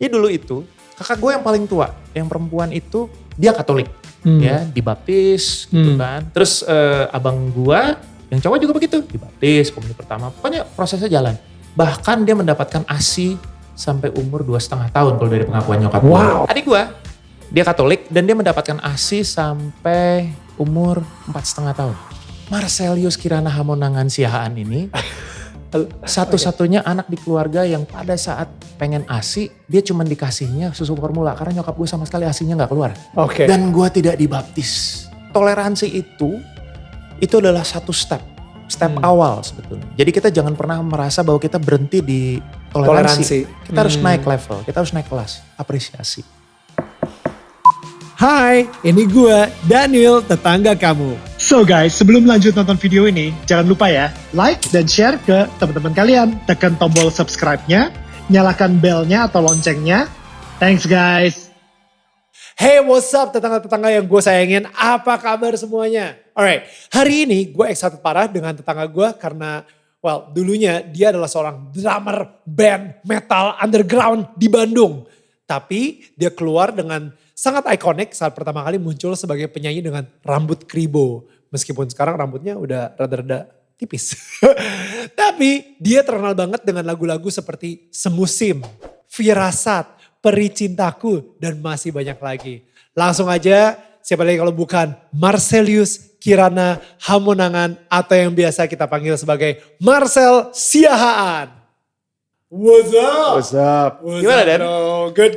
Ya dulu itu kakak gue yang paling tua, yang perempuan itu dia Katolik, ya dibaptis gitu kan. Terus abang gue yang cowok juga begitu, dibaptis komuni pertama. Pokoknya prosesnya jalan. Bahkan dia mendapatkan ASI sampai umur 2,5 tahun kalau dari pengakuan nyokap gue. Wow. Adik gue, dia Katolik dan dia mendapatkan ASI sampai umur 4,5 tahun. Marcelius Kirana Hamonangan Siahaan ini satu-satunya anak di keluarga yang pada saat pengen ASI, dia cuma dikasihnya susu formula karena nyokap gue sama sekali ASInya gak keluar. Oke. Dan gue tidak dibaptis. Toleransi itu adalah satu step awal sebetulnya. Jadi kita jangan pernah merasa bahwa kita berhenti di toleransi. Kita harus naik level, kita harus naik kelas, apresiasi. Hai, ini gue Daniel, tetangga kamu. So guys, sebelum lanjut nonton video ini, jangan lupa ya, like dan share ke teman-teman kalian. Tekan tombol subscribe-nya, nyalakan bell-nya atau loncengnya. Thanks guys. Hey, what's up tetangga-tetangga yang gue sayangin, apa kabar semuanya? Alright, hari ini gue excited parah dengan tetangga gue karena, well, dulunya dia adalah seorang drummer band metal underground di Bandung. Tapi dia keluar dengan sangat ikonik saat pertama kali muncul sebagai penyanyi dengan rambut kribo. Meskipun sekarang rambutnya udah rada-rada tipis. Tapi dia terkenal banget dengan lagu-lagu seperti Semusim, Firasat, Peri Cintaku, dan masih banyak lagi. Langsung aja, siapa lagi kalau bukan Marcelius Kirana Hamonangan atau yang biasa kita panggil sebagai Marcel Siahaan. What's up? What's up? Gimana Dan? Good.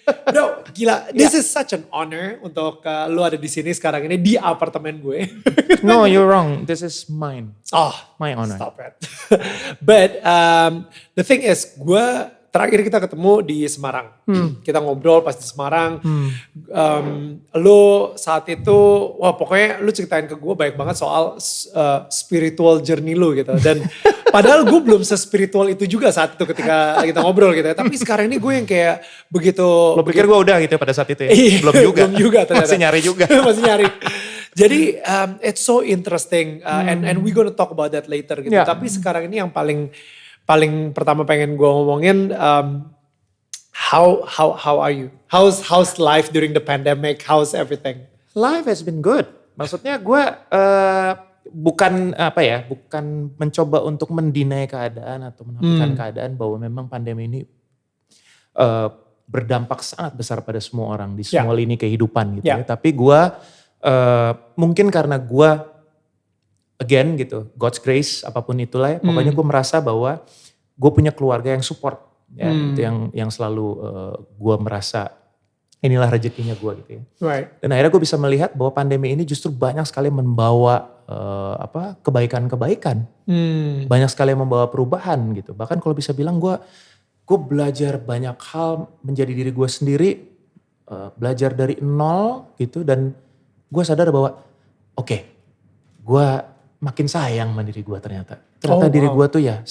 Bro, gila. This is such an honor untuk lu ada di sini sekarang ini di apartemen gue. No, you're wrong. This is mine. Oh, My honor. stop it. But the thing is, terakhir kita ketemu di Semarang. Kita ngobrol pas di Semarang. Lu saat itu, wah pokoknya lu ceritain ke gue banyak banget soal spiritual journey lu gitu. Dan padahal gue belum se-spiritual itu juga saat itu ketika kita ngobrol gitu ya. Tapi sekarang ini gue yang kayak begitu. Lo pikir gue udah gitu pada saat itu ya? Iya, Belum juga. Belum juga ternyata. Masih nyari juga. Masih nyari. Jadi it's so interesting and we gonna talk about that later gitu. Yeah. Tapi sekarang ini yang paling pertama pengen gue ngomongin how are you? How's life during the pandemic? How's everything? Life has been good. Maksudnya gue bukan mencoba untuk mendinai keadaan atau menafikan keadaan bahwa memang pandemi ini berdampak sangat besar pada semua orang di semua lini kehidupan gitu ya. Tapi gue mungkin karena gue again gitu, God's grace apapun itulah ya, pokoknya gue merasa bahwa gue punya keluarga yang support ya, itu yang selalu gue merasa inilah rezekinya gue gitu ya. Right. Dan akhirnya gue bisa melihat bahwa pandemi ini justru banyak sekali membawa kebaikan-kebaikan, banyak sekali yang membawa perubahan gitu. Bahkan kalau bisa bilang gue belajar banyak hal menjadi diri gue sendiri, belajar dari nol gitu, dan gue sadar bahwa oke, gue makin sayang sama diri gue ternyata. Ternyata diri gue tuh ya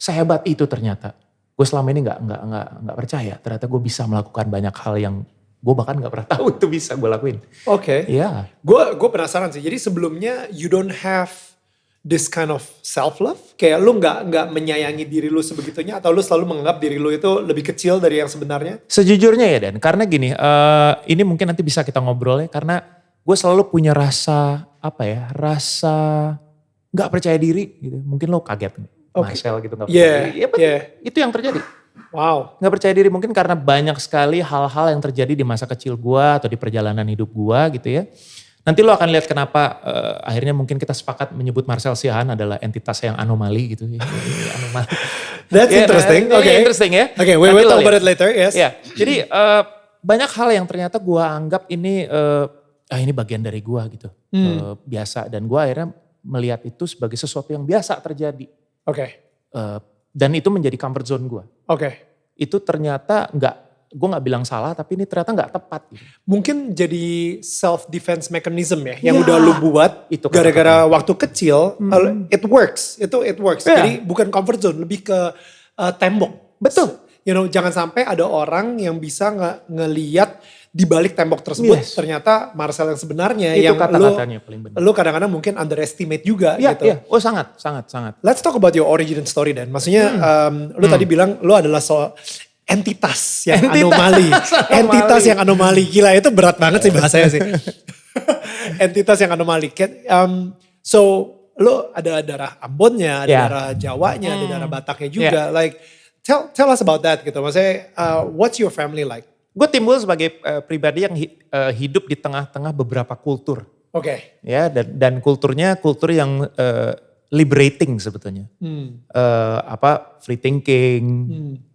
sehebat itu ternyata. Gue selama ini nggak percaya. Ternyata gue bisa melakukan banyak hal yang gue bahkan nggak pernah tahu itu bisa gue lakuin. Oke. Iya. Gue penasaran sih. Jadi sebelumnya you don't have this kind of self love? Kayak lu nggak menyayangi diri lu sebegitunya, atau lu selalu menganggap diri lu itu lebih kecil dari yang sebenarnya? Sejujurnya ya Dan, karena gini, ini mungkin nanti bisa kita ngobrol ya, karena gue selalu punya rasa nggak percaya diri gitu. Mungkin lo kaget nih, Marcel gitu nggak percaya diri. Ya, itu yang terjadi. Wow. Nggak percaya diri mungkin karena banyak sekali hal-hal yang terjadi di masa kecil gue atau di perjalanan hidup gue gitu ya. Nanti lo akan lihat kenapa akhirnya mungkin kita sepakat menyebut Marcel Siahaan adalah entitas yang anomali gitu ya. Anomali. That's interesting. Oke. Interesting ya. Oke, we'll talk about it later. Yes. Ya, jadi banyak hal yang ternyata gue anggap ini bagian dari gue gitu. Biasa, dan gue akhirnya melihat itu sebagai sesuatu yang biasa terjadi. Oke. Dan itu menjadi comfort zone gue. Oke. Itu ternyata gue gak bilang salah, tapi ini ternyata gak tepat. Gitu. Mungkin jadi self defense mechanism ya, yang udah lu buat itu gara-gara waktu kecil, it works. It works. Yeah. Jadi bukan comfort zone, lebih ke tembok. Betul. Jangan sampai ada orang yang bisa ngeliat di balik tembok tersebut, ternyata Marcel yang sebenarnya, itu yang kata-katanya paling benar. lu kadang-kadang mungkin underestimate juga gitu. Iya, oh sangat. Let's talk about your origin story Dan. Maksudnya lu tadi bilang lu adalah entitas yang Entitas anomali. anomali. Entitas yang anomali. Gila itu berat banget sih bahasanya sih. Entitas yang anomali. So lo ada darah Ambonnya, ada Yeah. darah Jawanya, ada darah Bataknya juga. Like tell us about that gitu. Maksudnya what's your family like? Gue timbul sebagai pribadi yang hidup di tengah-tengah beberapa kultur. Oke. Ya, dan kulturnya kultur yang liberating sebetulnya. Free thinking,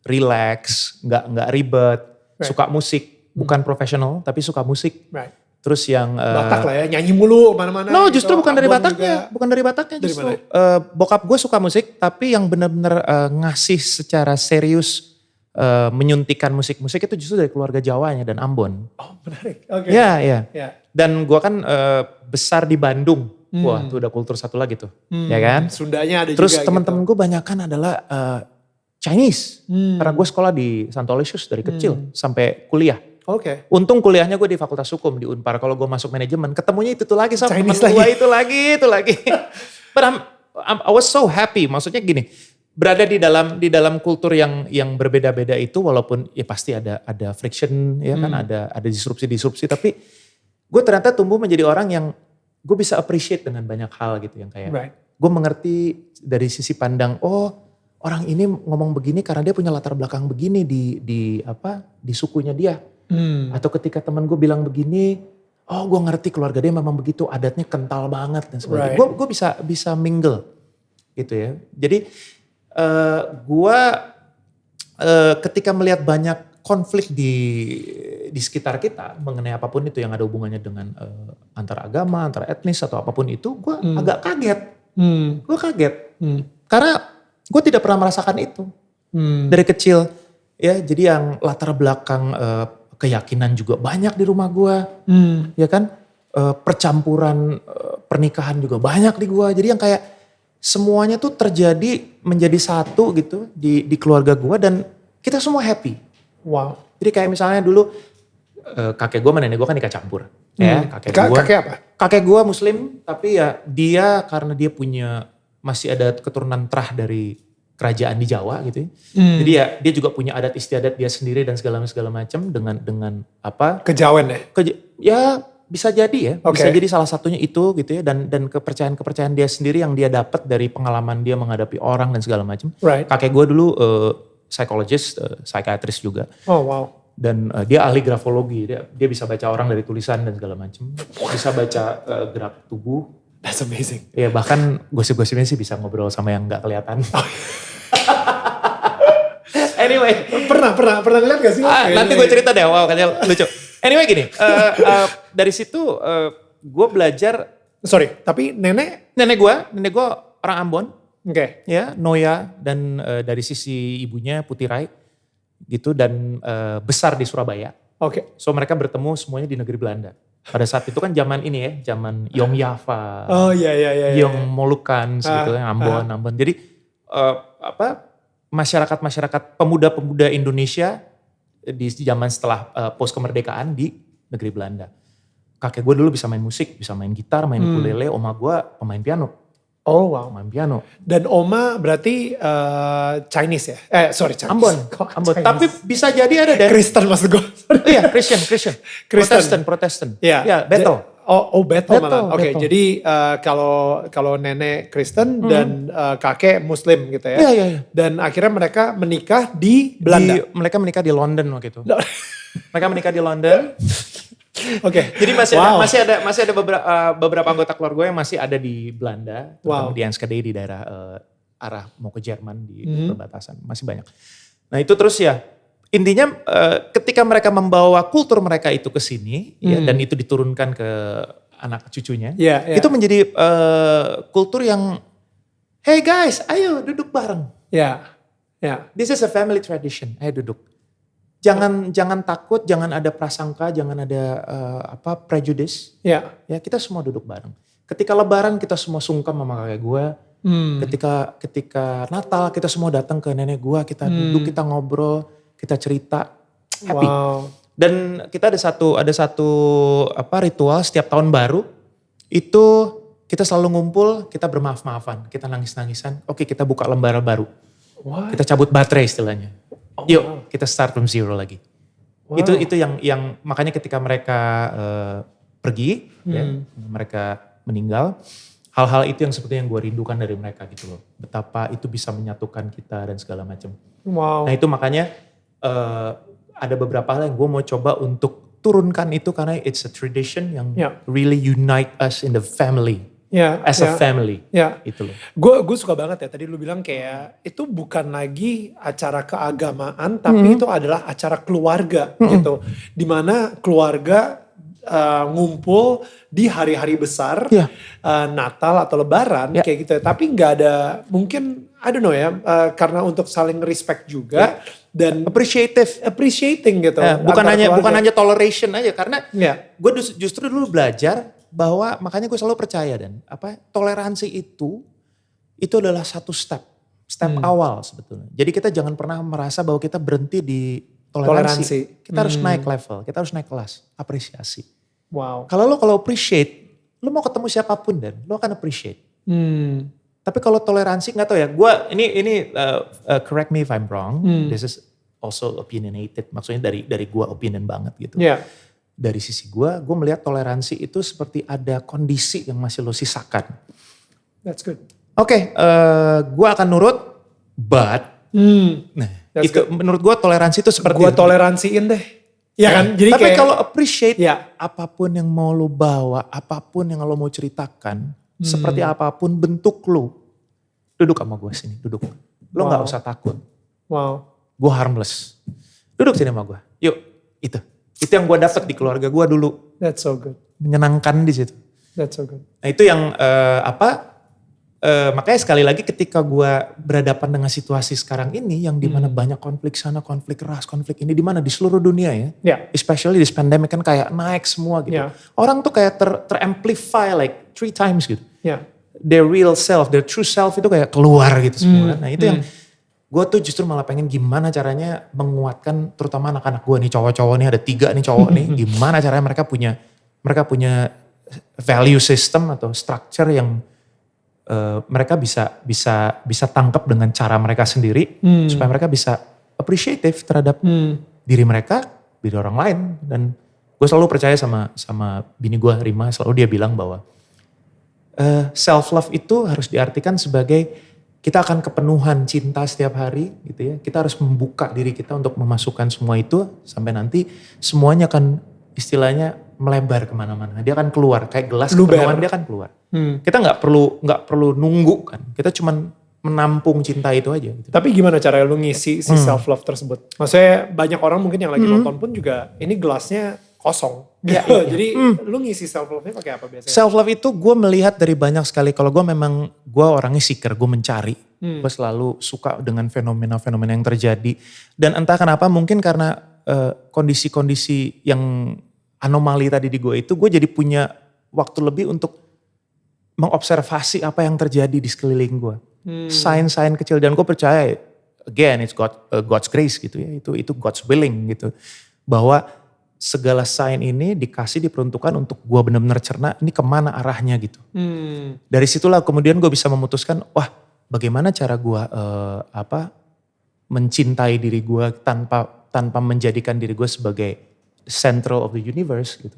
relax, nggak ribet, Right. suka musik, bukan profesional tapi suka musik. Right. Terus yang Batak lah ya, nyanyi mulu mana-mana. no, gitu. justru bukan dari Ambon Bataknya, juga. bukan dari Bataknya Dari justru. mana? Bokap gue suka musik, tapi yang benar-benar ngasih secara serius menyuntikan musik-musik itu justru dari keluarga Jawanya dan Ambon. Oh menarik, oke. Ya, ya. Ya. Dan gue kan besar di Bandung. Wah, itu udah kultur satu lagi tuh, ya kan? Sundanya ada Terus juga teman-teman gue banyak kan adalah Chinese. Hmm. Karena gue sekolah di Santo Aloysius dari kecil sampai kuliah. Oke. Untung kuliahnya gue di Fakultas Hukum di Unpar. Kalau gue masuk manajemen, ketemunya itu lagi sama teman Chinese gue lagi. itu lagi. But I was so happy. Maksudnya gini, berada di dalam kultur yang berbeda-beda itu, walaupun ya pasti ada friction, ya kan, ada disrupsi. Tapi gue ternyata tumbuh menjadi orang yang gue bisa appreciate dengan banyak hal gitu, yang kayak Right. gue mengerti dari sisi pandang, oh orang ini ngomong begini karena dia punya latar belakang begini di sukunya dia. Atau ketika teman gue bilang begini, oh gue ngerti keluarga dia memang begitu, adatnya kental banget dan sebagainya. Right. Gue bisa mingle gitu ya. Jadi gue ketika melihat banyak konflik di sekitar kita mengenai apapun itu yang ada hubungannya dengan antar agama, antar etnis atau apapun itu, gue agak kaget. Gue kaget karena gue tidak pernah merasakan itu dari kecil. Ya, jadi yang latar belakang keyakinan juga banyak di rumah gue, ya kan, percampuran pernikahan juga banyak di gue. Jadi yang kayak semuanya tuh terjadi menjadi satu gitu di keluarga gue dan kita semua happy. Wow. Jadi kayak misalnya dulu kakek gue sama nenek gue kan nikah campur. Ya, Kakek apa? Kakek gue Muslim, tapi ya dia karena dia punya masih ada keturunan terah dari kerajaan di Jawa gitu ya. Jadi ya dia juga punya adat istiadat dia sendiri dan segala macam dengan apa? Kejawen ya? Ya bisa jadi ya, Oke. bisa jadi salah satunya itu gitu ya, dan kepercayaan dia sendiri yang dia dapat dari pengalaman dia menghadapi orang dan segala macam. Right. Kakek gue dulu psikologis, psikiatris juga. Oh wow. Dan dia ahli grafologi, dia bisa baca orang dari tulisan dan segala macam. Bisa baca gerak tubuh. That's amazing. Ya bahkan gosip-gosipnya sih bisa ngobrol sama yang gak kelihatan. Anyway. Pernah ngeliat gak sih? Nanti gue cerita deh, wow katanya lucu. Anyway gini, dari situ gue belajar. Sorry, tapi nenek? Nenek gue orang Ambon. Oke. Ya, Noya, dan dari sisi ibunya Putirai gitu, dan besar di Surabaya. Oke. So mereka bertemu semuanya di negeri Belanda. Pada saat itu kan zaman ini ya, zaman Yong Java, Oh iya. Yong Molukkans gitu, Ambon. Jadi masyarakat pemuda-pemuda Indonesia di zaman setelah post kemerdekaan di negeri Belanda. Kakek gue dulu bisa main musik, bisa main gitar, main ukulele. Oma gue pemain piano. Oh wow. Pemain piano. Dan Oma berarti Chinese ya? Sorry Chinese. Ambon. Kok Ambon. Chinese? Tapi bisa jadi ada dan Kristen maksud gue. iya, Christian. Protestant. Iya. Ya, Battle. Battle malah. Oke, Battle. jadi kalau nenek Kristen dan kakek Muslim gitu ya. Iya. Dan akhirnya mereka menikah di Belanda. Mereka menikah di London waktu itu. Mereka menikah di London. Oke. Jadi Wow. masih ada beberapa anggota keluarga gue yang masih ada di Belanda, terutama Wow. di Enschede di daerah arah mau ke Jerman di perbatasan, masih banyak. Nah itu terus ya intinya ketika mereka membawa kultur mereka itu ke sini ya, dan itu diturunkan ke anak cucunya, Iya. itu menjadi kultur yang hey guys, ayo duduk bareng. Ya. This is a family tradition, ayo duduk. Jangan takut, jangan ada prasangka, jangan ada prejudice. Ya. Ya kita semua duduk bareng. Ketika Lebaran kita semua sungkem sama kakek gue. Ketika Natal kita semua datang ke nenek gue, kita duduk, kita ngobrol, kita cerita, happy. Wow. Dan kita ada satu ritual setiap tahun baru itu kita selalu ngumpul, kita bermaaf-maafan, kita nangis-nangisan. Oke, kita buka lembaran baru. What? Kita cabut baterai istilahnya. Yuk kita start from zero lagi. Wow. Itu yang makanya ketika mereka pergi, ya, mereka meninggal, hal-hal itu yang seperti yang gue rindukan dari mereka gitu loh. Betapa itu bisa menyatukan kita dan segala macam. Wow. Nah itu makanya ada beberapa hal yang gue mau coba untuk turunkan itu karena it's a tradition yang really unite us in the family. As a family. Itu loh. Gue suka banget ya tadi lu bilang kayak itu bukan lagi acara keagamaan tapi itu adalah acara keluarga gitu. Dimana keluarga ngumpul di hari-hari besar, Natal atau Lebaran kayak gitu. Tapi nggak ada mungkin I don't know ya karena untuk saling respect juga dan appreciating gitu. Bukan hanya toleration aja karena gue justru dulu belajar bahwa makanya gue selalu percaya dan toleransi itu adalah satu step awal sebetulnya. Jadi kita jangan pernah merasa bahwa kita berhenti di toleransi. Kita harus naik level, kita harus naik kelas, apresiasi. Wow. Kalau appreciate, lo mau ketemu siapapun dan lo akan appreciate. Tapi kalau toleransi nggak tahu ya. Gue ini correct me if I'm wrong. This is also opinionated. Maksudnya dari gue opinion banget gitu. Dari sisi gue melihat toleransi itu seperti ada kondisi yang masih lo sisakan. That's good. Oke, gue akan nurut, but itu menurut gue toleransi itu seperti gue toleransiin deh. Ya kan? Jadi tapi kayak, kalau appreciate apapun yang mau lo bawa, apapun yang lo mau ceritakan, seperti apapun bentuk lo, duduk sama gue sini, duduk. Lo nggak usah takut. Wow. Gue harmless. Duduk sini sama gue. Yuk, itu. Itu yang gue dapet di keluarga gue dulu. That's so good. Menyenangkan di situ. That's so good. Nah itu yang makanya sekali lagi ketika gue berhadapan dengan situasi sekarang ini yang dimana banyak konflik sana, konflik ras, konflik ini dimana di seluruh dunia ya. Especially this pandemic kan kayak naik semua gitu. Orang tuh kayak ter-amplify like 3 times gitu. Their real self, their true self itu kayak keluar gitu semua. Nah itu yang gue tuh justru malah pengen gimana caranya menguatkan terutama anak-anak gue nih cowok-cowok nih ada 3 nih cowok nih. Gimana caranya mereka punya value system atau structure yang mereka bisa tangkap dengan cara mereka sendiri supaya mereka bisa appreciative terhadap diri mereka, diri orang lain. Dan gue selalu percaya sama bini gue Rima, selalu dia bilang bahwa self love itu harus diartikan sebagai kita akan kepenuhan cinta setiap hari gitu ya. Kita harus membuka diri kita untuk memasukkan semua itu sampai nanti semuanya akan istilahnya melebar kemana-mana. Dia akan keluar kayak gelas kepenuhan dia akan keluar. Kita nggak perlu nunggu kan. Kita cuman menampung cinta itu aja. Gitu. Tapi gimana cara lu ngisi si self love tersebut? Maksudnya banyak orang mungkin yang lagi nonton pun juga ini gelasnya kosong. Gitu. Jadi lu ngisi self love-nya pakai apa biasanya? Self love itu gue melihat dari banyak sekali. Kalau gue orangnya seeker, gue mencari. Gue selalu suka dengan fenomena-fenomena yang terjadi. Dan entah kenapa mungkin karena kondisi-kondisi yang anomali tadi di gue itu, gue jadi punya waktu lebih untuk mengobservasi apa yang terjadi di sekeliling gue. Sign-sign kecil dan gue percaya, again it's God's grace gitu ya. Itu God's willing gitu. Bahwa segala sign ini dikasih diperuntukkan untuk gue benar-benar cerna ini kemana arahnya gitu. Dari situlah kemudian gue bisa memutuskan, wah bagaimana cara gue mencintai diri gue tanpa menjadikan diri gue sebagai central of the universe gitu.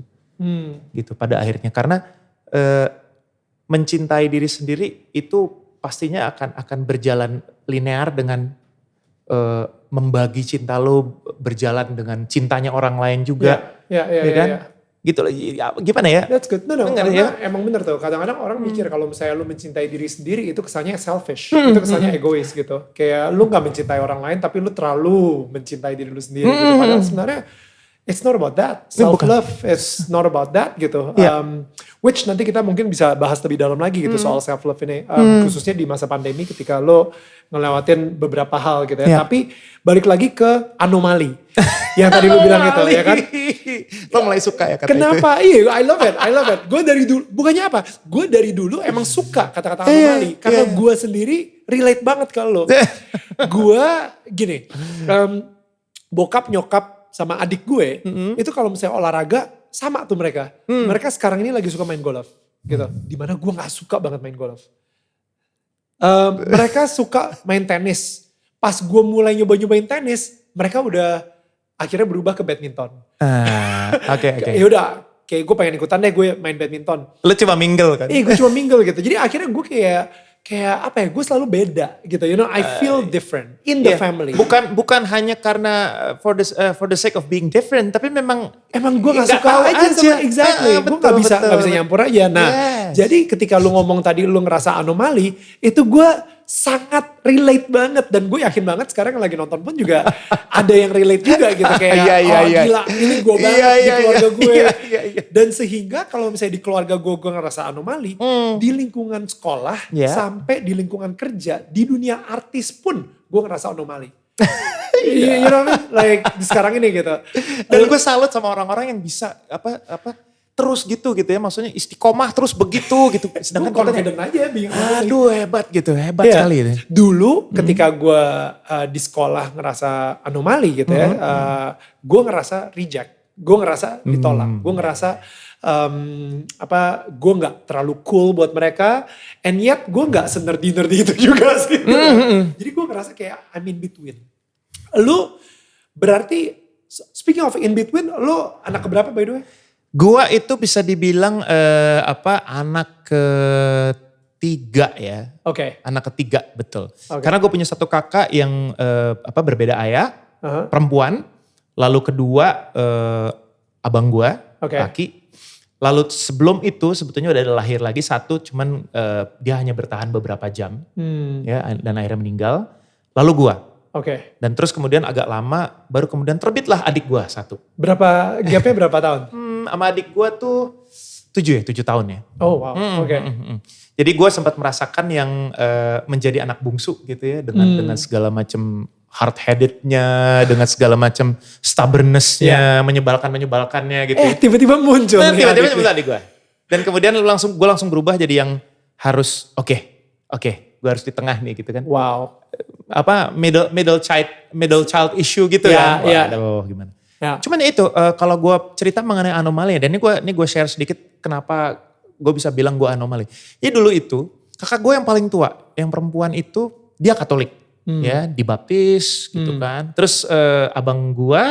Gitu pada akhirnya karena mencintai diri sendiri itu pastinya akan berjalan linear dengan membagi cinta lo berjalan dengan cintanya orang lain juga. Ya kan? Gitu loh. Gimana ya? That's good. No, bener, karena ya? emang bener tuh. Kadang-kadang orang mikir kalau misalnya lu mencintai diri sendiri itu kesannya selfish. Itu kesannya egois gitu. Kayak lu gak mencintai orang lain tapi lu terlalu mencintai diri lu sendiri gitu. Padahal sebenarnya it's not about that. Self-love is not about that gitu. Which nanti kita mungkin bisa bahas lebih dalam lagi gitu soal self-love ini. Khususnya di masa pandemi ketika lo ngelewatin beberapa hal gitu ya. Tapi balik lagi ke anomali. Yang tadi lo bilang gitu ya kan. Lo mulai suka ya kata Kenapa? Iya, I love it. Gue dari dulu, bukannya apa? Gue dari dulu emang suka kata-kata anomali. Karena gue sendiri relate banget ke lo. Gue gini, bokap nyokap sama adik gue itu kalau misalnya olahraga sama tuh mereka. Mereka sekarang ini lagi suka main golf gitu. Dimana gue gak suka banget main golf. Mereka suka main tenis. Pas gue mulai nyoba-nyobain tenis, mereka udah akhirnya berubah ke badminton. Oke. Ya udah, kayak gue pengen ikutan deh gue main badminton. Lu cuma mingle kan? Gue cuma mingle gitu. Jadi akhirnya gue kayak apa ya, gue selalu beda gitu. You know, I feel different in the family. Bukan hanya karena for the sake of being different, tapi memang gue gak nggak suka tahu aja sama exactly. Gue gak bisa nyampur aja. Nah, jadi ketika lu ngomong tadi lu ngerasa anomali, itu gue sangat relate banget. Dan gue yakin banget sekarang yang lagi nonton pun juga ada yang relate juga gitu. Kayak gila ini gue banget di keluarga gue. Dan sehingga kalau misalnya di keluarga gue ngerasa anomali, di lingkungan sekolah sampai di lingkungan kerja, di dunia artis pun gue ngerasa anomali. You know what I mean? Like di sekarang ini gitu. Dan gue salut sama orang-orang yang bisa terus gitu ya, maksudnya istiqomah terus begitu gitu. Sedangkan confident aja, aduh hebat sekali itu. Dulu ketika gue di sekolah ngerasa anomali gitu ya, gue ngerasa reject, gue ngerasa ditolak, gue ngerasa gue nggak terlalu cool buat mereka, and yet gue nggak senerdy itu juga sih. Jadi gue ngerasa kayak I'm in between. Lu berarti speaking of in between, lu anak keberapa by the way? Gua itu bisa dibilang anak ketiga ya. Oke. Anak ketiga, betul. Karena gue punya satu kakak yang berbeda ayah, perempuan. Lalu kedua abang gua, laki. Lalu sebelum itu sebetulnya udah lahir lagi satu, cuman dia hanya bertahan beberapa jam, ya, dan akhirnya meninggal. Lalu gua. Dan terus kemudian agak lama, baru kemudian terbitlah adik gua satu. Gapnya berapa tahun? Sama adik gue tuh 7 tahun ya. Oh wow, oke. Jadi gue sempat merasakan yang menjadi anak bungsu gitu ya. Dengan segala macam hard headednya, dengan segala macam stubbornness-nya, menyebalkannya gitu. Tiba-tiba muncul. Tiba-tiba muncul adik gue. Dan kemudian gue langsung berubah jadi yang harus oke, gue harus di tengah nih gitu kan. Wow. Middle child issue gitu ya. Aduh gimana. Ya. Cuman itu kalau gue cerita mengenai anomali, dan ini gue share sedikit kenapa gue bisa bilang gue anomali. Ya dulu itu kakak gue yang paling tua, yang perempuan itu dia Katolik, ya dibaptis gitu kan. Terus abang gue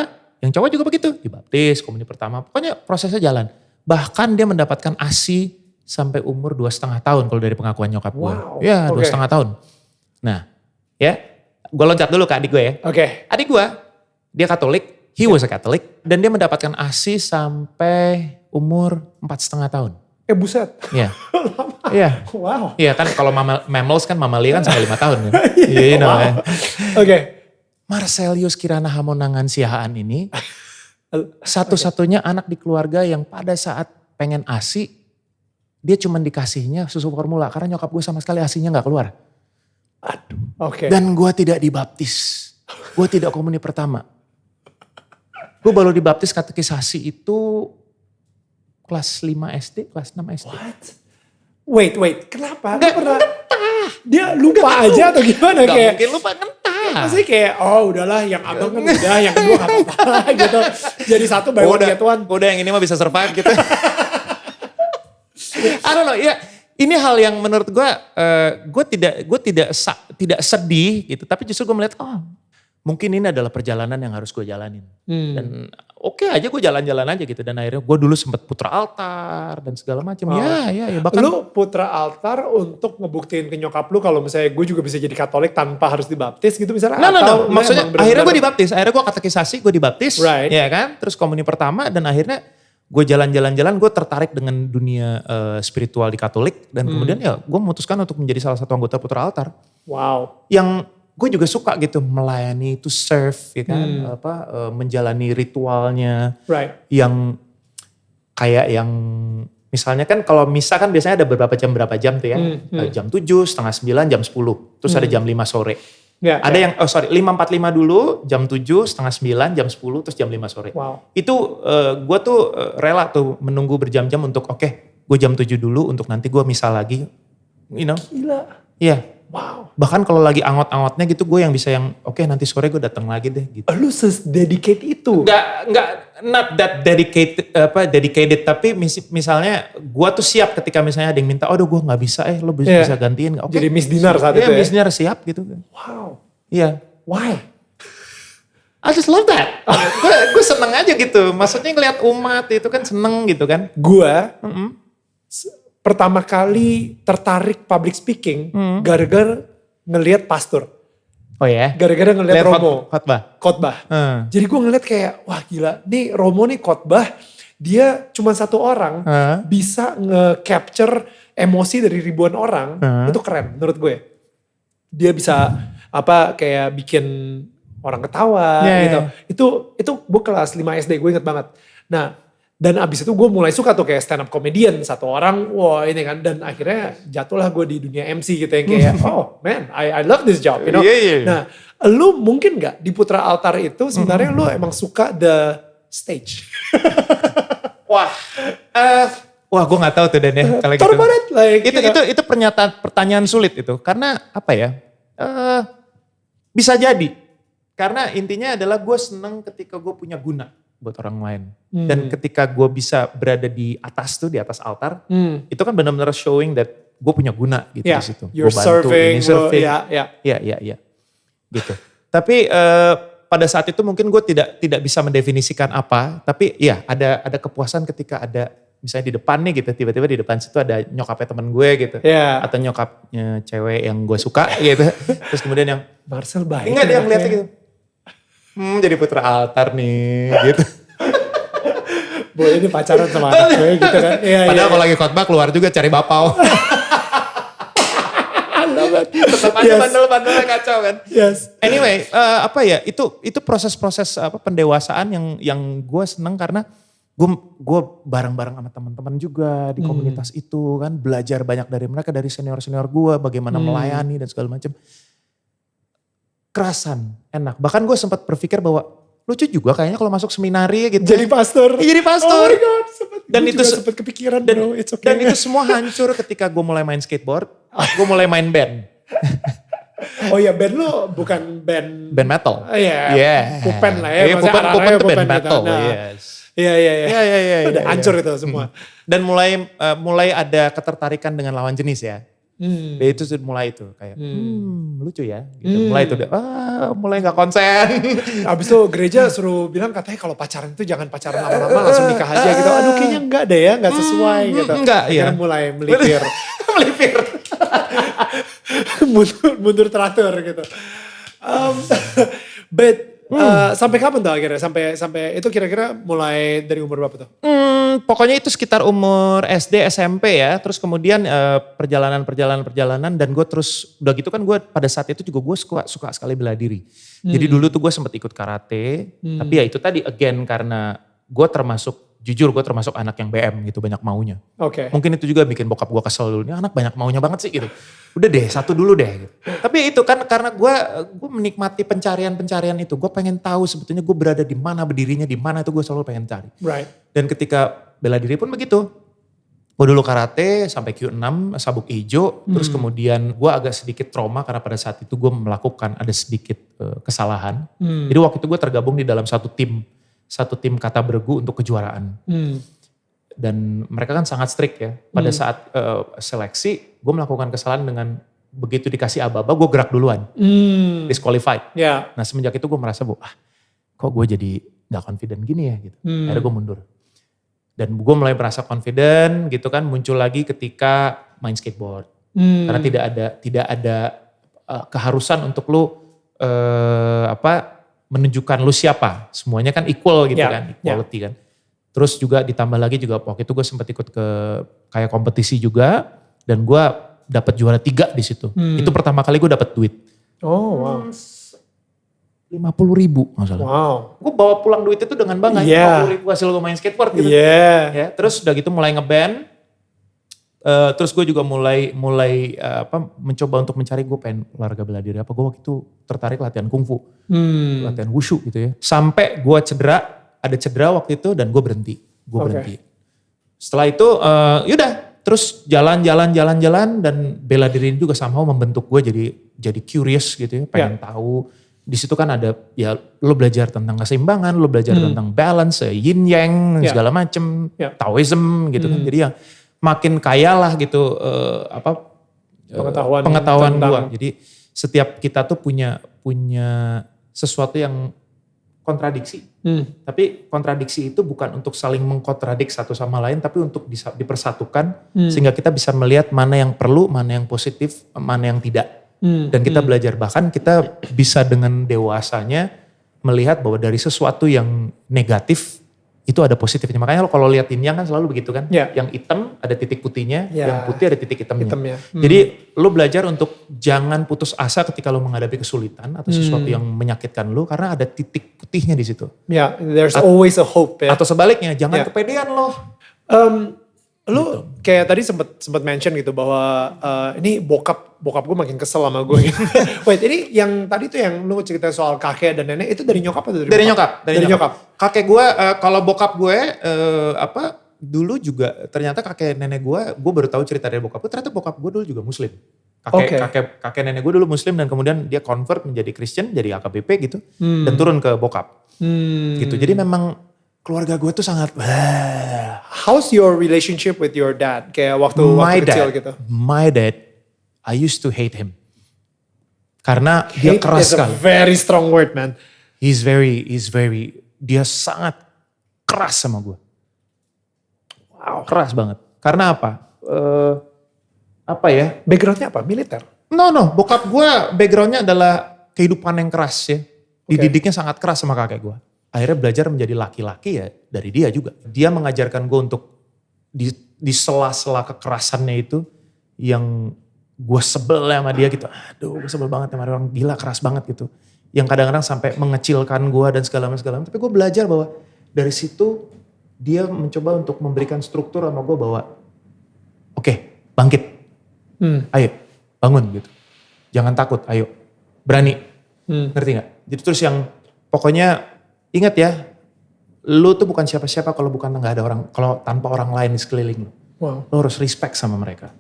yang cowok juga begitu, dibaptis komuni pertama. Pokoknya prosesnya jalan. Bahkan dia mendapatkan ASI sampai umur 2,5 tahun kalau dari pengakuan nyokap gue. Wow. Ya 2,5 tahun. Nah ya gue loncat dulu ke adik gue ya. Adik gue dia Katolik. He was a Catholic dan dia mendapatkan ASI sampai umur 4,5 tahun. Buset. Iya. Lama. Iya. Wow. Iya kan kalau mammals kan mamalia kan sampai 5 tahun kan. Wow. Marcelius Kirana Hamonangan Siahaan ini satu-satunya anak di keluarga yang pada saat pengen ASI dia cuma dikasihnya susu formula karena nyokap gue sama sekali ASInya gak keluar. Aduh. Dan gue tidak dibaptis. Gue tidak komuni pertama. Gue baru dibaptis katekisasi itu kelas 5 SD, kelas 6 SD. What? Wait, kenapa? Dia lupa aja atau gimana? Gak mungkin lupa, entah. Maksudnya kayak, udahlah yang abang kan udah, yang kedua gak apa-apa gitu. Jadi satu by one get one. Udah yang ini mah bisa survive gitu. I don't know, ya ini hal yang menurut gue tidak sedih gitu. Tapi justru gue melihat, mungkin ini adalah perjalanan yang harus gue jalanin. Dan oke aja gue jalan-jalan aja gitu. Dan akhirnya gue dulu sempat putra altar dan segala macam. Ya bahkan. Lu putra altar untuk ngebuktiin ke nyokap lu kalau misalnya gue juga bisa jadi Katolik tanpa harus dibaptis gitu misalnya. No. Maksudnya akhirnya gue dibaptis. Akhirnya gue katekisasi, gue dibaptis. Right. Ya kan. Terus komuni pertama dan akhirnya gue jalan-jalan, gue tertarik dengan dunia spiritual di Katolik. Dan kemudian ya gue memutuskan untuk menjadi salah satu anggota putra altar. Wow. Yang gue juga suka gitu melayani, to serve ya kan, menjalani ritualnya, yang kayak yang misalnya kan kalau misa kan biasanya ada berapa jam tuh ya, jam 7, setengah 9, jam 10, terus ada jam 5 sore. Ada yang 5.45 dulu, jam 7, setengah 9, jam 10, terus jam 5 sore. Wow. Itu gue tuh rela tuh menunggu berjam-jam untuk gue jam 7 dulu untuk nanti gue misa lagi, you know. Gila. Iya. Wow. Bahkan kalau lagi angot-angotnya gitu gue yang bisa yang nanti sore gue datang lagi deh gitu. Lu sededicate itu? Not that dedicated tapi misalnya gue tuh siap ketika misalnya ada yang minta, gue gak bisa lo bisa gantiin. Okay. Jadi miss dinner saat itu ya? Miss dinner siap gitu. Wow. Iya. Why? I just love that. Gue seneng aja gitu. Maksudnya ngeliat umat itu kan seneng gitu kan. Gue pertama kali tertarik public speaking gara-gara ngelihat pastor. Oh ya? Gara-gara ngelihat Romo. Khotbah. Jadi gue ngeliat kayak, wah gila, nih Romo nih khotbah, dia cuma satu orang bisa nge-capture emosi dari ribuan orang, itu keren menurut gue. Dia bisa kayak bikin orang ketawa gitu. Itu gue kelas 5 SD, gue inget banget. Nah, dan abis itu gue mulai suka tuh kayak stand up comedian, satu orang, wah ini kan. Dan akhirnya jatuhlah gue di dunia MC gitu yang kayak, oh man, I love this job, you know. Nah, lu mungkin gak di Putra Altar itu sebenarnya lu emang suka the stage? Wah, gue nggak tahu tuh Dan ya kalau gitu. Banget, like, itu pertanyaan sulit itu, karena apa ya? Bisa jadi, karena intinya adalah gue seneng ketika gue punya guna buat orang lain, dan ketika gue bisa berada di atas tuh, di atas altar, itu kan benar-benar showing that gue punya guna gitu di situ. You're serving, Iya. Gitu. Tapi pada saat itu mungkin gue tidak bisa mendefinisikan apa, tapi ya ada kepuasan ketika ada misalnya di depan nih gitu, tiba-tiba di depan situ ada nyokapnya temen gue gitu, atau nyokapnya cewek yang gue suka gitu, terus kemudian yang Marcel baik. enggak, dia ngeliatnya gitu, jadi Putra Altar nih gitu. Boleh ini pacaran sama anak gue gitu kan. Padahal kalau lagi khotbah keluar juga cari bapau. Tetap aja bandel-bandelnya kacau kan. Anyway, itu proses-proses pendewasaan yang gue seneng, karena gue bareng-bareng sama teman-teman juga di komunitas itu kan, belajar banyak dari mereka, dari senior-senior gue, bagaimana melayani dan segala macam. Kerasan, enak. Bahkan gue sempat berpikir bahwa lucu juga kayaknya kalau masuk seminari gitu. Jadi pastor. Jadi pastor. Oh my God. Dan itu sempat kepikiran bro, it's okay. Dan itu semua hancur ketika gue mulai main skateboard, gue mulai main band. Oh iya, band lu bukan band metal. Iya. Pupen lah ya. Pupen itu band metal. Gitu. Iya. Udah hancur itu semua. Dan mulai ada ketertarikan dengan lawan jenis ya. Dan itu mulai itu kayak lucu ya. Gitu. Mulai itu mulai gak konsen. Abis itu gereja suruh bilang katanya kalau pacaran itu jangan pacaran lama-lama, langsung nikah aja gitu. Aduh kayaknya enggak deh ya, enggak sesuai gitu. Enggak ya. Mulai melipir. mundur teratur gitu. Sampai kapan tuh akhirnya? Sampai itu kira-kira mulai dari umur berapa tuh? Pokoknya itu sekitar umur SD, SMP ya. Terus kemudian perjalanan dan gue terus, udah gitu kan gue pada saat itu juga gue suka sekali bela diri. Jadi dulu tuh gue sempat ikut karate. Tapi ya itu tadi again karena gue jujur gue termasuk anak yang BM gitu, banyak maunya. Mungkin itu juga bikin bokap gue kesel dulu, ini anak banyak maunya banget sih gitu. Udah deh, satu dulu deh. Gitu. Tapi itu kan karena gue menikmati pencarian itu, gue pengen tahu sebetulnya gue berada di mana, berdirinya di mana, itu gue selalu pengen cari. Dan ketika bela diri pun begitu. Gue dulu karate sampai Q6, sabuk hijau, terus kemudian gue agak sedikit trauma karena pada saat itu gue melakukan ada sedikit kesalahan. Jadi waktu itu gue tergabung di dalam satu tim kata bergu untuk kejuaraan. Dan mereka kan sangat strict ya. Pada saat seleksi, gue melakukan kesalahan dengan begitu dikasih aba-aba, gue gerak duluan. Disqualified. Nah semenjak itu gue merasa bahwa, kok gue jadi gak confident gini ya gitu. Akhirnya gue mundur. Dan gue mulai merasa confident gitu kan, muncul lagi ketika main skateboard. Karena tidak ada keharusan untuk lu menunjukkan lu siapa. Semuanya kan equal gitu kan, equality kan. Terus juga ditambah lagi juga waktu itu gue sempat ikut ke kayak kompetisi juga. Dan gue dapat juara 3 di situ. Itu pertama kali gue dapat duit. Oh wow. 50.000 masalah. Wow. Gue bawa pulang duit itu dengan bangga. 50.000 hasil gue main skateboard gitu. Ya, terus udah gitu mulai ngeband. Terus gue juga mulai mencoba untuk mencari, gue pengen olahraga bela diri apa. Gue waktu itu tertarik latihan kungfu, latihan wushu gitu ya. Sampai gue ada cedera waktu itu dan gue berhenti. Berhenti. Setelah itu yaudah terus jalan dan bela diri juga somehow membentuk gue jadi curious gitu ya. Pengen tahu. Di situ kan ada ya lo belajar tentang keseimbangan, lo belajar tentang balance, yin yang segala macem, Taoism gitu kan. Jadi yang makin kaya lah gitu pengetahuan gue. Jadi setiap kita tuh punya sesuatu yang kontradiksi. Tapi kontradiksi itu bukan untuk saling mengkontradik satu sama lain, tapi untuk dipersatukan sehingga kita bisa melihat mana yang perlu, mana yang positif, mana yang tidak. Dan kita belajar, bahkan kita bisa dengan dewasanya melihat bahwa dari sesuatu yang negatif itu ada positifnya. Makanya lo kalau lihat yin yang kan selalu begitu kan. Yeah. Yang hitam ada titik putihnya, Yeah. yang putih ada titik hitamnya. Hmm. Jadi lo belajar untuk jangan putus asa ketika lo menghadapi kesulitan atau sesuatu yang menyakitkan lo, karena ada titik putihnya di situ. Yeah, there's always a hope ya. Atau sebaliknya, jangan Yeah. kepedean lo. Lu kayak tadi sempet mention gitu bahwa ini bokap gue makin kesel sama gue. Wait, ini yang tadi tuh yang lu cerita soal kakek dan nenek itu dari nyokap atau Dari nyokap. Dari nyokap. Kakek gue, kalau bokap gue dulu juga ternyata kakek nenek gue baru tahu cerita dari bokap gue, ternyata bokap gue dulu juga muslim. Kakek nenek gue dulu muslim dan kemudian dia convert menjadi Kristen, jadi AKBP gitu, dan turun ke bokap. Gitu. Jadi memang keluarga gue tuh sangat How's your relationship with your dad? Kayak waktu kecil gitu. My dad, I used to hate him. Karena dia Hate keras is a sekali. very strong word, man. He's very, dia sangat keras sama gue. Wow. Keras banget. Karena apa? Apa ya? Backgroundnya apa? Militer? No, bokap gue backgroundnya adalah kehidupan yang keras ya. Dididiknya sangat keras sama kakek gue. Akhirnya belajar menjadi laki-laki ya dari dia juga. Dia mengajarkan gue untuk di sela-sela kekerasannya itu yang gue sebel sama dia gitu. Aduh, gue sebel banget sama orang gila, keras banget gitu. Yang kadang-kadang sampai mengecilkan gue dan segala macam. Tapi gue belajar bahwa dari situ dia mencoba untuk memberikan struktur sama gue bahwa oke, bangkit. Ayo, bangun gitu. Jangan takut, ayo. Berani. Ngerti gak? Jadi terus yang pokoknya ingat ya, lu tuh bukan siapa-siapa kalau tanpa orang lain di sekeliling lu. Wow. Lu harus respect sama mereka.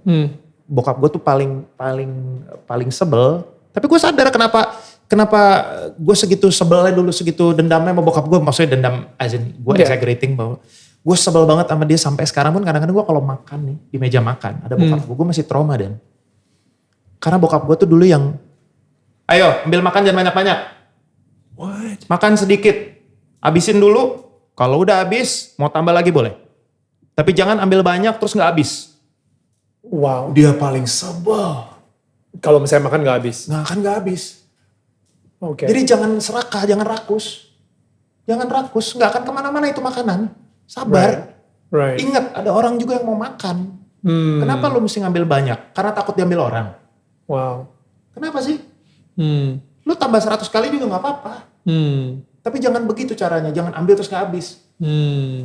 Bokap gue tuh paling sebel, tapi gue sadar kenapa gue segitu sebelnya dulu, segitu dendamnya sama bokap gue. Maksudnya dendam as in gue exaggerating bahwa gue sebel banget sama dia sampai sekarang pun kadang-kadang gue kalau makan nih di meja makan ada bokap gue masih trauma dan karena bokap gue tuh dulu yang ayo ambil makan jangan banyak-banyak. What? Makan sedikit. Habisin dulu, kalau udah habis mau tambah lagi boleh. Tapi jangan ambil banyak terus gak habis. Wow. Dia paling sebel. Kalau misalnya makan gak habis. Nah kan gak habis. Oke. Jadi jangan serakah, jangan rakus. Jangan rakus, gak akan kemana-mana itu makanan. Sabar. Right. Ingat ada orang juga yang mau makan. Kenapa lu mesti ngambil banyak? Karena takut diambil orang. Wow. Kenapa sih? Lu tambah 100 kali juga gak apa-apa. Tapi jangan begitu caranya, jangan ambil terus gak habis.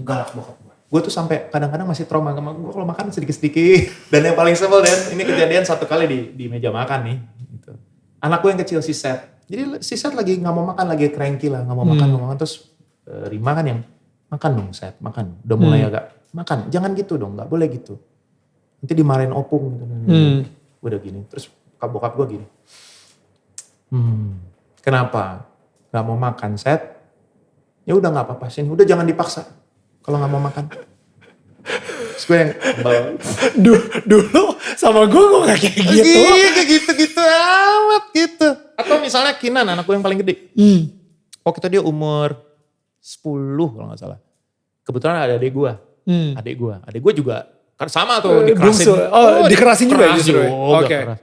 Galak bokap gue. Gue tuh sampai kadang-kadang masih trauma sama gue kalau makan sedikit-sedikit. Dan yang paling sebel Dan, ini kejadian satu kali di meja makan nih. Gitu. Anak gue yang kecil si Seth. Jadi si Seth lagi gak mau makan, lagi cranky lah. Gak mau makan. Terus Rima kan yang makan dong Seth, makan. Udah mulai agak makan. Jangan gitu dong, gak boleh gitu. Nanti dimarahin opung. Gitu. Gue udah gini. Terus bokap gue gini. Kenapa? Gak mau makan Seth? Ya udah gak apa-apa sih. Udah jangan dipaksa. Kalau gak mau makan. Terus gue yang Dulu sama gue gak kayak gitu. Kayak gitu-gitu amat gitu. Atau misalnya Kinan, anak gue yang paling gede. Waktu itu dia umur 10 kalau gak salah. Kebetulan ada adik gue. Adik gue juga kan sama tuh dikerasin. Dikerasin juga justru. Oke.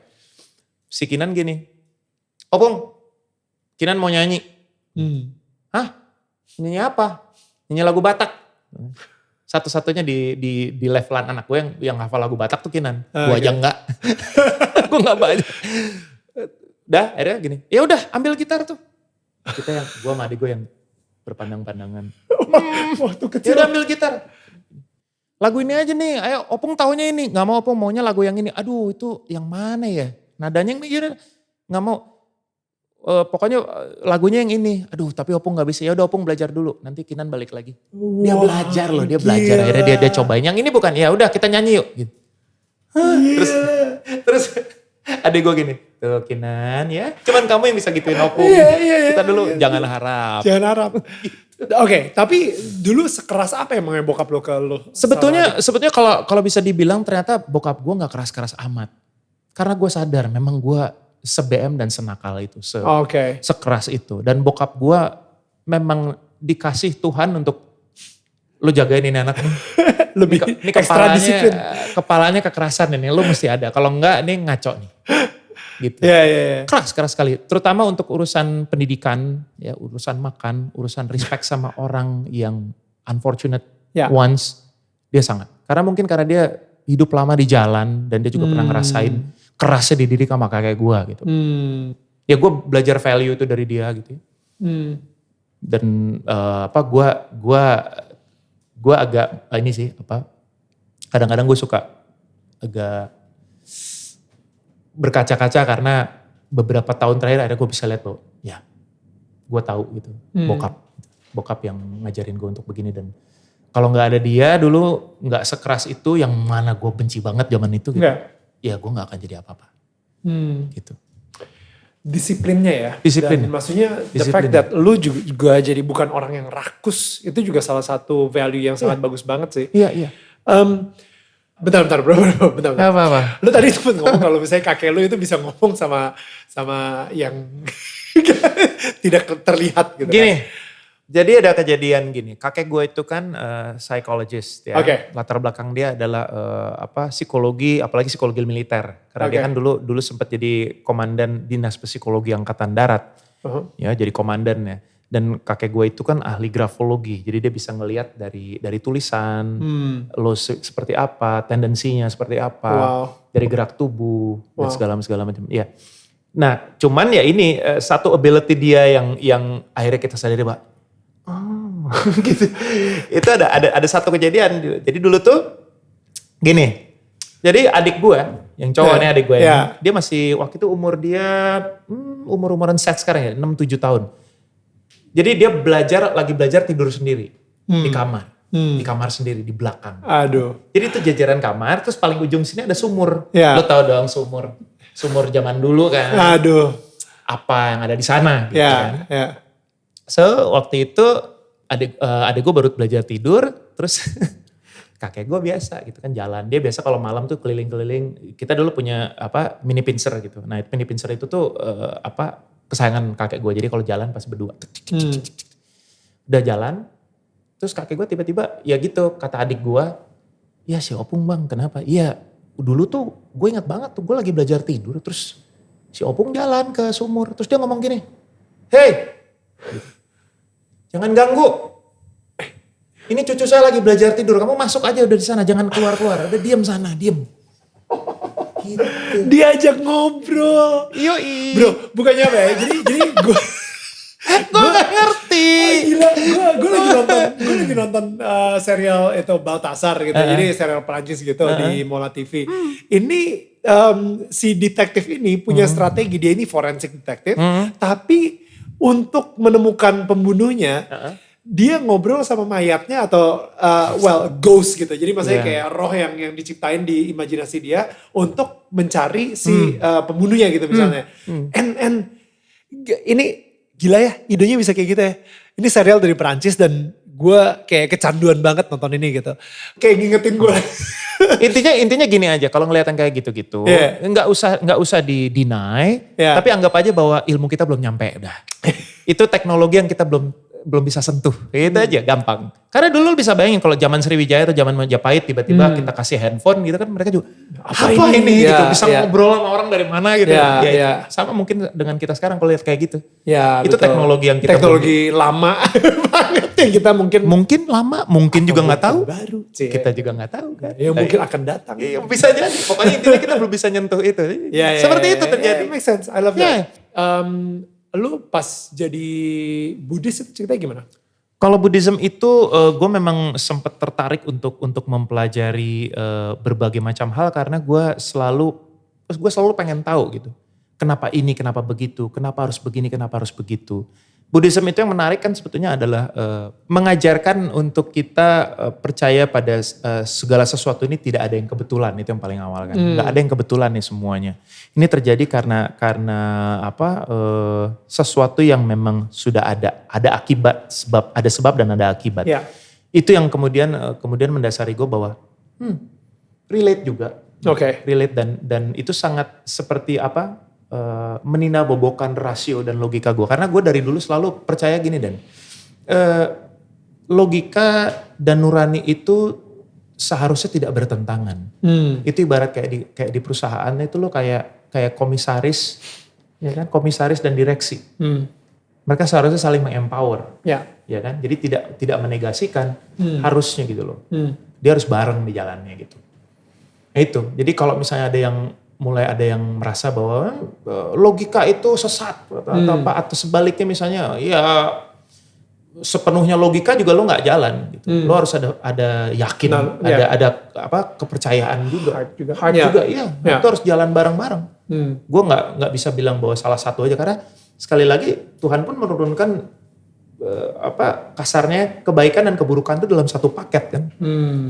Si Kinan gini. Opung, Kinan mau nyanyi. Hah? Nyanyi apa? Nyanyi lagu Batak. Satu-satunya di levelan anak gue yang hafal lagu Batak tuh Kinan. Gue aja enggak. Gue enggak banyak. Udah akhirnya gini. Ya udah ambil gitar tuh. Kita yang, gue sama adik gue yang berpandang-pandangan. Waktu Ya kecil. udah ambil gitar. Lagu ini aja nih, ayo Opung taunya ini. Gak mau Opung, maunya lagu yang ini. Aduh itu yang mana ya? Nadanya yang ini, gak mau. Pokoknya lagunya yang ini. Aduh tapi Opung gak bisa. Ya udah Opung belajar dulu. Nanti Kinan balik lagi. Dia belajar loh, dia belajar. Akhirnya dia cobain. Yang ini bukan, ya udah kita nyanyi yuk. Gitu. Terus adik gue gini. Tuh Kinan ya. Cuman kamu yang bisa gituin Opung. Kita dulu jangan harap. Jangan harap. Oke, tapi dulu sekeras apa emangnya bokap lo ke lo? Sebetulnya kalau bisa dibilang ternyata bokap gue gak keras-keras amat. Karena gue sadar memang gue se-BM dan senakal itu. Sekeras itu. Dan bokap gue memang dikasih Tuhan untuk lu jagain ini anak nih. Lebih Ini ekstra disiplin. kepalanya kekerasan ini, lu mesti ada. Kalau enggak ini ngaco nih. Gitu. Ya. Keras sekali. Terutama untuk urusan pendidikan, ya urusan makan, urusan respect sama orang yang unfortunate ones, dia sangat. Karena dia hidup lama di jalan dan dia juga pernah ngerasain kerasnya dididik sama kakek gue gitu. Ya gue belajar value itu dari dia gitu. Dan gue agak ini sih kadang-kadang gue suka agak berkaca-kaca karena beberapa tahun terakhir akhirnya gue bisa lihat bahwa ya gue tahu gitu bokap yang ngajarin gue untuk begini, dan kalau nggak ada dia dulu nggak sekeras itu yang mana gue benci banget zaman itu gitu. Ya gue nggak akan jadi apa-apa gitu. Disiplinnya ya. Disiplin. Dan maksudnya the fact that lu juga jadi bukan orang yang rakus, itu juga salah satu value yang sangat bagus banget sih. Iya. Bentar bro. Apa? Lu tadi sempat ngomong kalau misalnya kakek lu itu bisa ngomong sama yang tidak terlihat gitu. Gini, jadi ada kejadian gini. Kakek gue itu kan psychologist ya. Latar belakang dia adalah psikologi, apalagi psikologi militer. Karena dia kan dulu sempat jadi komandan dinas psikologi angkatan darat. Ya, jadi komandan ya. Dan kakek gue itu kan ahli grafologi, jadi dia bisa ngelihat dari tulisan, lo seperti apa, tendensinya seperti apa, dari gerak tubuh dan segala macam. Ya. Nah, cuman ya ini satu ability dia yang akhirnya kita sadari Pak. Gitu. Itu ada satu kejadian. Jadi dulu tuh gini. Jadi adik gue, yang cowok nih adik gue, dia masih waktu itu umur-umuran set sekarang ya, 6-7 tahun. Jadi dia lagi belajar tidur sendiri di kamar. Di kamar sendiri, di belakang. Aduh. Jadi itu jajaran kamar, terus paling ujung sini ada sumur. Lo tau dong sumur zaman dulu kan. Aduh. Apa yang ada di sana gitu kan. So waktu itu adik gue baru belajar tidur, terus kakek gue biasa gitu kan jalan. Dia biasa kalau malam tuh keliling-keliling. Kita dulu punya mini pincer gitu. Nah mini pincer itu tuh kesayangan kakek gue, jadi kalau jalan pas berdua udah jalan, terus kakek gue tiba-tiba ya gitu kata adik gue, ya si Opung bang kenapa? Iya dulu tuh gue ingat banget tuh gue lagi belajar tidur, terus si Opung jalan ke sumur, terus dia ngomong gini, hey jangan ganggu, ini cucu saya lagi belajar tidur, kamu masuk aja udah di sana, jangan keluar-keluar, udah diem sana, diem. Gitu. Diajak ngobrol. Yoi. Bro, bukannya apa ya? Jadi gue gak ngerti. Gila, gue lagi nonton serial itu Baltasar gitu. Jadi serial Perancis gitu di Mola TV. Ini si detektif ini punya strategi, dia ini forensik detektif, tapi untuk menemukan pembunuhnya, dia ngobrol sama mayatnya atau ghost gitu. Jadi maksudnya kayak roh yang diciptain di imajinasi dia untuk mencari si pembunuhnya gitu misalnya. And ini gila ya, idenya bisa kayak gitu ya. Ini serial dari Perancis dan gue kayak kecanduan banget nonton ini gitu. Kayak ngingetin gue. Intinya gini aja, kalau ngeliat yang kayak gitu-gitu, nggak usah di-deny, tapi anggap aja bahwa ilmu kita belum nyampe udah. Itu teknologi yang kita belum bisa sentuh. Itu aja gampang. Karena dulu bisa bayangin kalau zaman Sriwijaya atau zaman Majapahit tiba-tiba kita kasih handphone gitu kan, mereka juga apa ini gitu, bisa ngobrol sama orang dari mana gitu. Sama mungkin dengan kita sekarang kalau lihat kayak gitu. Itu teknologi yang kita lama banget yang kita mungkin lama, mungkin juga nggak tahu. Baru, kita juga nggak tahu kan. Ya mungkin akan datang. Bisa jadi. Pokoknya intinya kita belum bisa nyentuh itu. Seperti itu terjadi. Make sense. I love that. Lu pas jadi Buddhis itu ceritanya gimana? Kalau Buddhism itu gue memang sempat tertarik untuk mempelajari berbagai macam hal karena gue selalu pengen tahu gitu. Kenapa ini, kenapa begitu, kenapa harus begini, kenapa harus begitu. Buddhism itu yang menarik kan sebetulnya adalah mengajarkan untuk kita percaya pada segala sesuatu ini tidak ada yang kebetulan, itu yang paling awal kan. Gak ada yang kebetulan nih semuanya. Ini terjadi karena sesuatu yang memang sudah ada akibat, ada sebab dan ada akibat. Itu yang kemudian mendasari gue bahwa relate juga. Relate dan itu sangat seperti meninabobokan rasio dan logika gue. Karena gue dari dulu selalu percaya gini Dan. eh, logika dan nurani itu seharusnya tidak bertentangan. Itu ibarat kayak di perusahaan itu lo kayak komisaris, ya kan, komisaris dan direksi. Mereka seharusnya saling mengempower, ya kan. Jadi tidak menegasikan, harusnya gitu loh. Dia harus bareng di jalannya gitu. Nah itu. Jadi kalau misalnya mulai ada yang merasa bahwa logika itu sesat atau sebaliknya misalnya ya sepenuhnya logika juga lo nggak jalan gitu. Lo harus ada yakin, ada kepercayaan juga. Heart juga. Iya. Itu harus jalan bareng-bareng. Gue nggak bisa bilang bahwa salah satu aja, karena sekali lagi Tuhan pun menurunkan kasarnya kebaikan dan keburukan itu dalam satu paket kan.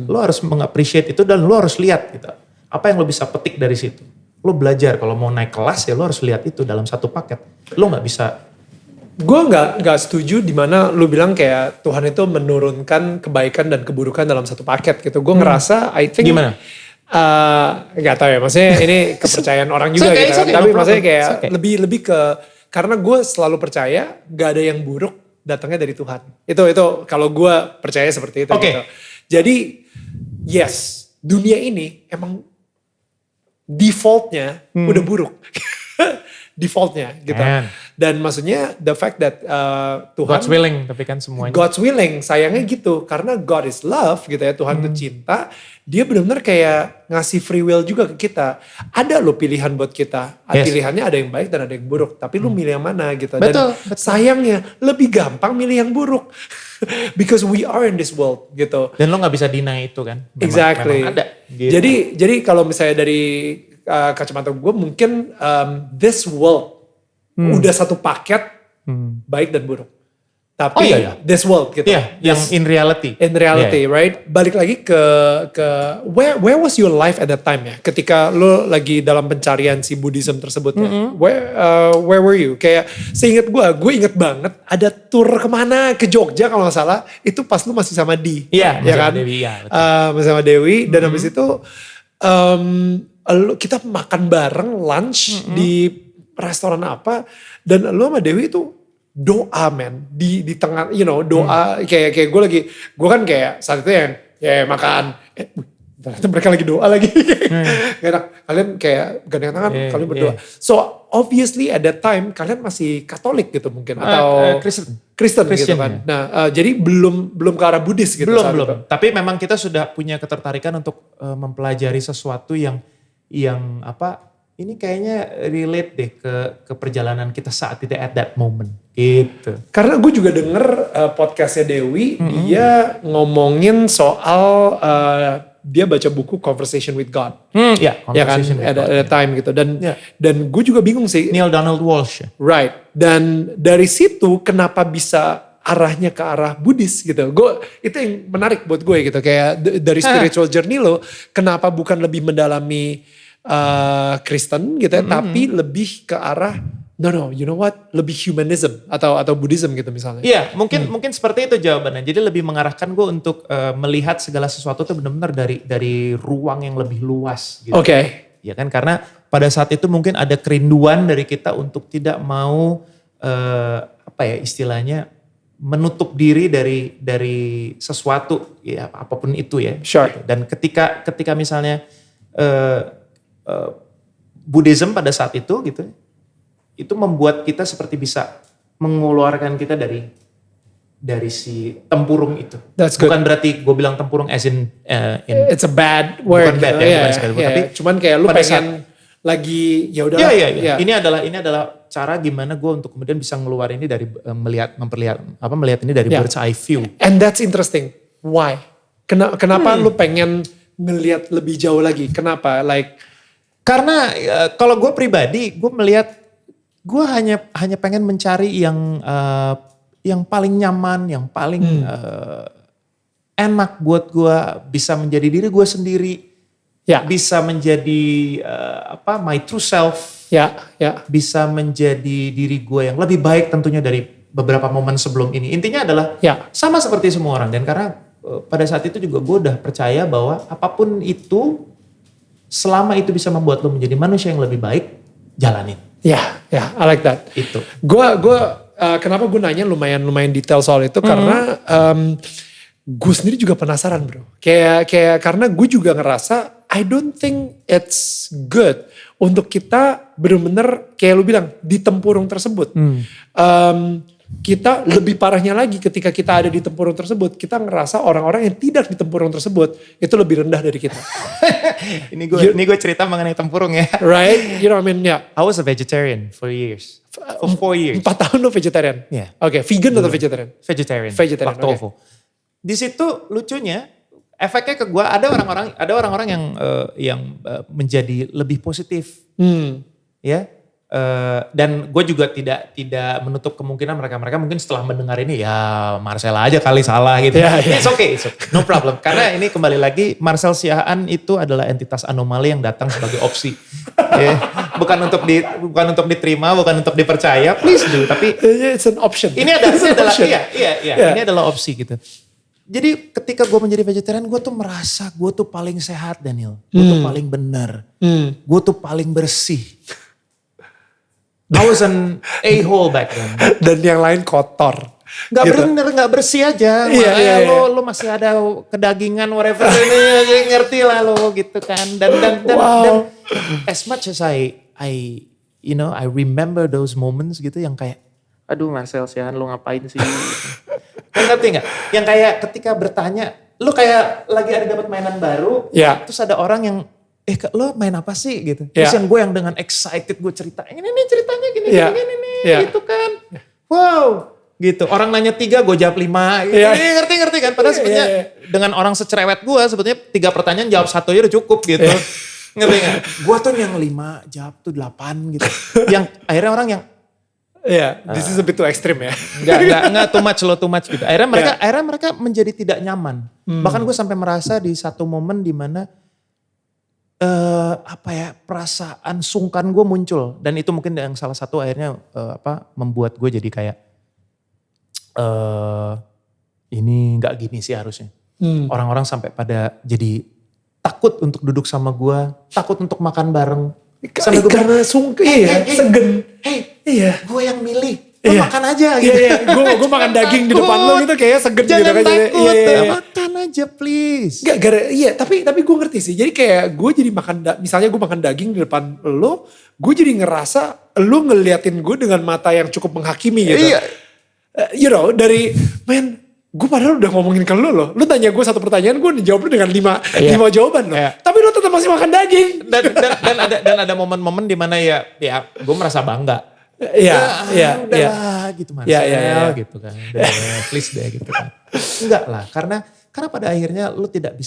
Lo harus mengapresiasi itu dan lo harus lihat gitu. Apa yang lo bisa petik dari situ. Lo belajar kalau mau naik kelas ya lo harus lihat itu dalam satu paket. Lo nggak bisa. Gue nggak setuju di mana lu bilang kayak Tuhan itu menurunkan kebaikan dan keburukan dalam satu paket gitu. Gue ngerasa, I think gimana? Gak tahu ya, maksudnya ini kepercayaan orang juga gitu. Tapi maksudnya kayak lebih ke, karena gue selalu percaya gak ada yang buruk datangnya dari Tuhan. Itu kalau gue percaya seperti itu gitu. Jadi yes, dunia ini emang defaultnya udah buruk. Defaultnya gitu. Dan maksudnya the fact that Tuhan God's willing, tapi kan semuanya. God's willing, sayangnya gitu. Karena God is love gitu ya, Tuhan itu cinta. Dia benar-benar kayak ngasih free will juga ke kita. Ada loh pilihan buat kita. Pilihannya ada yang baik dan ada yang buruk. Tapi lu milih yang mana gitu. Dan sayangnya lebih gampang milih yang buruk. Because we are in this world gitu. Dan lo gak bisa deny itu kan. Exactly. Memang ada. Gitu. Jadi kalau misalnya dari kacamata gue mungkin this world udah satu paket baik dan buruk. Tapi this world gitu. Yang in reality. In reality, right? Balik lagi ke where was your life at that time ya? Ketika lo lagi dalam pencarian si Buddhism tersebut ya. Where were you? Kayak seingat gue inget banget ada tour kemana ke Jogja kalau gak salah. Itu pas lo masih sama Di. Iya, ya kan? Dewi, masih sama Dewi. Dan habis itu kita makan bareng lunch di restoran apa. Dan lo sama Dewi itu doa men di tengah doa kayak gue kan kayak saat itu yang ya makan ternyata mereka lagi doa lagi kalian kayak gandeng tangan kalian berdoa so obviously at that time kalian masih Katolik gitu mungkin atau Kristen gitu kan jadi belum ke arah Buddhis gitu belum tapi memang kita sudah punya ketertarikan untuk mempelajari sesuatu yang ini kayaknya relate deh ke perjalanan kita saat itu at that moment gitu. Karena gue juga denger podcastnya Dewi, dia ngomongin soal dia baca buku Conversation with God. Ya kan, at a time gitu. Dan gue juga bingung sih. Neil Donald Walsh. Right. Dan dari situ kenapa bisa arahnya ke arah Buddhis gitu. Itu yang menarik buat gue gitu. Kayak dari spiritual journey lo, kenapa bukan lebih mendalami Kristen gitu ya, tapi lebih ke arah you know what, lebih humanism atau Buddhism gitu misalnya. Iya, mungkin seperti itu jawabannya. Jadi lebih mengarahkan gue untuk melihat segala sesuatu itu benar-benar dari ruang yang lebih luas gitu. Ya kan, karena pada saat itu mungkin ada kerinduan dari kita untuk tidak mau istilahnya menutup diri dari sesuatu ya apapun itu ya. Sure. Dan ketika misalnya Buddhism pada saat itu gitu, itu membuat kita seperti bisa mengeluarkan kita dari si tempurung itu. Bukan berarti gue bilang tempurung as in it's a bad word. Bukan bad bukan sekali. Tapi cuman kayak lu pengen lagi ya udah. Iya. Ini adalah cara gimana gue untuk kemudian bisa ngeluar ini dari melihat ini dari bird's eye view. And that's interesting. Why? Kenapa lu pengen ngelihat lebih jauh lagi? Kenapa? Karena kalau gue pribadi, gue melihat gue hanya pengen mencari yang paling nyaman, yang paling enak buat gue, bisa menjadi diri gue sendiri, bisa menjadi my true self, bisa menjadi diri gue yang lebih baik tentunya dari beberapa momen sebelum ini. Intinya adalah sama seperti semua orang, dan karena pada saat itu juga gue udah percaya bahwa apapun itu, selama itu bisa membuat lo menjadi manusia yang lebih baik, jalanin. I like that. Itu. Gue kenapa gue nanya lumayan detail soal itu karena gue sendiri juga penasaran bro. Kayak karena gue juga ngerasa I don't think it's good untuk kita bener-bener kayak lu bilang di tempurung tersebut. Kita lebih parahnya lagi ketika kita ada di tempurung tersebut, kita ngerasa orang-orang yang tidak di tempurung tersebut itu lebih rendah dari kita. Ini gue cerita mengenai tempurung ya. Right? You know what I mean? Yeah. I was a vegetarian for years. For 4 years. 4 tahun lo vegetarian? Iya. Oke, vegan atau vegetarian? Vegetarian. Vegetarian, Lactovo. Di situ lucunya efeknya ke gue ada orang-orang yang menjadi lebih positif. Ya. Dan gue juga tidak menutup kemungkinan mereka mungkin setelah mendengar ini ya Marcel aja kali salah gitu. It's okay, no problem. Karena ini kembali lagi Marcel Siahaan itu adalah entitas anomali yang datang sebagai opsi. Ya, bukan untuk diterima, bukan untuk dipercaya, please do. Tapi it's an option. Ini adalah opsi gitu. Jadi ketika gue menjadi vegetarian, gue tuh merasa gue tuh paling sehat Daniel. Gue tuh paling benar. Gue tuh paling bersih. I was an a-hole back then. Dan yang lain kotor. Gak gitu. bener, gak bersih aja. Iya. Lo masih ada kedagingan whatever. Ini ngerti lah lo gitu kan. Dan as much as I remember those moments gitu yang kayak, aduh Marcel Siahaan lo ngapain sih? Ngerti gak? Yang kayak ketika bertanya, lo kayak lagi ada dapat mainan baru. Terus ada orang yang, lo main apa sih gitu. Terus yang gue yang dengan excited gue cerita, ini nih ceritanya gini gitu kan. Wow gitu. Orang nanya 3 gue jawab 5 gitu. Ngerti kan. Padahal sebenarnya dengan orang secerewet gue sebetulnya 3 pertanyaan jawab 1 aja udah cukup gitu. Ngerti gak? Gue tuh yang 5 jawab tuh 8 gitu. Yang akhirnya orang yang this is a bit too extreme ya. Enggak too much gitu. Akhirnya mereka menjadi tidak nyaman. Bahkan gue sampai merasa di satu momen di mana perasaan sungkan gue muncul, dan itu mungkin yang salah satu akhirnya membuat gue jadi kayak ini nggak gini sih harusnya. Orang-orang sampai pada jadi takut untuk duduk sama gue, takut untuk makan bareng. Karena sungkan, segen. Gue yang milih. Lo makan aja gitu. Gue makan daging di depan lo gitu kayak segen gitu. Jangan takut, makan aja please. Tapi gue ngerti sih. Jadi kayak gue jadi misalnya gue makan daging di depan lo, gue jadi ngerasa lo ngeliatin gue dengan mata yang cukup menghakimi gitu. Dari gue padahal udah ngomongin ke lo loh. Lo tanya gue satu pertanyaan, gue jawab lo dengan 5 jawaban loh. Tapi lo tetap masih makan daging. Dan ada momen-momen di mana ya gue merasa bangga. Iya. Gitu Marcel gitu kan. Please deh gitu kan. Enggak lah, karena pada akhirnya lo tidak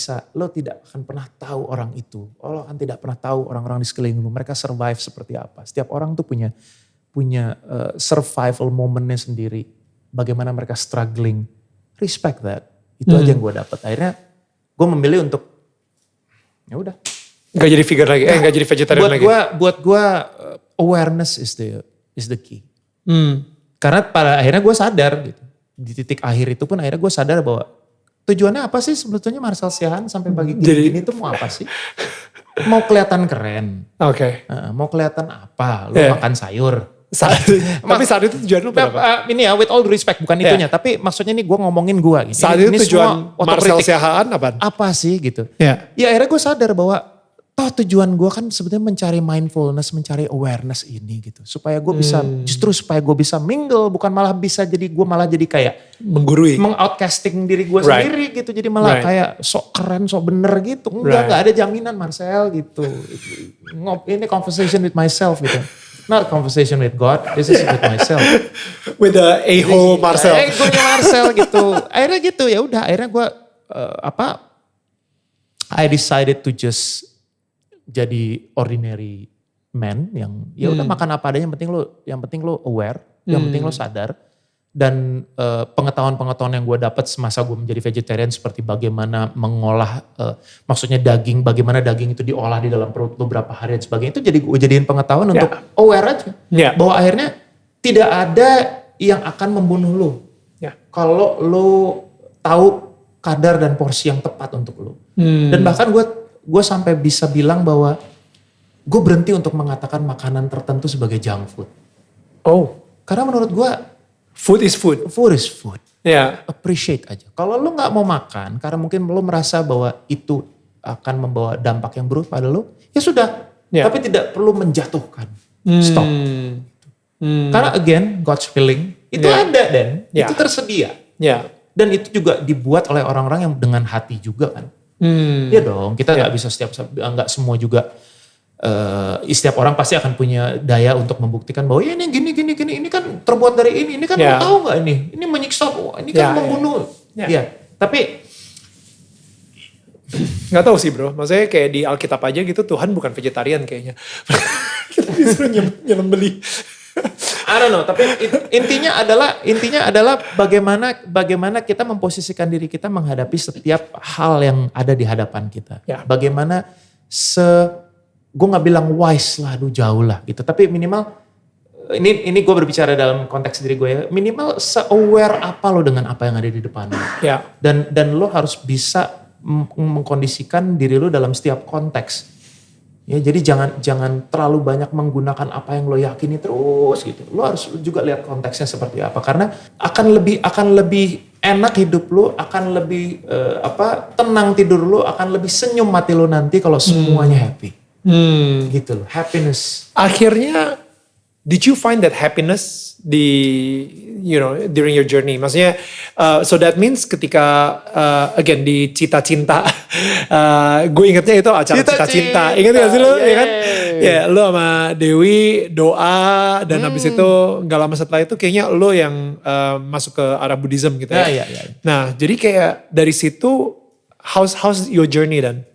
akan pernah tahu orang itu. Lo akan tidak pernah tahu orang-orang di sekeliling lo, mereka survive seperti apa. Setiap orang tuh punya survival momennya sendiri. Bagaimana mereka struggling. Respect that. Itu aja yang gue dapat. Akhirnya gue memilih untuk ya udah. Gak jadi vegan lagi, gak jadi vegetarian lagi. Buat gue awareness is the key. Karena pada akhirnya gue sadar gitu. Di titik akhir itu pun akhirnya gue sadar bahwa tujuannya apa sih sebetulnya Marcel Siahaan sampai pagi gini tuh mau apa sih? Mau kelihatan keren. Oke. Mau kelihatan apa? Lu makan sayur. Tapi saat itu tujuan lu berapa? Ini ya with all due respect bukan itunya. Tapi maksudnya ini gue ngomongin gue. Saat itu tujuan Marcel Siahaan apa? Apa sih gitu. Ya akhirnya gue sadar bahwa tujuan gue kan sebetulnya mencari mindfulness, mencari awareness ini gitu. Supaya gue bisa, supaya gue bisa mingle, bukan malah bisa jadi gue malah jadi kayak menggurui. Mengoutcasting diri gue sendiri gitu. Jadi malah kayak sok keren, sok bener gitu. Enggak ada jaminan Marcel gitu. Ini conversation with myself gitu. Not conversation with God, this is with myself. With the a-hole Marcel. Egonya Marcel gitu. Akhirnya gitu ya udah. Akhirnya gue I decided to just jadi ordinary man yang ya udah makan apa adanya, yang penting lo aware, yang penting lo sadar. Dan pengetahuan-pengetahuan yang gue dapat semasa gue menjadi vegetarian seperti bagaimana mengolah, maksudnya daging, bagaimana daging itu diolah di dalam perut lo berapa hari dan sebagainya, itu jadi gue jadiin pengetahuan untuk aware aja. Bahwa akhirnya tidak ada yang akan membunuh lo. Kalau lo tahu kadar dan porsi yang tepat untuk lo. Dan bahkan gue sampai bisa bilang bahwa gue berhenti untuk mengatakan makanan tertentu sebagai junk food. Karena menurut gue Food is food. Food is food. Ya. Appreciate aja. Kalau lu nggak mau makan karena mungkin lu merasa bahwa itu akan membawa dampak yang buruk pada lu, ya sudah. Ya. Tapi tidak perlu menjatuhkan. Stop. Karena again, God's feeling itu ada dan itu tersedia. Ya. Dan itu juga dibuat oleh orang-orang yang dengan hati juga kan. Iya dong, kita nggak bisa nggak semua juga. Setiap orang pasti akan punya daya untuk membuktikan bahwa ya ini gini, ini kan terbuat dari ini kan lo tahu nggak ini menyiksa, ini kan membunuh. Ya. Tapi nggak tahu sih bro, maksudnya kayak di Alkitab aja gitu Tuhan bukan vegetarian kayaknya. Kita disuruh nyembelih. I don't know, tapi intinya adalah bagaimana kita memposisikan diri kita menghadapi setiap hal yang ada di hadapan kita. Ya. Bagaimana gue nggak bilang wise lah, aduh jauh lah gitu. Tapi minimal ini gue berbicara dalam konteks diri gue ya. Minimal se-aware apa lo dengan apa yang ada di depan lo. Ya. Dan lo harus bisa mengkondisikan diri lo dalam setiap konteks. Ya, jadi jangan terlalu banyak menggunakan apa yang lo yakini terus gitu. Lo harus juga lihat konteksnya seperti apa. Karena akan lebih enak hidup lo, akan lebih tenang tidur lo, akan lebih senyum mati lo nanti kalau semuanya happy. Gitu loh, happiness. Akhirnya, did you find that happiness during your journey? Maksudnya, so that means ketika again di Cita Cinta, gue ingetnya itu acara Cita Cinta. Ingat gak sih lo? Ya kan? Ya, lo sama Dewi doa dan habis itu gak lama setelah itu kayaknya lo yang masuk ke arah Buddhism gitu ya. Ya. Nah, jadi kayak dari situ, how's your journey then?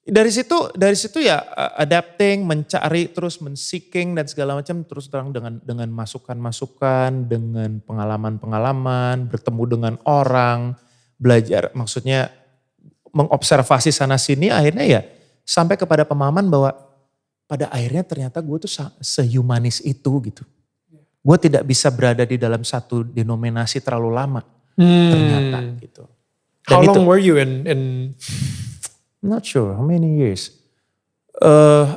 Dari situ ya adapting, mencari, terus men-seeking dan segala macam, terus terang dengan masukan-masukan, dengan pengalaman-pengalaman, bertemu dengan orang, belajar, maksudnya mengobservasi sana sini, akhirnya ya sampai kepada pemahaman bahwa pada akhirnya ternyata gue tuh sehumanis itu gitu. Gue tidak bisa berada di dalam satu denominasi terlalu lama ternyata gitu. Dan How long were you in not sure how many years.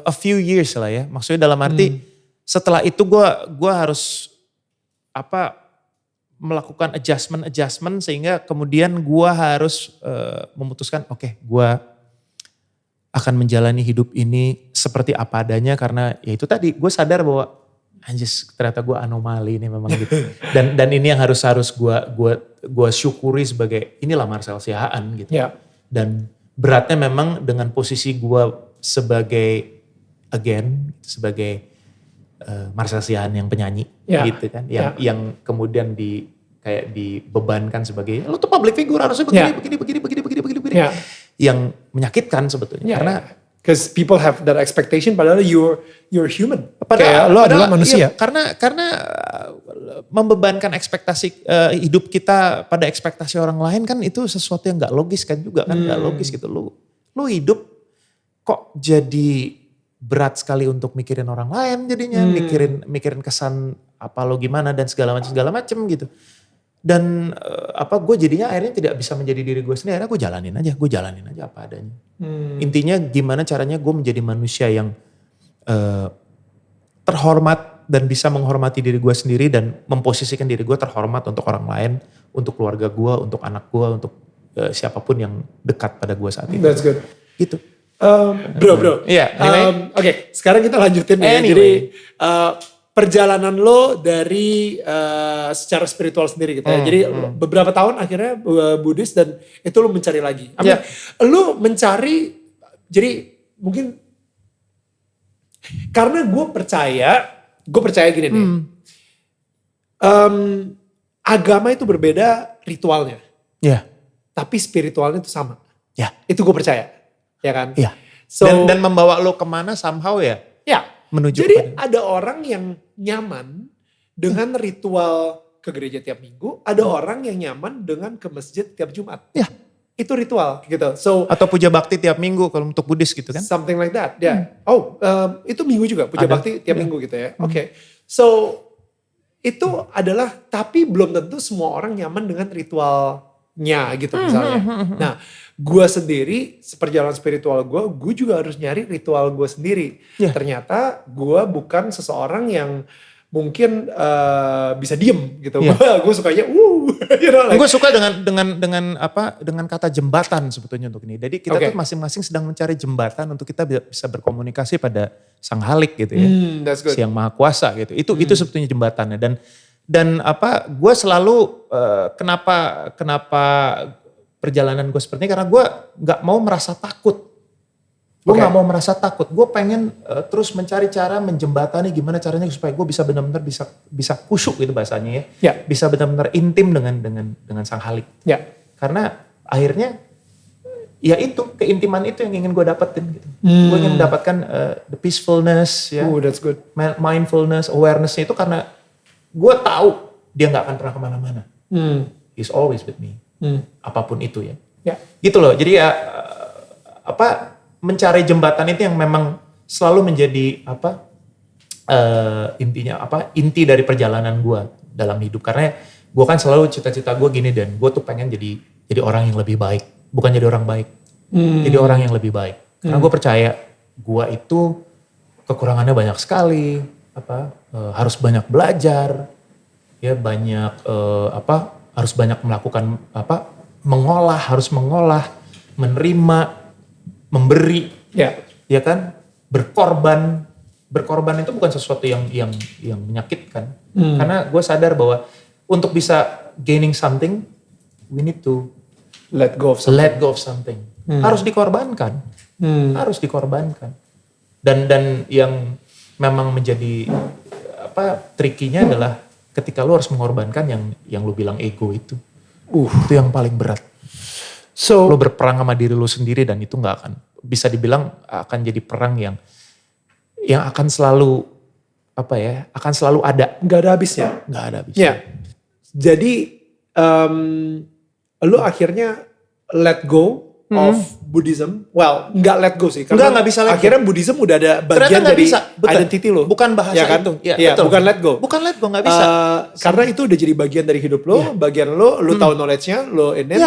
A few years lah ya. Maksudnya dalam arti setelah itu gue harus melakukan adjustment sehingga kemudian gue harus memutuskan oke, gue akan menjalani hidup ini seperti apa adanya karena ya itu tadi gue sadar bahwa anjis ternyata gue anomali ini memang gitu. Dan ini yang harus gue syukuri sebagai inilah Marcel Siahaan gitu. Yeah. Dan beratnya memang dengan posisi gue sebagai Marcel Siahaan yang penyanyi gitu kan, yang kemudian dibebankan sebagai lo tuh public figure harusnya begini, yang menyakitkan sebetulnya karena because people have that expectation padahal you're human. Padahal lo adalah manusia. Iya, karena membebankan ekspektasi hidup kita pada ekspektasi orang lain kan itu sesuatu yang nggak logis kan juga kan nggak logis gitu. Lu hidup kok jadi berat sekali untuk mikirin orang lain jadinya, mikirin kesan apa lo gimana dan segala macam gitu. Dan gue jadinya akhirnya tidak bisa menjadi diri gue sendiri, akhirnya gue jalanin aja apa adanya. Intinya gimana caranya gue menjadi manusia yang terhormat dan bisa menghormati diri gue sendiri dan memposisikan diri gue terhormat untuk orang lain, untuk keluarga gue, untuk anak gue, untuk siapapun yang dekat pada gue saat itu. That's good. Gitu. Bro. Iya. Anyway. Oke, sekarang kita lanjutin ya. Jadi perjalanan lo dari secara spiritual sendiri gitu ya. Jadi beberapa tahun akhirnya Buddhis dan itu lo mencari lagi. Lo mencari, jadi mungkin karena gue percaya gini nih. Agama itu berbeda ritualnya. Ya. Tapi spiritualnya itu sama. Ya. Itu gue percaya. Ya kan? Ya. So, dan membawa lo kemana somehow ya. Ya. Menuju Jadi ada orang yang nyaman dengan ritual ke gereja tiap minggu. Ada orang yang nyaman dengan ke masjid tiap Jumat. Ya. Itu ritual gitu. So, atau puja bakti tiap minggu kalau untuk Buddhis gitu kan. Something like that. Ya. Itu minggu juga. Puja bakti tiap minggu gitu ya. Oke. So, itu adalah, tapi belum tentu semua orang nyaman dengan ritualnya gitu misalnya. Nah, gue sendiri, seperjalanan spiritual gue juga harus nyari ritual gue sendiri. Ternyata gue bukan seseorang yang mungkin bisa diem gitu. Gue sukanya you know, like, Gue suka dengan kata jembatan sebetulnya untuk ini. Jadi kita tuh masing-masing sedang mencari jembatan untuk kita bisa berkomunikasi pada Sang Halik gitu ya. that's good. Si Yang Maha Kuasa gitu. Itu sebetulnya jembatannya. Dan gue selalu kenapa perjalanan gue seperti ini, karena gue nggak mau merasa takut. Gue gak mau merasa takut, gue pengen terus mencari cara menjembatani gimana caranya supaya gue bisa benar-benar bisa kusyuk gitu bahasanya ya. Bisa benar-benar intim dengan Sang Halik. Karena akhirnya ya itu, keintiman itu yang ingin gue dapetin gitu. Gue ingin mendapatkan the peacefulness ya. That's good. Mindfulness, awareness-nya itu karena gue tahu dia gak akan pernah kemana-mana. He's always with me. Apapun itu ya. Gitu loh, jadi ya mencari jembatan itu yang memang selalu menjadi inti dari perjalanan gue dalam hidup. Karena gue kan selalu cita-cita gue gini, dan gue tuh pengen jadi orang yang lebih baik, bukan jadi orang baik, jadi orang yang lebih baik. Karena gue percaya gue itu kekurangannya banyak sekali, harus banyak belajar, ya banyak harus banyak melakukan harus mengolah, menerima, memberi, ya kan, berkorban itu bukan sesuatu yang menyakitkan. Karena gue sadar bahwa untuk bisa gaining something, we need to let go of something. Harus dikorbankan, Dan yang memang menjadi trikinya adalah ketika lu harus mengorbankan yang lu bilang ego itu. Itu yang paling berat. Lo berperang sama diri lo sendiri, dan itu gak akan, bisa dibilang akan jadi perang yang akan selalu akan selalu ada. Gak ada habisnya. Gak ada habisnya. Jadi lo akhirnya let go of Buddhism. Well, gak let go sih. Karena gak bisa let go. Akhirnya Buddhism udah ada bagian dari identity lo. Bukan bahasa itu. Betul. Bukan let go. Bukan let go, gak bisa. Karena itu udah jadi bagian dari hidup lo, bagian lo tahu knowledge-nya, lo in it.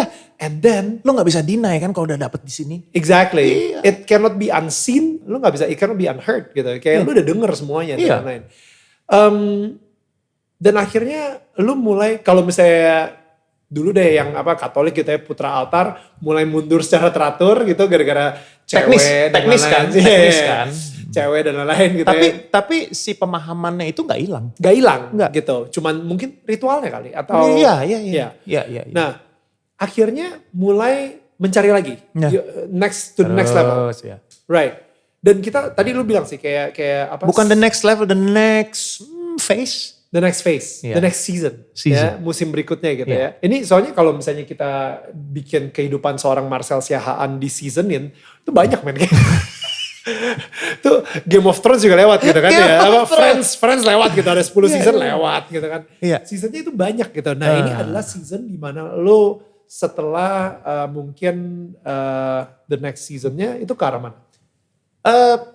And then lo gak bisa deny kan kalau udah dapet di sini. Exactly. It cannot be unseen. Lo gak bisa, it cannot be unheard gitu. Kayak lo udah denger semuanya dan lain-lain. Dan akhirnya lo mulai, kalau misalnya dulu deh yang Katolik gitu ya, putra altar mulai mundur secara teratur gitu gara-gara cewek teknis kan. Cewek dan lain-lain gitu. Tapi si pemahamannya itu nggak hilang. Nggak hilang gitu. Cuman mungkin ritualnya kali atau Iya. Nah, akhirnya mulai mencari lagi next level. Right. Dan kita tadi lu bilang sih kayak apa? Bukan the next level, the next phase. The next phase, the next season. Ya, musim berikutnya gitu ya. Ini soalnya kalau misalnya kita bikin kehidupan seorang Marcel Siahaan di seasonin, itu banyak men. Tuh Game of Thrones juga lewat gitu kan ya. Friends lewat gitu, ada 10 season lewat gitu kan. Seasonnya itu banyak gitu. Nah ini adalah season dimana lo setelah mungkin the next seasonnya itu ke arah mana?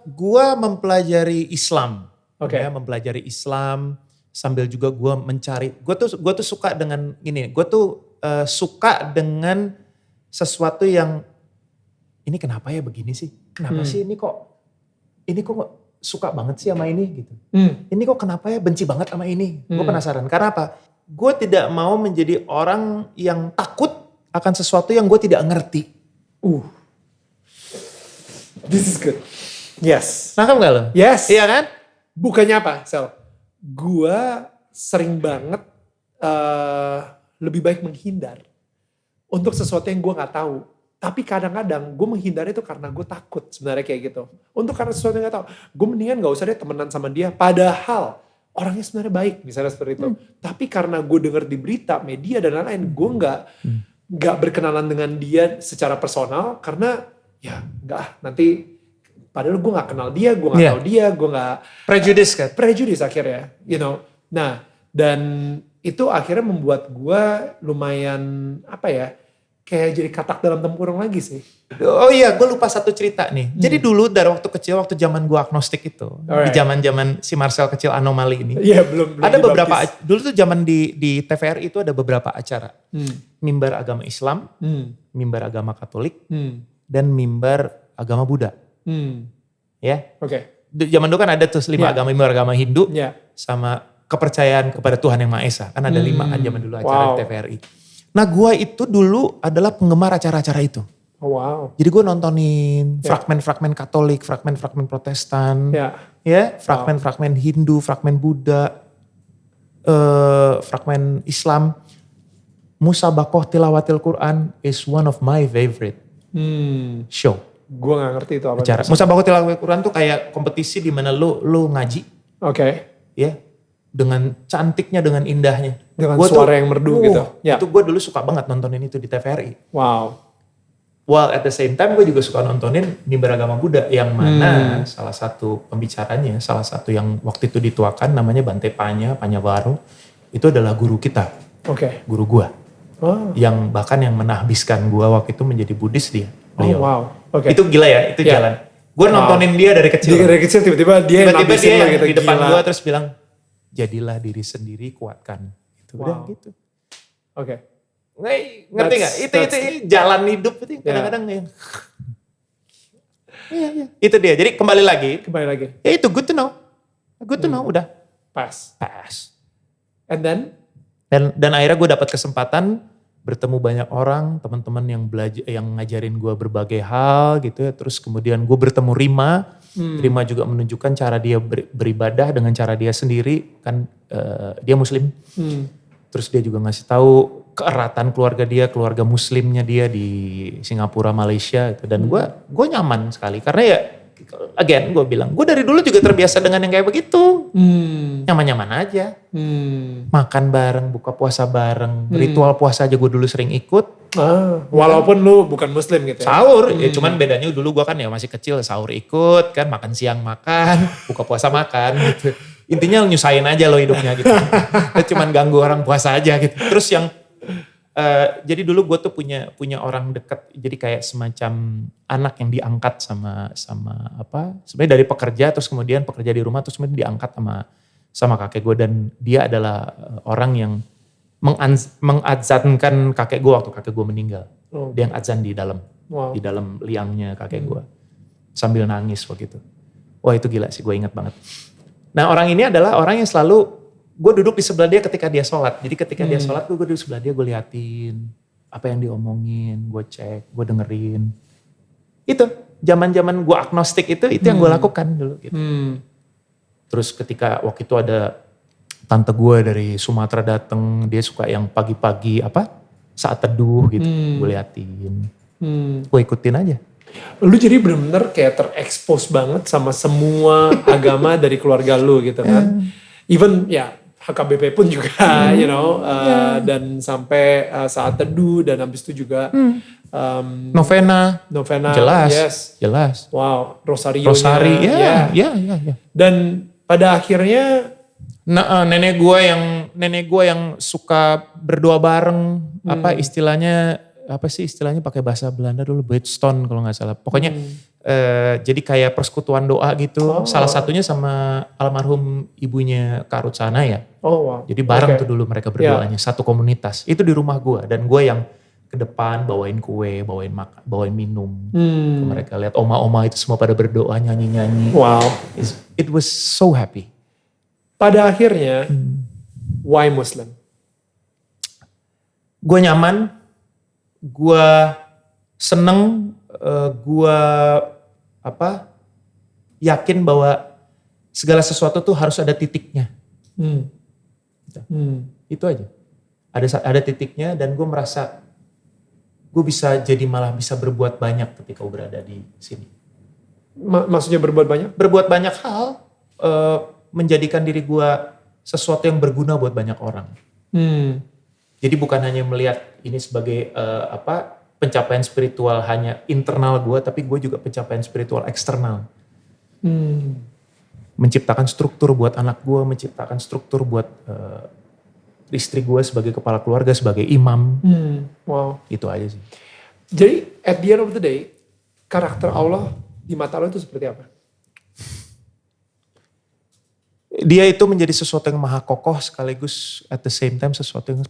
Gua mempelajari Islam. Mempelajari Islam. Sambil juga gue mencari, gue tuh suka dengan ini, gue tuh suka dengan sesuatu yang, ini kenapa ya begini sih? Kenapa sih ini kok suka banget sih sama ini gitu. Ini kok kenapa ya benci banget sama ini? Gue penasaran, karena apa? Gue tidak mau menjadi orang yang takut akan sesuatu yang gue tidak ngerti. This is good. Yes. Nangkep gak lo? Yes. Iya kan? Bukannya apa, Sel? Gua sering banget lebih baik menghindar untuk sesuatu yang gue nggak tahu. Tapi kadang-kadang gue menghindar itu karena gue takut sebenarnya kayak gitu. Untuk karena sesuatu yang gak tahu, gue mendingan gak usah deh temenan sama dia. Padahal orangnya sebenarnya baik, misalnya seperti itu. Tapi karena gue denger di berita, media dan lain-lain, gue nggak berkenalan dengan dia secara personal karena ya nggak nanti. Padahal gue gak kenal dia, gue gak tahu dia, gue gak... Prejudice kan? Prejudice akhirnya, you know. Nah, dan itu akhirnya membuat gue lumayan, kayak jadi katak dalam tempurung lagi sih. Oh iya, gue lupa satu cerita nih. Jadi dulu dari waktu kecil, waktu zaman gue agnostik itu. Di zaman si Marcel kecil anomali ini. Iya, belum ada beberapa, dulu tuh zaman di TVRI itu ada beberapa acara. Mimbar agama Islam, mimbar agama Katolik, dan mimbar agama Buddha. Ya, Oke. Zaman dulu kan ada tuh 5 agama, agama Hindu, sama kepercayaan kepada Tuhan Yang Maha Esa. Kan ada 5 kan zaman dulu acara di TVRI. Nah gue itu dulu adalah penggemar acara-acara itu. Oh, wow. Jadi gue nontonin fragmen-fragmen Katolik, fragmen-fragmen Protestan, fragmen-fragmen Hindu, fragmen Buddha, fragmen Islam. Musabakoh Tilawatil Quran is one of my favorite show. Gue gak ngerti itu apa. Acara. Musabakoh Tilawatil Quran tuh kayak kompetisi di mana lu ngaji. Oke. Ya, dengan cantiknya, dengan indahnya. Dengan gua suara yang merdu gitu. Itu gue dulu suka banget nontonin itu di TVRI. Wow. While at the same time gue juga suka nontonin Mimbar Agama Buddha. Yang mana salah satu pembicaranya, salah satu yang waktu itu dituakan namanya Bante Panyavaro. Itu adalah guru kita. Oke. Guru gue. Yang bahkan yang menahbiskan gue waktu itu menjadi Buddhis dia. Oh wow. Oke. Itu gila ya, itu jalan. Gue nontonin dia dari kecil. Dari kecil tiba-tiba dia yang gitu, di depan gue terus bilang, jadilah diri sendiri, kuatkan. Itu udah gitu. Oke. Ngerti gak? Itu jalan hidup itu kadang-kadang yang iya. Itu dia. Jadi kembali lagi. Ya itu good to know. Good to know udah. Pass. And then? Dan akhirnya gue dapat kesempatan bertemu banyak orang, teman-teman yang belajar, yang ngajarin gue berbagai hal gitu ya. Terus kemudian gue bertemu Rima. Rima juga menunjukkan cara dia beribadah dengan cara dia sendiri. Kan dia Muslim. Terus dia juga ngasih tahu keeratan keluarga dia, keluarga Muslimnya dia di Singapura, Malaysia gitu. Dan gue nyaman sekali karena ya again gue bilang, gue dari dulu juga terbiasa dengan yang kayak begitu. Nyaman-nyaman aja. Makan bareng, buka puasa bareng, ritual puasa aja gue dulu sering ikut. Walaupun lu bukan Muslim gitu ya? Sahur, ya cuman bedanya dulu gue kan ya masih kecil, sahur ikut kan, makan siang makan, buka puasa makan gitu. Intinya nyusahin aja lo hidupnya gitu. Cuman ganggu orang puasa aja gitu. Terus yang jadi dulu gue tuh punya orang dekat, jadi kayak semacam anak yang diangkat sama apa? Sebenarnya dari pekerja, terus kemudian pekerja di rumah, terus kemudian diangkat sama kakek gue, dan dia adalah orang yang mengadzankan kakek gue waktu kakek gue meninggal. Dia yang adzan di dalam liangnya kakek gue sambil nangis waktu itu. Wah itu gila sih, gue ingat banget. Nah orang ini adalah orang yang selalu gue duduk di sebelah dia ketika dia sholat. Jadi ketika dia sholat gue duduk sebelah dia, gue liatin apa yang diomongin, gue cek, gue dengerin. Itu zaman-zaman gue agnostik itu yang gue lakukan dulu. Gitu. Terus ketika waktu itu ada tante gue dari Sumatera dateng, dia suka yang pagi-pagi saat teduh gitu, gue liatin, gue ikutin aja. Lu jadi bener-bener kayak terekspos banget sama semua agama dari keluarga lu gitu kan. Even ya HKBP pun juga, dan sampai saat teduh, dan habis itu juga novena, jelas. Wow, Rosari, ya. Dan pada akhirnya, nenek gue yang suka berdoa bareng, istilahnya pakai bahasa Belanda dulu, bedstone kalau nggak salah. Pokoknya jadi kayak persekutuan doa gitu. Salah satunya sama almarhum ibunya Kak Rutsana ya. Oh wow. Jadi bareng tuh dulu mereka berdoanya, satu komunitas. Itu di rumah gue, dan gue yang ke depan bawain kue, bawain minum. Ke mereka lihat oma-oma itu semua pada berdoa, nyanyi-nyanyi. Wow. It was so happy. Pada akhirnya, why Muslim? Gue nyaman, gue seneng, gue yakin bahwa segala sesuatu tuh harus ada titiknya. Itu aja. Ada titiknya, dan gue merasa gue malah bisa berbuat banyak ketika gue berada di sini. Maksudnya berbuat banyak? Berbuat banyak hal, menjadikan diri gue sesuatu yang berguna buat banyak orang. Jadi bukan hanya melihat ini sebagai pencapaian spiritual hanya internal gue, tapi gue juga pencapaian spiritual eksternal. Menciptakan struktur buat anak gue, menciptakan struktur buat istri gue sebagai kepala keluarga, sebagai imam. Wow. Itu aja sih. Jadi at the end of the day, karakter Allah di mata lo itu seperti apa? Dia itu menjadi sesuatu yang maha kokoh, sekaligus at the same time sesuatu yang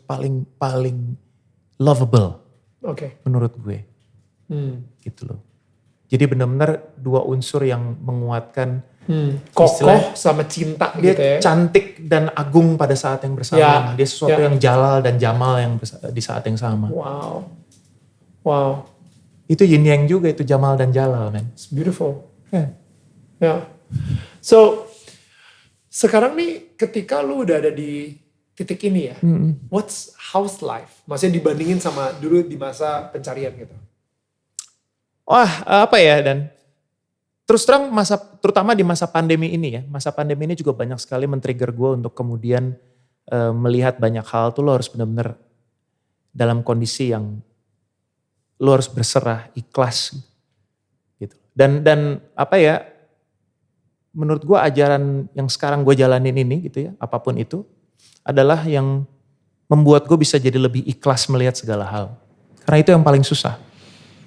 paling lovable. Menurut gue. Gitu loh. Jadi benar-benar dua unsur yang menguatkan Kokoh sama cinta Dia gitu ya. cantik dan agung pada saat yang bersamaan. Ya, Dia sesuatu ya. yang jalal dan jamal yang di saat yang sama. Wow. Itu yin yang juga, itu jamal dan jalal, man. It's beautiful. Yeah. Ya. So, sekarang nih ketika lu udah ada di titik ini ya, how's life? Maksudnya dibandingin sama dulu di masa pencarian gitu. Wah, apa ya, dan terus terang terutama di masa pandemi ini ya, masa pandemi ini juga banyak sekali men-trigger gue untuk kemudian melihat banyak hal tuh lo harus benar-benar dalam kondisi yang lo harus berserah, ikhlas gitu. Dan apa ya, menurut gue ajaran yang sekarang gue jalanin ini gitu ya, apapun itu adalah yang membuat gue bisa jadi lebih ikhlas melihat segala hal. Karena itu yang paling susah.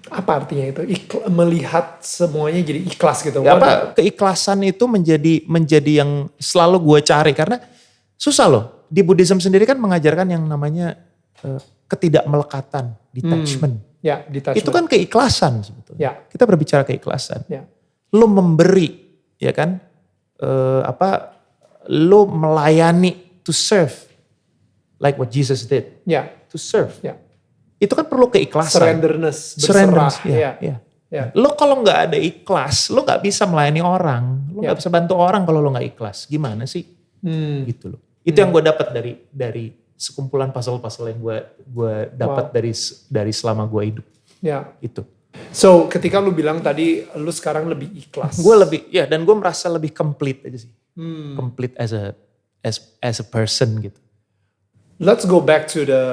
Apa artinya itu? Melihat semuanya jadi ikhlas gitu. Ya, keikhlasan itu menjadi yang selalu gue cari, karena susah loh. Di Buddhism sendiri kan mengajarkan yang namanya ketidakmelekatan, detachment. Ya, detachment. Itu kan keikhlasan sebetulnya. Ya. Kita berbicara keikhlasan. Ya. Lo memberi, ya kan? Lo melayani, to serve, like what Jesus did. Ya. To serve. Ya. Itu kan perlu keikhlasan. Surrenderness, berserah. Ya. Lo kalau nggak ada ikhlas, lo nggak bisa melayani orang. Lo nggak bisa bantu orang kalau lo nggak ikhlas. Gimana sih? Gitu loh. Itu yang gue dapat dari sekumpulan puzzle-puzzle yang gue dapat dari selama gue hidup. Ya. Itu. So ketika lu bilang tadi lu sekarang lebih ikhlas. Dan gue merasa lebih complete aja sih. Complete as a person gitu. Let's go back to the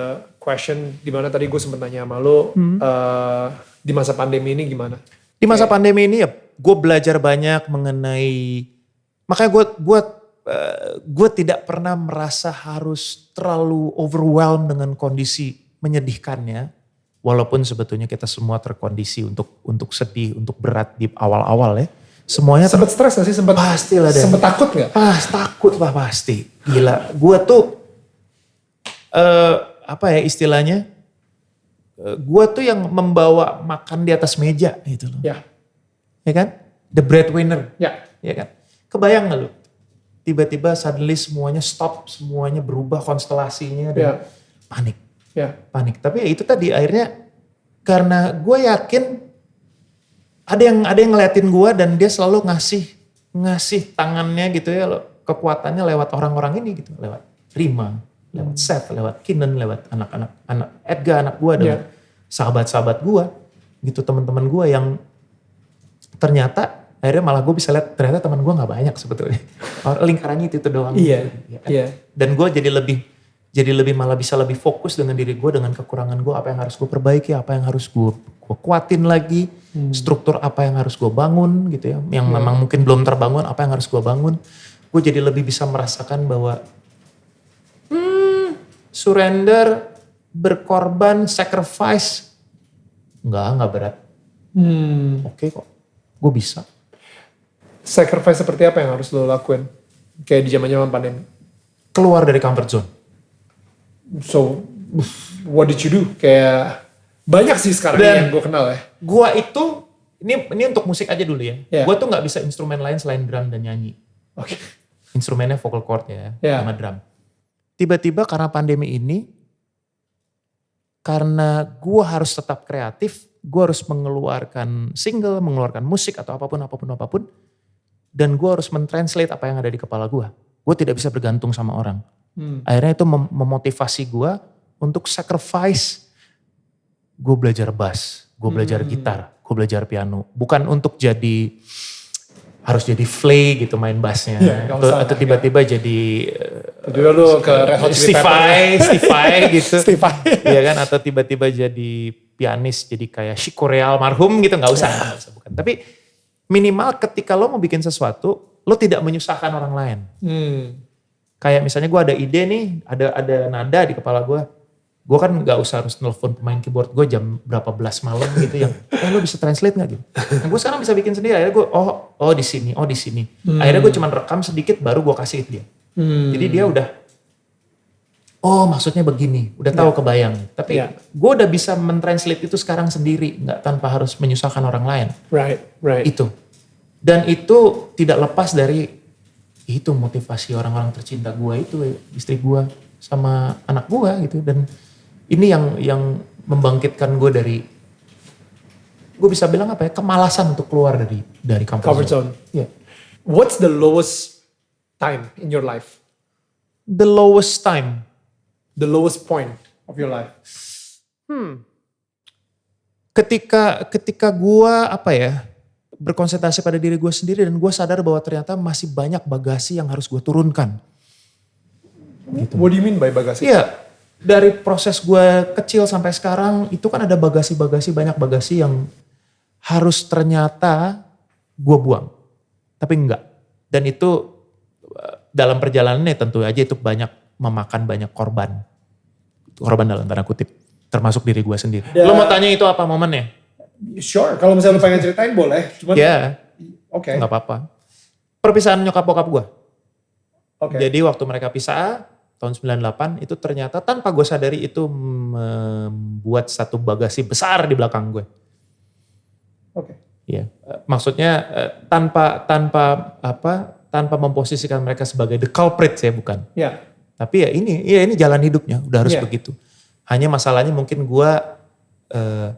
question dimana tadi gue sempat nanya sama lu di masa pandemi ini gimana? Di masa pandemi ini ya gue belajar banyak mengenai, makanya gue tidak pernah merasa harus terlalu overwhelmed dengan kondisi menyedihkannya. Walaupun sebetulnya kita semua terkondisi untuk sedih, untuk berat di awal-awal ya. Semuanya sempat stres gak sih? Pasti lah deh. Sempat takut gak? Takut lah pasti. Gila. Gue tuh apa ya istilahnya? Gue tuh yang membawa makan di atas meja gitu loh. Ya. Ya kan? The breadwinner. Ya. Ya kan? Kebayang gak lu? Tiba-tiba suddenly semuanya stop, semuanya berubah konstelasinya dan panik. Ya. Panik. Tapi ya itu tadi akhirnya karena gue yakin ada yang ngeliatin gue dan dia selalu ngasih tangannya gitu ya, kekuatannya lewat orang-orang ini gitu, lewat Rima, lewat Seth, lewat Kinan, lewat anak Edgar, anak gue dan sahabat-sahabat gue gitu, teman-teman gue yang ternyata akhirnya malah gue bisa lihat ternyata teman gue nggak banyak sebetulnya, lingkarannya itu doang. Iya. Gitu, ya kan? Dan gue jadi lebih malah bisa lebih fokus dengan diri gue, dengan kekurangan gue, apa yang harus gue perbaiki, apa yang harus gue kuatin lagi, struktur apa yang harus gue bangun gitu ya, yang memang mungkin belum terbangun, apa yang harus gue bangun. Gue jadi lebih bisa merasakan bahwa surrender, berkorban, sacrifice, nggak berat. Oke kok, gue bisa. Sacrifice seperti apa yang harus lo lakuin? Kayak di zaman pandemi. Keluar dari comfort zone. So, what did you do? Kayak banyak sih sekarang yang gue kenal ya. Gua itu, ini untuk musik aja dulu ya. Yeah. Gua tuh gak bisa instrumen lain selain drum dan nyanyi. Oke. Instrumennya vocal chord ya, Yeah. sama drum. Tiba-tiba karena pandemi ini, karena gua harus tetap kreatif, gua harus mengeluarkan single, mengeluarkan musik atau apapun. Dan gua harus mentranslate apa yang ada di kepala gua. Gua tidak bisa bergantung sama orang. Akhirnya itu memotivasi gue untuk sacrifice. Gue belajar bass, gue belajar gitar, gue belajar piano. Bukan untuk harus jadi Flay gitu main bassnya. Atau tiba-tiba jadi Tiba-tiba lu ke Red Hot Chili Stevie gitu. Stevie. Iya kan, atau tiba-tiba jadi pianis, jadi kayak Chico Real marhum gitu, gak usah. Bukan. Tapi minimal ketika lo mau bikin sesuatu, lo tidak menyusahkan orang lain. Kayak misalnya gue ada ide nih, ada nada di kepala gue. Gue kan gak usah harus nelfon pemain keyboard gue jam berapa belas malam gitu yang, lo bisa translate gak gitu. Nah, gue sekarang bisa bikin sendiri, akhirnya gue, di sini. Akhirnya gue cuma rekam sedikit baru gue kasih dia. Jadi dia udah, maksudnya begini, udah tahu kebayang. Tapi gue udah bisa mentranslate itu sekarang sendiri, gak tanpa harus menyusahkan orang lain. Right. Itu. Dan itu tidak lepas dari itu motivasi orang-orang tercinta gue itu, istri gue sama anak gue gitu. Dan ini yang membangkitkan gue dari, gue bisa bilang apa ya, kemalasan untuk keluar dari comfort zone. Yeah. What's the lowest time in your life? The lowest time. The lowest point of your life? Ketika gue berkonsentrasi pada diri gue sendiri dan gue sadar bahwa ternyata masih banyak bagasi yang harus gue turunkan. Gitu. What do you mean by bagasi? Iya, dari proses gue kecil sampai sekarang itu kan ada banyak bagasi yang harus ternyata gue buang. Tapi enggak. Dan itu dalam perjalanannya tentu aja itu memakan banyak korban. Korban dalam tanda kutip. Termasuk diri gue sendiri. Lo mau tanya itu apa momennya? Sure, kalau misalnya lu pengen ceritain boleh. Cuman, Oke. Gak apa-apa. Perpisahan nyokap bokap gue. Okay. Jadi waktu mereka pisah tahun 98 itu ternyata tanpa gue sadari itu membuat satu bagasi besar di belakang gue. Oke. Iya. Maksudnya tanpa memposisikan mereka sebagai the culprit ya bukan. Yeah. Tapi ini jalan hidupnya, udah harus begitu. Hanya masalahnya mungkin gue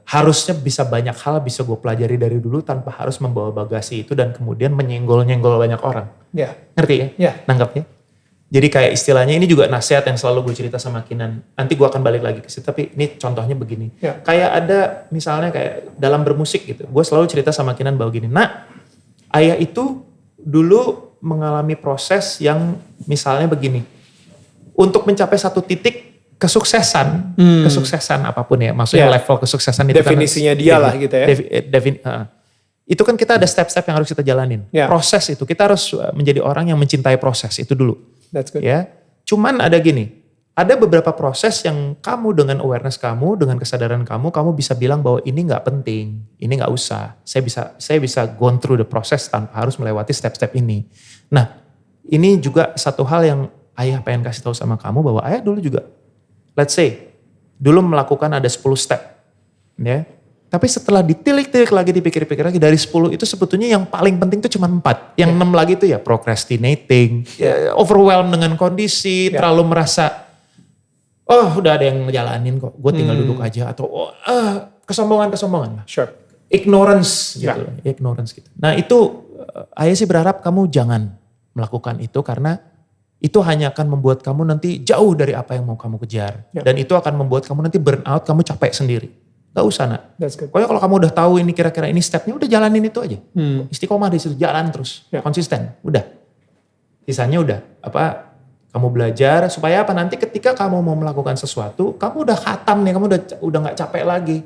harusnya bisa banyak hal bisa gue pelajari dari dulu tanpa harus membawa bagasi itu dan kemudian menyenggol-nyenggol banyak orang. Yeah. Ngerti ya? Yeah. Nanggap ya? Jadi kayak istilahnya ini juga nasihat yang selalu gue cerita sama Kinan. Nanti gue akan balik lagi ke situ, tapi ini contohnya begini. Yeah. Kayak ada misalnya kayak dalam bermusik gitu. Gue selalu cerita sama Kinan bahwa gini, ayah itu dulu mengalami proses yang misalnya begini. Untuk mencapai satu titik kesuksesan apapun ya, maksudnya level kesuksesan itu definisinya kan, dia lah gitu ya. Itu kan kita ada step-step yang harus kita jalanin. Proses itu kita harus menjadi orang yang mencintai proses itu dulu. That's good. Ya, cuman ada beberapa proses yang kamu dengan awareness kamu, dengan kesadaran kamu bisa bilang bahwa ini nggak penting, ini nggak usah. Saya bisa go through the process tanpa harus melewati step-step ini. Nah, ini juga satu hal yang ayah pengen kasih tahu sama kamu bahwa ayah dulu juga, let's say, dulu melakukan ada 10 step. Ya. Tapi setelah ditilik-tilik lagi, dipikir-pikir lagi, dari 10 itu sebetulnya yang paling penting itu cuma 4. Yang 6 lagi itu ya procrastinating, overwhelmed dengan kondisi, terlalu merasa, udah ada yang ngejalanin kok, gue tinggal duduk aja. Atau kesombongan. Sure. Ignorance gitu. Ignorance gitu. Nah itu, ayah sih berharap kamu jangan melakukan itu karena itu hanya akan membuat kamu nanti jauh dari apa yang mau kamu kejar. Dan itu akan membuat kamu nanti burn out, kamu capek sendiri. Gak usah nak. Pokoknya kalau kamu udah tahu ini kira-kira ini stepnya, udah jalanin itu aja. Istiqomah di situ, jalan terus. Konsisten, udah. Sisanya udah, kamu belajar supaya apa nanti ketika kamu mau melakukan sesuatu, kamu udah khatam nih, kamu udah gak capek lagi.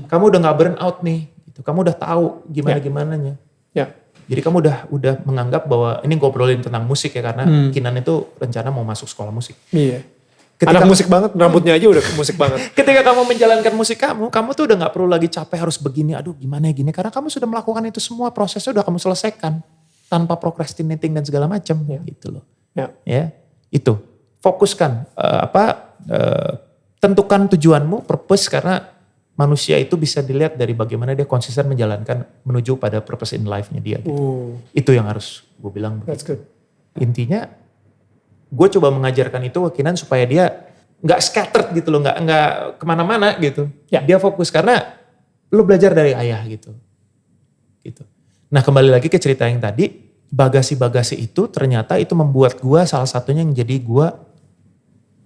Kamu udah gak burn out nih. Gitu. Kamu udah tahu gimana-gimananya. Jadi kamu udah menganggap bahwa ini ngobrolin tentang musik ya karena Kinan itu rencana mau masuk sekolah musik. Iya. Anak musik banget, rambutnya aja udah musik banget. Ketika kamu menjalankan musik kamu tuh udah gak perlu lagi capek harus begini, aduh gimana ya gini. Karena kamu sudah melakukan itu semua, prosesnya udah kamu selesaikan. Tanpa procrastinating dan segala macam gitu loh. Ya, itu. Fokuskan, tentukan tujuanmu, purpose karena manusia itu bisa dilihat dari bagaimana dia konsisten menjalankan menuju pada purpose in life-nya dia. Gitu. Itu yang harus gue bilang. That's good. Intinya, gue coba mengajarkan itu ke Kinan supaya dia nggak scattered gitu loh, nggak kemana-mana gitu. Dia fokus karena lo belajar dari ayah gitu. Nah kembali lagi ke cerita yang tadi, bagasi-bagasi itu ternyata itu membuat gue salah satunya yang jadi gue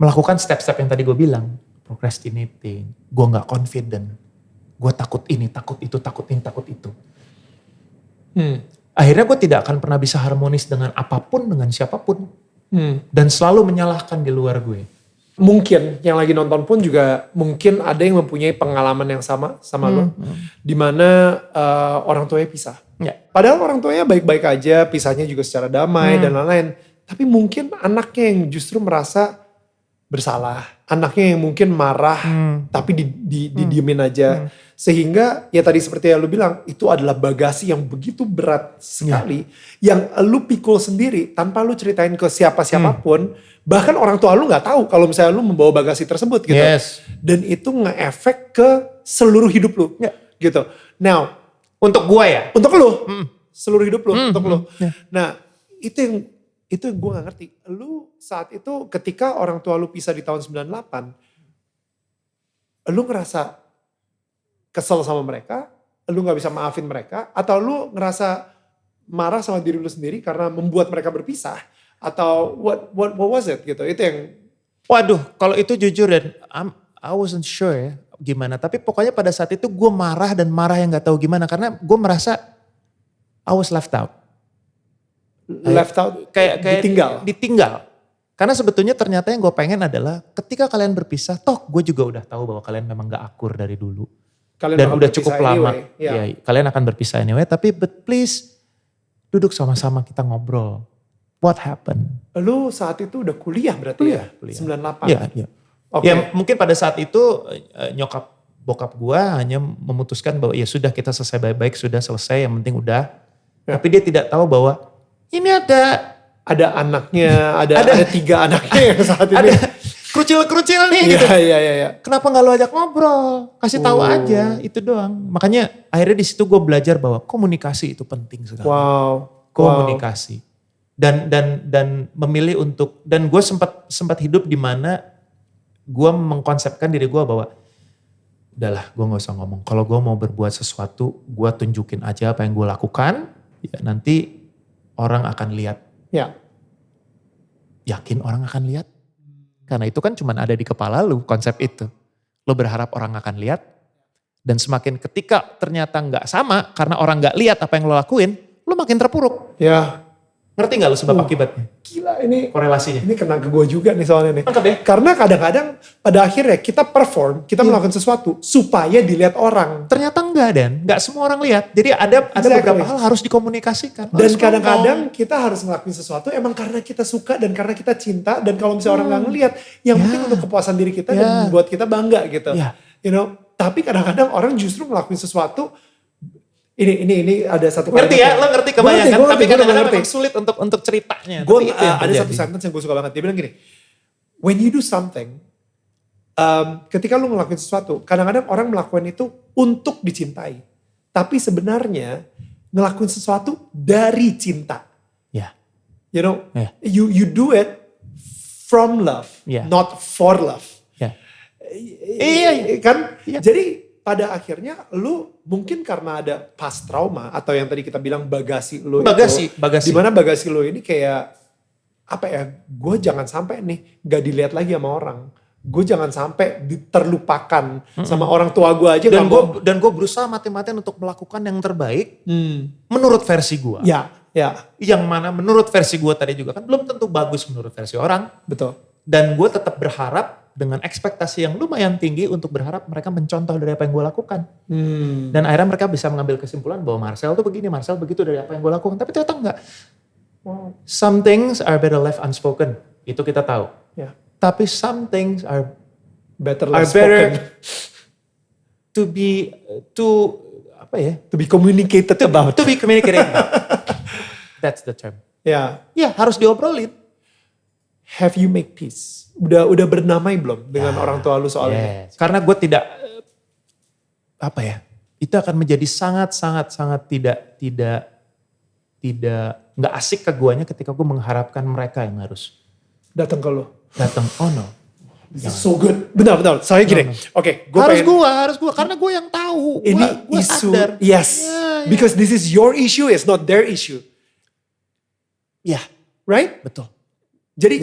melakukan step-step yang tadi gue bilang. Procrastinating, gue gak confident, gue takut ini, takut itu, takut ini, takut itu. Akhirnya gue tidak akan pernah bisa harmonis dengan apapun, dengan siapapun. Dan selalu menyalahkan di luar gue. Mungkin yang lagi nonton pun juga mungkin ada yang mempunyai pengalaman yang sama lo. Dimana orang tuanya pisah. Padahal orang tuanya baik-baik aja, pisahnya juga secara damai dan lain-lain. Tapi mungkin anaknya yang justru merasa bersalah. Anaknya yang mungkin marah tapi didiemin aja. Sehingga ya tadi seperti yang lu bilang itu adalah bagasi yang begitu berat sekali. Yang lu pikul sendiri tanpa lu ceritain ke siapa-siapapun. Bahkan orang tua lu gak tahu kalau misalnya lu membawa bagasi tersebut gitu. Dan itu nge-efek ke seluruh hidup lu gitu. Now untuk gua ya? Untuk lu. seluruh hidup lu untuk lu. Ya. Nah itu yang gue gak ngerti. Lu saat itu ketika orang tua lu pisah di tahun 98, lu ngerasa kesel sama mereka, lu gak bisa maafin mereka, atau lu ngerasa marah sama diri lu sendiri karena membuat mereka berpisah, atau what was it gitu? Itu yang Waduh, kalau itu jujur dan I wasn't sure ya gimana. Tapi pokoknya pada saat itu gue marah dan marah yang gak tahu gimana. Karena gue merasa I was left out. left out, Kayak ditinggal. Karena sebetulnya ternyata yang gue pengen adalah ketika kalian berpisah, toh gue juga udah tahu bahwa kalian memang gak akur dari dulu. Kalian Dan bakal udah berpisah cukup lama. anyway. Ya. Ya, kalian akan berpisah anyway. Tapi please duduk sama-sama kita ngobrol. What happened? Lu saat itu udah kuliah berarti ya? Kuliah. 98? Iya. Oke. Ya mungkin pada saat itu nyokap bokap gua hanya memutuskan bahwa ya sudah kita selesai baik-baik, sudah selesai, yang penting udah. Ya. Tapi dia tidak tahu bahwa ini ada anaknya, ada 3 anaknya yang saat ini. ada kerucil-kerucil nih gitu. Iya. Kenapa nggak lo ajak ngobrol? Kasih tahu aja, itu doang. Makanya akhirnya di situ gue belajar bahwa komunikasi itu penting sekali. Wow. Komunikasi. Dan memilih untuk, dan gue sempat hidup di mana gue mengkonsepkan diri gue bahwa udahlah gue gak usah ngomong. Kalau gue mau berbuat sesuatu, gue tunjukin aja apa yang gue lakukan, ya nanti orang akan lihat. Ya. Yakin orang akan lihat? Karena itu kan cuma ada di kepala lu konsep itu. Lo berharap orang akan lihat, dan semakin ketika ternyata gak sama karena orang gak lihat apa yang lo lakuin, lo makin terpuruk. Ya. Ngerti gak lo sebab akibatnya? Gila ini. Korelasinya. Ini kena ke gue juga nih soalnya nih. Lengkap ya? Karena kadang-kadang pada akhirnya kita perform, kita melakukan sesuatu supaya dilihat orang. Ternyata enggak Dan, enggak semua orang lihat. Jadi ada Exactly. beberapa hal harus dikomunikasikan. Dan Harus kadang-kadang ngomong. kita harus ngelakuin sesuatu emang karena kita suka dan karena kita cinta. Dan kalau misalnya orang gak ngeliat, yang penting untuk kepuasan diri kita dan membuat kita bangga gitu. Ya. You know, tapi kadang-kadang orang justru ngelakuin sesuatu. Ini ada satu Ngerti ya, lo ngerti kebayang kan? Tapi kadang-kadang ngerti. memang sulit untuk ceritanya. Gue Tapi itu yang ada terjadi. satu sentence yang gue suka banget. Dia bilang gini, when you do something, ketika lu ngelakuin sesuatu, kadang-kadang orang melakukan itu untuk dicintai. Tapi sebenarnya ngelakuin sesuatu dari cinta. Ya, You know, Yeah. you do it from love, Yeah. not for love. ya. Iya. Kan? Iya. Jadi pada akhirnya lu mungkin karena ada past trauma atau yang tadi kita bilang bagasi lu Bagasi. dimana bagasi lu ini kayak apa ya, gue jangan sampai nih gak dilihat lagi sama orang, gue jangan sampai terlupakan sama orang tua gue aja. Dan gue berusaha mati-matian untuk melakukan yang terbaik menurut versi gue. ya Yang mana menurut versi gue tadi juga kan belum tentu bagus menurut versi orang. betul. Dan gue tetap berharap dengan ekspektasi yang lumayan tinggi untuk berharap mereka mencontoh dari apa yang gue lakukan. Dan akhirnya mereka bisa mengambil kesimpulan bahwa Marcel tuh begini, Marcel begitu dari apa yang gue lakukan. Tapi ternyata enggak. Wow. Some things are better left unspoken. Itu kita tahu. Ya. Tapi some things are Better to be, apa ya? to be communicated about. To be communicated. That's the term. Ya. Ya harus diobrolin. Have you make peace? Udah bernamai belum dengan orang tua lu soal ini? Yes. Karena gue tidak, apa ya, itu akan menjadi sangat tidak nggak asik ke guanya ketika gue mengharapkan mereka yang harus Datang ke lu. datang. Oh no. This is so good. Benar. Saya gini. Oke, Harus gue, karena gue yang tahu. Ini Gua isu. sadar. Yes. Ya. Because this is your issue, it's not their issue. Ya, Right? betul. Jadi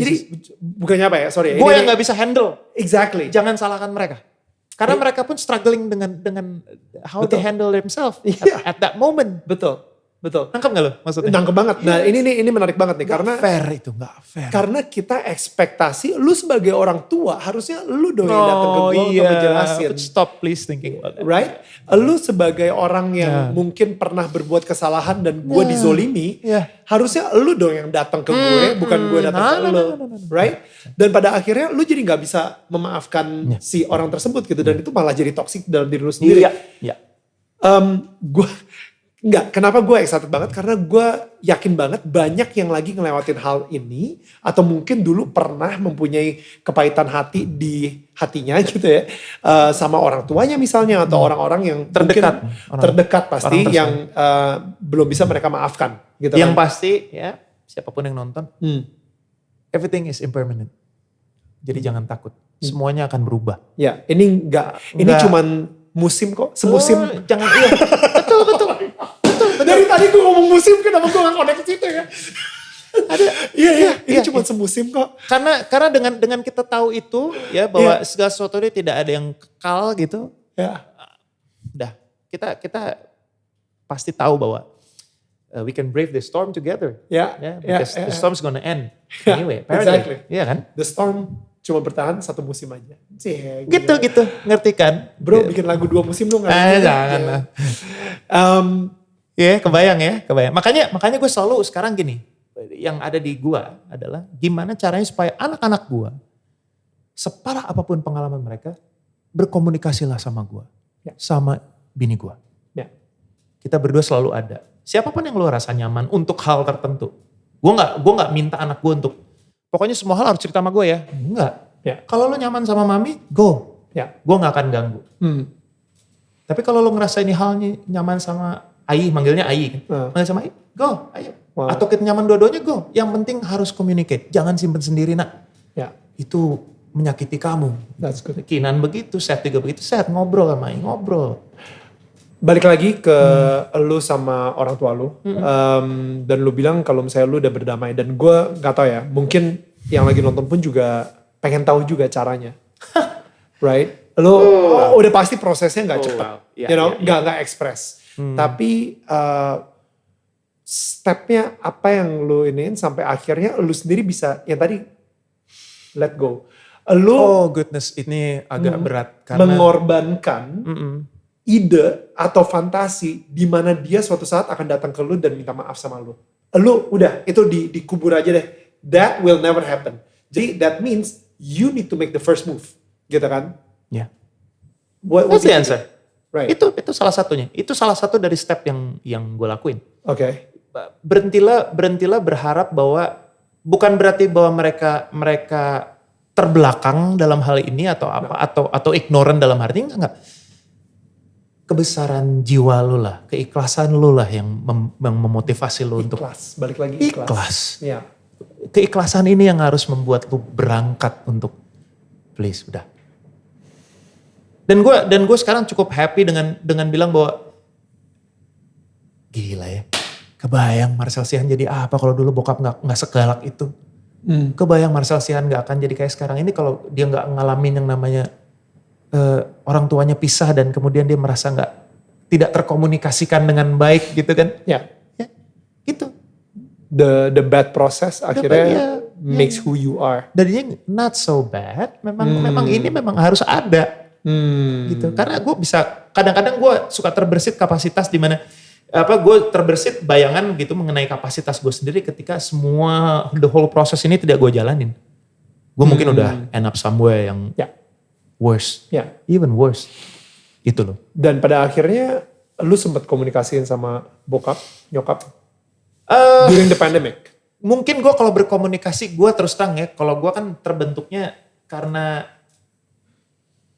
bukannya apa ya? Sorry. Gue yang nggak bisa handle. Exactly. Jangan salahkan mereka. Karena mereka pun struggling dengan how they Betul. handle themselves Iya. at that moment. Betul. Nangkep gak lo maksudnya? Nangkep banget. Nah ini menarik banget nih. Nggak fair itu, gak fair. Karena kita ekspektasi lu sebagai orang tua harusnya lu dong yang datang ke gue untuk ngejelasin. But stop please thinking about that. Right? Lu sebagai orang yang mungkin pernah berbuat kesalahan dan gue dizolimi. Yeah. Harusnya lu dong yang datang ke gue, bukan gue datang ke lu. Right? Dan pada akhirnya lu jadi gak bisa memaafkan si orang tersebut gitu. Dan itu malah jadi toksik dalam diri lu sendiri. Iya. Gue Enggak, kenapa gue excited banget? Karena gue yakin banget banyak yang lagi ngelewatin hal ini. Atau mungkin dulu pernah mempunyai kepahitan hati di hatinya gitu ya. Sama orang tuanya misalnya. Atau orang-orang yang Terdekat. mungkin terdekat pasti. orang Yang belum bisa mereka maafkan. Gitu Yang kan. pasti ya siapapun yang nonton, everything is impermanent. Jadi jangan takut, semuanya akan berubah. Ya, ini ini Enggak. cuman musim kok. Semusim. Oh, jangan iya. Betul. Dari tadi gue ngomong musim, kenapa gue gak connect ke situ ya? Iya, ini iya, cuma semusim kok. Karena dengan kita tahu itu ya bahwa segala sesuatu ini tidak ada yang kekal gitu. Ya. Udah, kita pasti tahu bahwa we can brave the storm together. Ya, Because the storm's gonna end Yeah, anyway. Apparently. exactly. Iya kan? The storm cuma bertahan 1 musim aja. Gitu, ngerti kan? Bro, bikin lagu 2 musim dong. Jangan lah. Iya, kebayang. Makanya gue selalu sekarang gini, yang ada di gue adalah gimana caranya supaya anak-anak gue, separah apapun pengalaman mereka, berkomunikasilah sama gue, sama bini gue. Ya. Kita berdua selalu ada. Siapapun yang lo rasa nyaman untuk hal tertentu. Gue nggak minta anak gue untuk, pokoknya semua hal harus cerita sama gue ya. Enggak. Ya. Kalau lo nyaman sama mami, go. Ya. Gue nggak akan ganggu. Tapi kalau lo ngerasa ini halnya nyaman sama Ayi, manggilnya Ayi kan. Manggil sama Ayi, go, ayo. Wow. Atau kita nyaman dua-duanya, go. Yang penting harus communicate. Jangan simpen sendiri nak. Ya. Itu menyakiti kamu. That's good. Kinan begitu, Seth juga begitu. Seth ngobrol sama Ayi, ngobrol. Balik lagi ke lu sama orang tua lu. Dan lu bilang kalau misalnya lu udah berdamai. Dan gue gak tahu ya, mungkin yang lagi nonton pun juga pengen tahu juga caranya. Right? Lu udah pasti prosesnya gak cepet. Wow. Yeah, you know, yeah, gak express. Tapi stepnya apa yang lu iniin sampai akhirnya lu sendiri bisa, yang tadi let go. Lu Oh goodness, ini agak berat. Karena mengorbankan ide atau fantasi di mana dia suatu saat akan datang ke lu dan minta maaf sama lu. Lu udah itu dikubur aja deh. That will never happen. Jadi that means you need to make the first move, gitu kan? ya. What That's do the you answer. think? Right. Itu salah satunya. Itu salah satu dari step yang gue lakuin. Oke. Berhentilah berharap bahwa bukan berarti bahwa mereka terbelakang dalam hal ini atau apa atau ignorant dalam arti enggak. Kebesaran jiwa lu lah, keikhlasan lu lah yang memotivasi lu untuk Ikhlas, balik lagi ikhlas. Ya. Keikhlasan ini yang harus membuat lu berangkat untuk please udah. Dan gue sekarang cukup happy dengan bilang bahwa gila ya. Kebayang Marcel Sihan jadi apa kalau dulu bokap nggak segalak itu. Kebayang Marcel Sihan nggak akan jadi kayak sekarang ini kalau dia nggak ngalamin yang namanya orang tuanya pisah dan kemudian dia merasa tidak terkomunikasikan dengan baik gitu kan. Ya. Ya, gitu. The bad process akhirnya ya. makes who you are. Dadinya not so bad. Memang ini memang harus ada. Gitu. Karena gue bisa kadang-kadang gue suka terbersit kapasitas di mana gue terbersit bayangan gitu mengenai kapasitas gue sendiri ketika semua the whole process ini tidak gue jalanin. Gue mungkin udah end up somewhere yang worse. Ya. Even worse. Gitu loh. Dan pada akhirnya lu sempat komunikasiin sama bokap, nyokap during the pandemic. Mungkin gue kalau berkomunikasi gue terus terang ya, kalau gue kan terbentuknya karena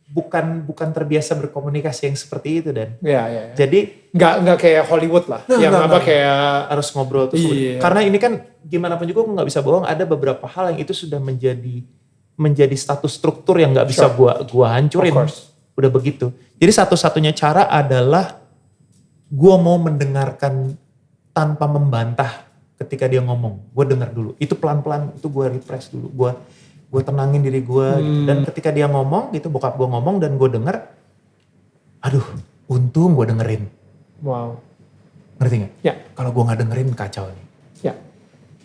bukan terbiasa berkomunikasi yang seperti itu dan. Ya. Jadi nggak kayak Hollywood lah, yang apa kayak harus ngobrol terus. Iya. Karena ini kan gimana pun juga gue nggak bisa bohong, ada beberapa hal yang itu sudah menjadi status struktur yang nggak bisa gua hancurin. Of course. Udah begitu. Jadi satu-satunya cara adalah gue mau mendengarkan tanpa membantah ketika dia ngomong. Gue dengar dulu. Itu pelan-pelan itu gue refresh dulu. Gue tenangin diri gue. Gitu. Dan ketika dia ngomong gitu, bokap gue ngomong dan gue denger. Aduh, untung gue dengerin. wow. Ngerti gak? Ya. Kalau gue gak dengerin kacau nih. Ya.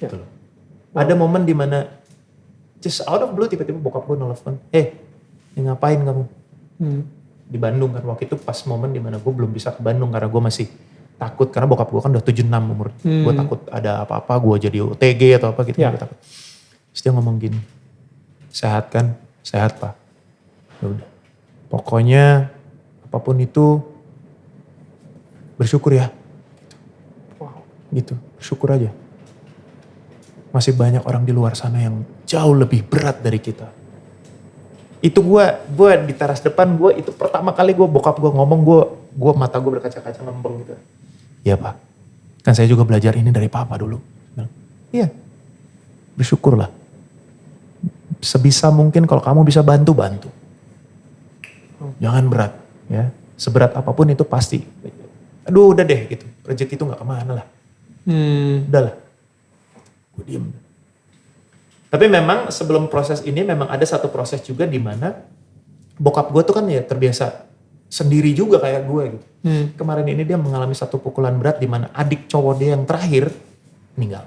Gitu loh. Ada momen dimana just out of blue tiba-tiba bokap gue nelfon. Ngapain kamu? Di Bandung kan. Waktu itu pas momen dimana gue belum bisa ke Bandung karena gue masih takut. Karena bokap gue kan udah 76 umur. Gue takut ada apa-apa gue jadi OTG atau apa gitu. Gue takut. Terus dia ngomong gini. Sehat kan? Sehat pak. Ya udah. Pokoknya apapun itu bersyukur ya. gitu, bersyukur aja. Masih banyak orang di luar sana yang jauh lebih berat dari kita. Itu gue di teras depan gue, itu pertama kali bokap gue ngomong, gue mata gue berkaca-kaca ngembeng gitu. Iya Pak, kan saya juga belajar ini dari Papa dulu. Iya, bersyukurlah. Sebisa mungkin kalau kamu bisa bantu. Jangan berat ya, seberat apapun itu pasti. Aduh udah deh gitu, rezeki itu gak kemana lah. Udahlah, gue diem. Tapi memang sebelum proses ini memang ada satu proses juga di mana bokap gue tuh kan ya terbiasa sendiri juga kayak gue gitu. Kemarin ini dia mengalami satu pukulan berat di mana adik cowok dia yang terakhir meninggal.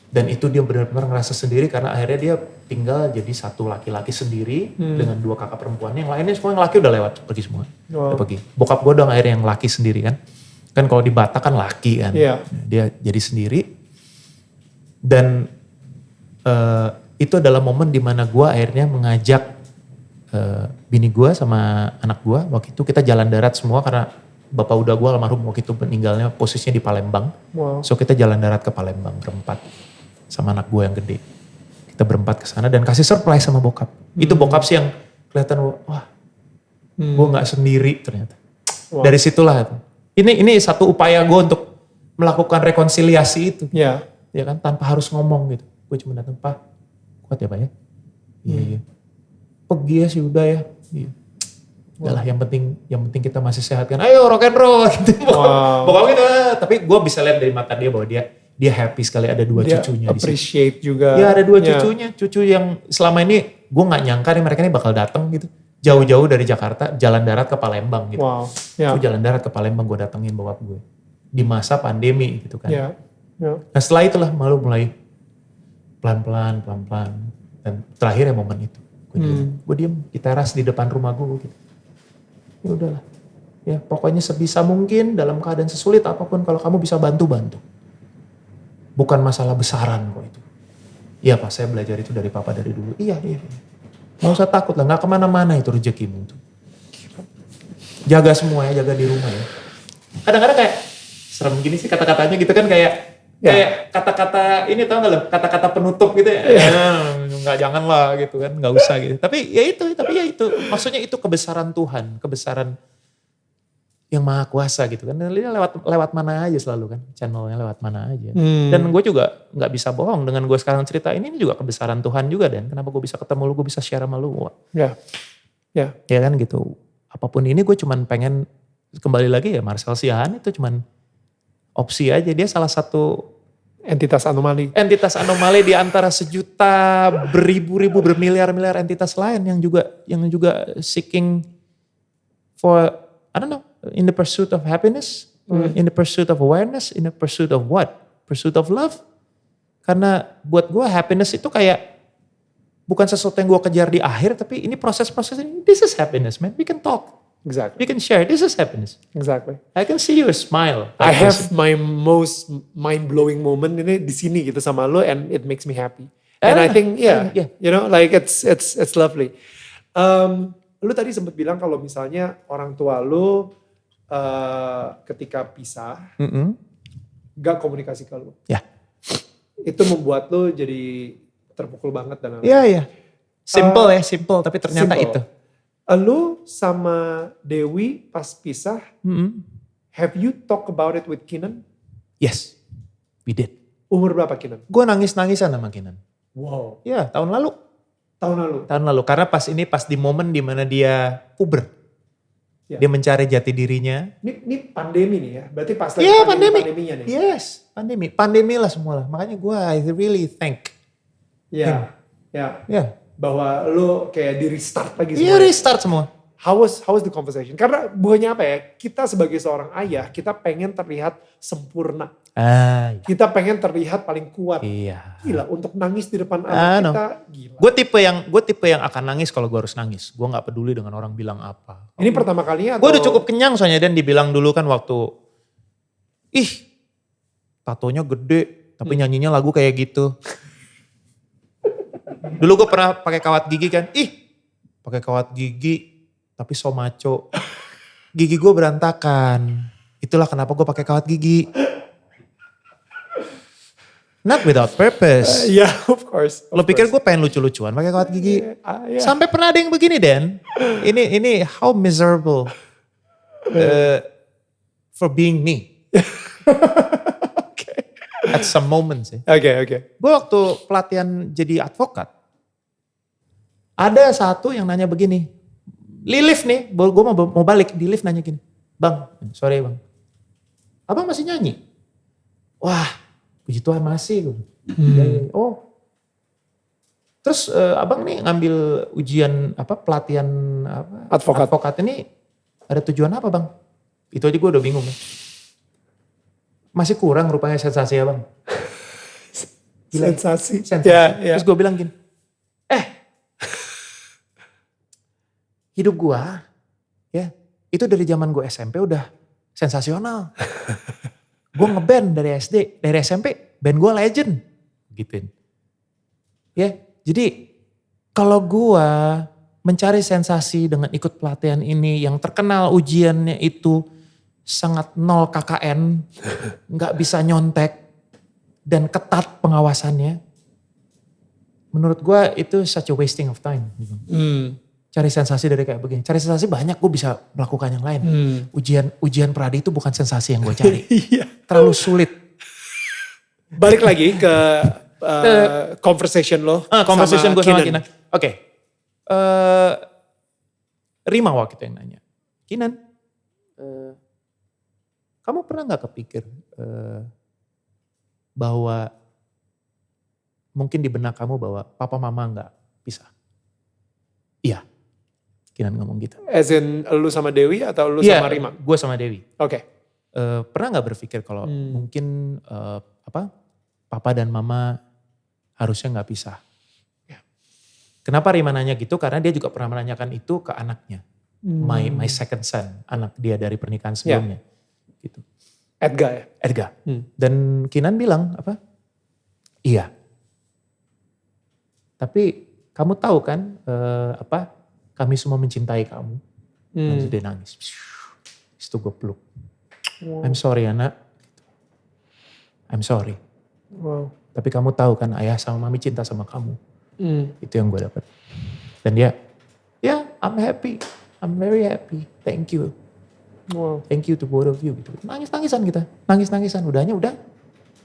Dan itu dia benar-benar ngerasa sendiri karena akhirnya dia tinggal jadi satu laki-laki sendiri dengan 2 kakak perempuannya. Yang lainnya semua yang laki udah lewat pergi semua. Udah pergi. Bokap gue dong akhirnya yang laki sendiri kan. Kan kalau di Batak kan laki kan. Yeah. Dia jadi sendiri. Dan itu adalah momen dimana gue akhirnya mengajak bini gue sama anak gue. Waktu itu kita jalan darat semua karena bapak udah gue almarhum waktu itu meninggalnya posisinya di Palembang. Wow. So kita jalan darat ke Palembang berempat sama anak gue yang gede. Kita berempat ke sana dan kasih surprise sama bokap. Itu bokap sih yang kelihatan wah gue gak sendiri ternyata. Wow. Dari situlah ini satu upaya gue untuk melakukan rekonsiliasi itu. Ya. Ya kan tanpa harus ngomong gitu. Gue cuma datang, Pak kuat ya Pak ya? Iya. Pergi ya sih udah ya. Iya. Udah lah yang penting kita masih sehat kan. Ayo rock and roll gitu. Pokoknya gitu. Tapi gue bisa lihat dari mata dia bahwa dia happy sekali ada 2 Dia cucunya di situ. appreciate juga. Ya ada 2 cucunya. Cucu yang selama ini gue gak nyangka nih mereka ini bakal datang gitu. Jauh-jauh dari Jakarta jalan darat ke Palembang gitu. Wow. Ya. Gue jalan darat ke Palembang gue datengin bokap gue. Di masa pandemi gitu kan. Ya. Ya. Nah setelah itulah malu mulai pelan-pelan. Dan terakhir ya momen itu. Gue diem di teras di depan rumah gue gitu. Ya udahlah. Ya pokoknya sebisa mungkin dalam keadaan sesulit apapun kalau kamu bisa bantu. Bukan masalah besaran kok itu. Iya Pak saya belajar itu dari Papa dari dulu. Iya. Gak usah takut lah, gak kemana-mana itu rezekimu itu. Jaga semua ya, jaga di rumah ya. Kadang-kadang kayak serem gini sih kata-katanya gitu kan kayak kata-kata ini tau gak lo, kata-kata penutup gitu ya. Nggak jangan lah gitu kan, nggak usah gitu. Tapi ya itu, maksudnya itu kebesaran Tuhan, kebesaran yang maha kuasa gitu kan. Dia lewat mana aja selalu kan, channelnya lewat mana aja. Dan gue juga nggak bisa bohong dengan gue sekarang cerita ini juga kebesaran Tuhan juga dan kenapa gue bisa ketemu lu, gue bisa share sama lu. Ya. Ya kan gitu. Apapun ini gue cuman pengen kembali lagi ya Marcel Siahaan itu cuman opsi aja. Dia salah satu Entitas anomali di antara sejuta, beribu-ribu, bermiliar-miliar entitas lain yang juga seeking for, I don't know, in the pursuit of happiness, in the pursuit of awareness, in the pursuit of what? Pursuit of love. Karena buat gue happiness itu kayak bukan sesuatu yang gue kejar di akhir, tapi ini proses-proses ini, this is happiness man, we can talk. Exactly. We can share, this is happiness. Exactly. I can see you smile. I have my most mind-blowing moment ini di sini gitu sama lo and it makes me happy. And I think you know like it's lovely. Lu tadi sempat bilang kalau misalnya orang tua lu ketika pisah gak komunikasi ke lu. Ya. Itu membuat lu jadi terpukul banget dan Iya. Simple tapi ternyata simple. itu. Lu sama Dewi pas pisah, have you talk about it with Kinan? Yes, we did. Umur berapa Kinan? Gue nangis-nangisan sama Kinan. Wow. Ya tahun lalu. Tahun lalu. Karena pas di momen dimana dia puber. Ya. Dia mencari jati dirinya. Ini pandemi nih ya, berarti pas lagi pandeminya nih. Yes, pandemi lah semua lah. Makanya gue I really thank. Ya. Bahwa lu kayak di restart lagi semua. Iya restart semua. How was the conversation? Karena bukannya apa ya, kita sebagai seorang ayah, kita pengen terlihat sempurna. Iya. Kita pengen terlihat paling kuat. Iya. Gila, untuk nangis di depan anak kita, gila. Gue tipe yang akan nangis kalau gue harus nangis. Gue gak peduli dengan orang bilang apa. Ini pertama kalinya atau? Gue udah cukup kenyang soalnya dan dibilang dulu kan waktu, tatonya gede, tapi nyanyinya lagu kayak gitu. Dulu gue pernah pakai kawat gigi kan, pakai kawat gigi tapi so maco. Gigi gue berantakan. Itulah kenapa gue pakai kawat gigi. Not without purpose. Yeah, of course. Lo pikir gue pengen lucu-lucuan pakai kawat gigi? Yeah. Sampai pernah ada yang begini, Dan. Ini how miserable for being me. At some moments ya. Oke. Gue waktu pelatihan jadi advokat, ada satu yang nanya begini, di lift nih, gue mau balik, di lift nanya gini, Bang, sorry bang, abang masih nyanyi? Wah, puji Tuhan masih. Ya. Oh, terus abang nih ngambil ujian pelatihan advokat ini ada tujuan apa bang? Itu aja gue udah bingung. Masih kurang rupanya sensasi abang. Gila. Sensasi. Yeah. Yeah. Terus gue bilang gini, hidup gue ya itu dari zaman gue SMP udah sensasional. Gue ngeband dari SD, dari SMP, band gue legend. Gituin. Ya, jadi kalau gue mencari sensasi dengan ikut pelatihan ini yang terkenal ujiannya itu sangat 0 KKN, nggak bisa nyontek dan ketat pengawasannya. Menurut gue itu such a wasting of time. Cari sensasi dari kayak begini. Cari sensasi banyak, gue bisa melakukan yang lain. Ujian Pradi itu bukan sensasi yang gue cari. Terlalu sulit. Balik lagi ke conversation lo. Conversation gue sama Kinan. Kinan. Oke. Rima waktu itu yang nanya. Kinan, kamu pernah gak kepikir bahwa mungkin di benak kamu bahwa papa mama gak pisah? Iya. Kinan ngomong gitu. As in lu sama Dewi atau lu sama Rima? Gue sama Dewi. Oke. Pernah gak berpikir kalau mungkin papa dan mama harusnya gak pisah? Ya. Kenapa Rima nanya gitu? Karena dia juga pernah menanyakan itu ke anaknya. My second son, anak dia dari pernikahan sebelumnya. Gitu. Edgar. Dan Kinan bilang apa? Iya. Tapi kamu tahu kan kami semua mencintai kamu. Dan dia nangis. Itu gue peluk. Wow. I'm sorry anak. I'm sorry. Wow. Tapi kamu tahu kan ayah sama mami cinta sama kamu. Itu yang gue dapat. Dan dia, I'm happy. I'm very happy. Thank you. Wow. Thank you to both of you. Gitu. Nangis-nangisan kita. Nangis-nangisan. Udah.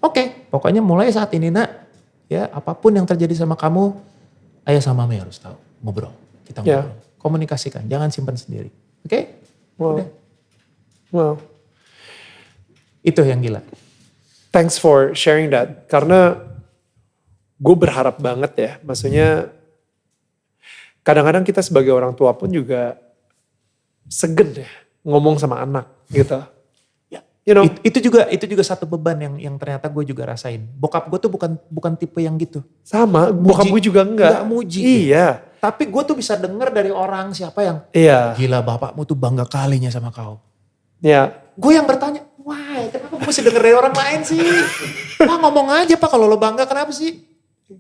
Oke. Pokoknya mulai saat ini nak. Ya apapun yang terjadi sama kamu. Ayah sama mami harus tahu. Ngobrol. Kita ngobrol. Komunikasikan. Jangan simpan sendiri. Oke? Wow. Udah. Wow. Itu yang gila. Thanks for sharing that. Karena gue berharap banget ya. Maksudnya kadang-kadang kita sebagai orang tua pun juga segen ya ngomong sama anak gitu. Ya, you know? Itu juga satu beban yang ternyata gue juga rasain. Bokap gue tuh bukan tipe yang gitu. Sama, bokap gue juga enggak. Muji. Iya. Tapi gue tuh bisa denger dari orang siapa yang gila bapakmu tuh bangga kalinya sama kau. Iya. Gue yang bertanya, why kenapa gue mesti denger dari orang lain sih? Pak ngomong aja pak kalau lo bangga kenapa sih?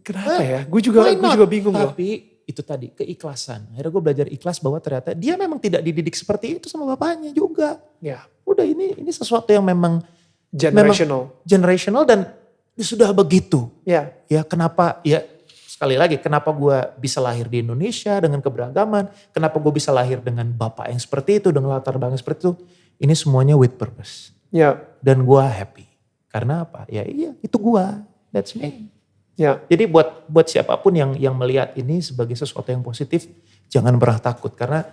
Kenapa ya? Gue juga bingung loh. Tapi itu tadi keikhlasan. Akhirnya gue belajar ikhlas bahwa ternyata dia memang tidak dididik seperti itu sama bapaknya juga. Ya. Udah ini sesuatu yang memang generational dan sudah begitu. Ya. Ya kenapa ya sekali lagi kenapa gue bisa lahir di Indonesia dengan keberagaman. Kenapa gue bisa lahir dengan bapak yang seperti itu, dengan latar belakang seperti itu. Ini semuanya with purpose. Ya. Dan gue happy. Karena apa? Ya iya itu gue. That's me. Ya. Jadi buat siapapun yang melihat ini sebagai sesuatu yang positif, jangan pernah takut karena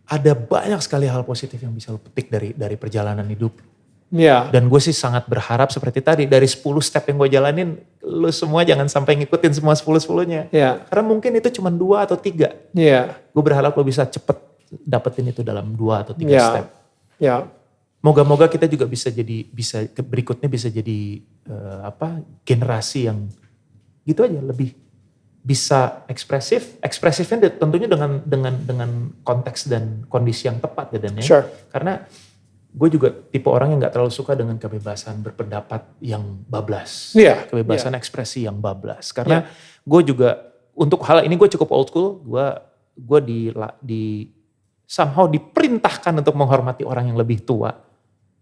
ada banyak sekali hal positif yang bisa lo petik dari perjalanan hidup. Ya. Dan gue sih sangat berharap seperti tadi dari 10 step yang gue jalanin, lo semua jangan sampai ngikutin semua 10-10-nya. Ya. Karena mungkin itu cuma 2 atau 3. Ya. Gue berharap lo bisa cepet dapetin itu dalam 2 atau 3 step. Ya. Moga-moga kita juga berikutnya bisa jadi generasi yang gitu aja lebih bisa ekspresif. Ekspresifnya tentunya dengan konteks dan kondisi yang tepat ya Dan ya. Sure. Karena gue juga tipe orang yang nggak terlalu suka dengan kebebasan berpendapat yang bablas. Yeah. Kebebasan ekspresi yang bablas. Karena gue juga untuk hal ini gue cukup old school. Gue somehow diperintahkan untuk menghormati orang yang lebih tua.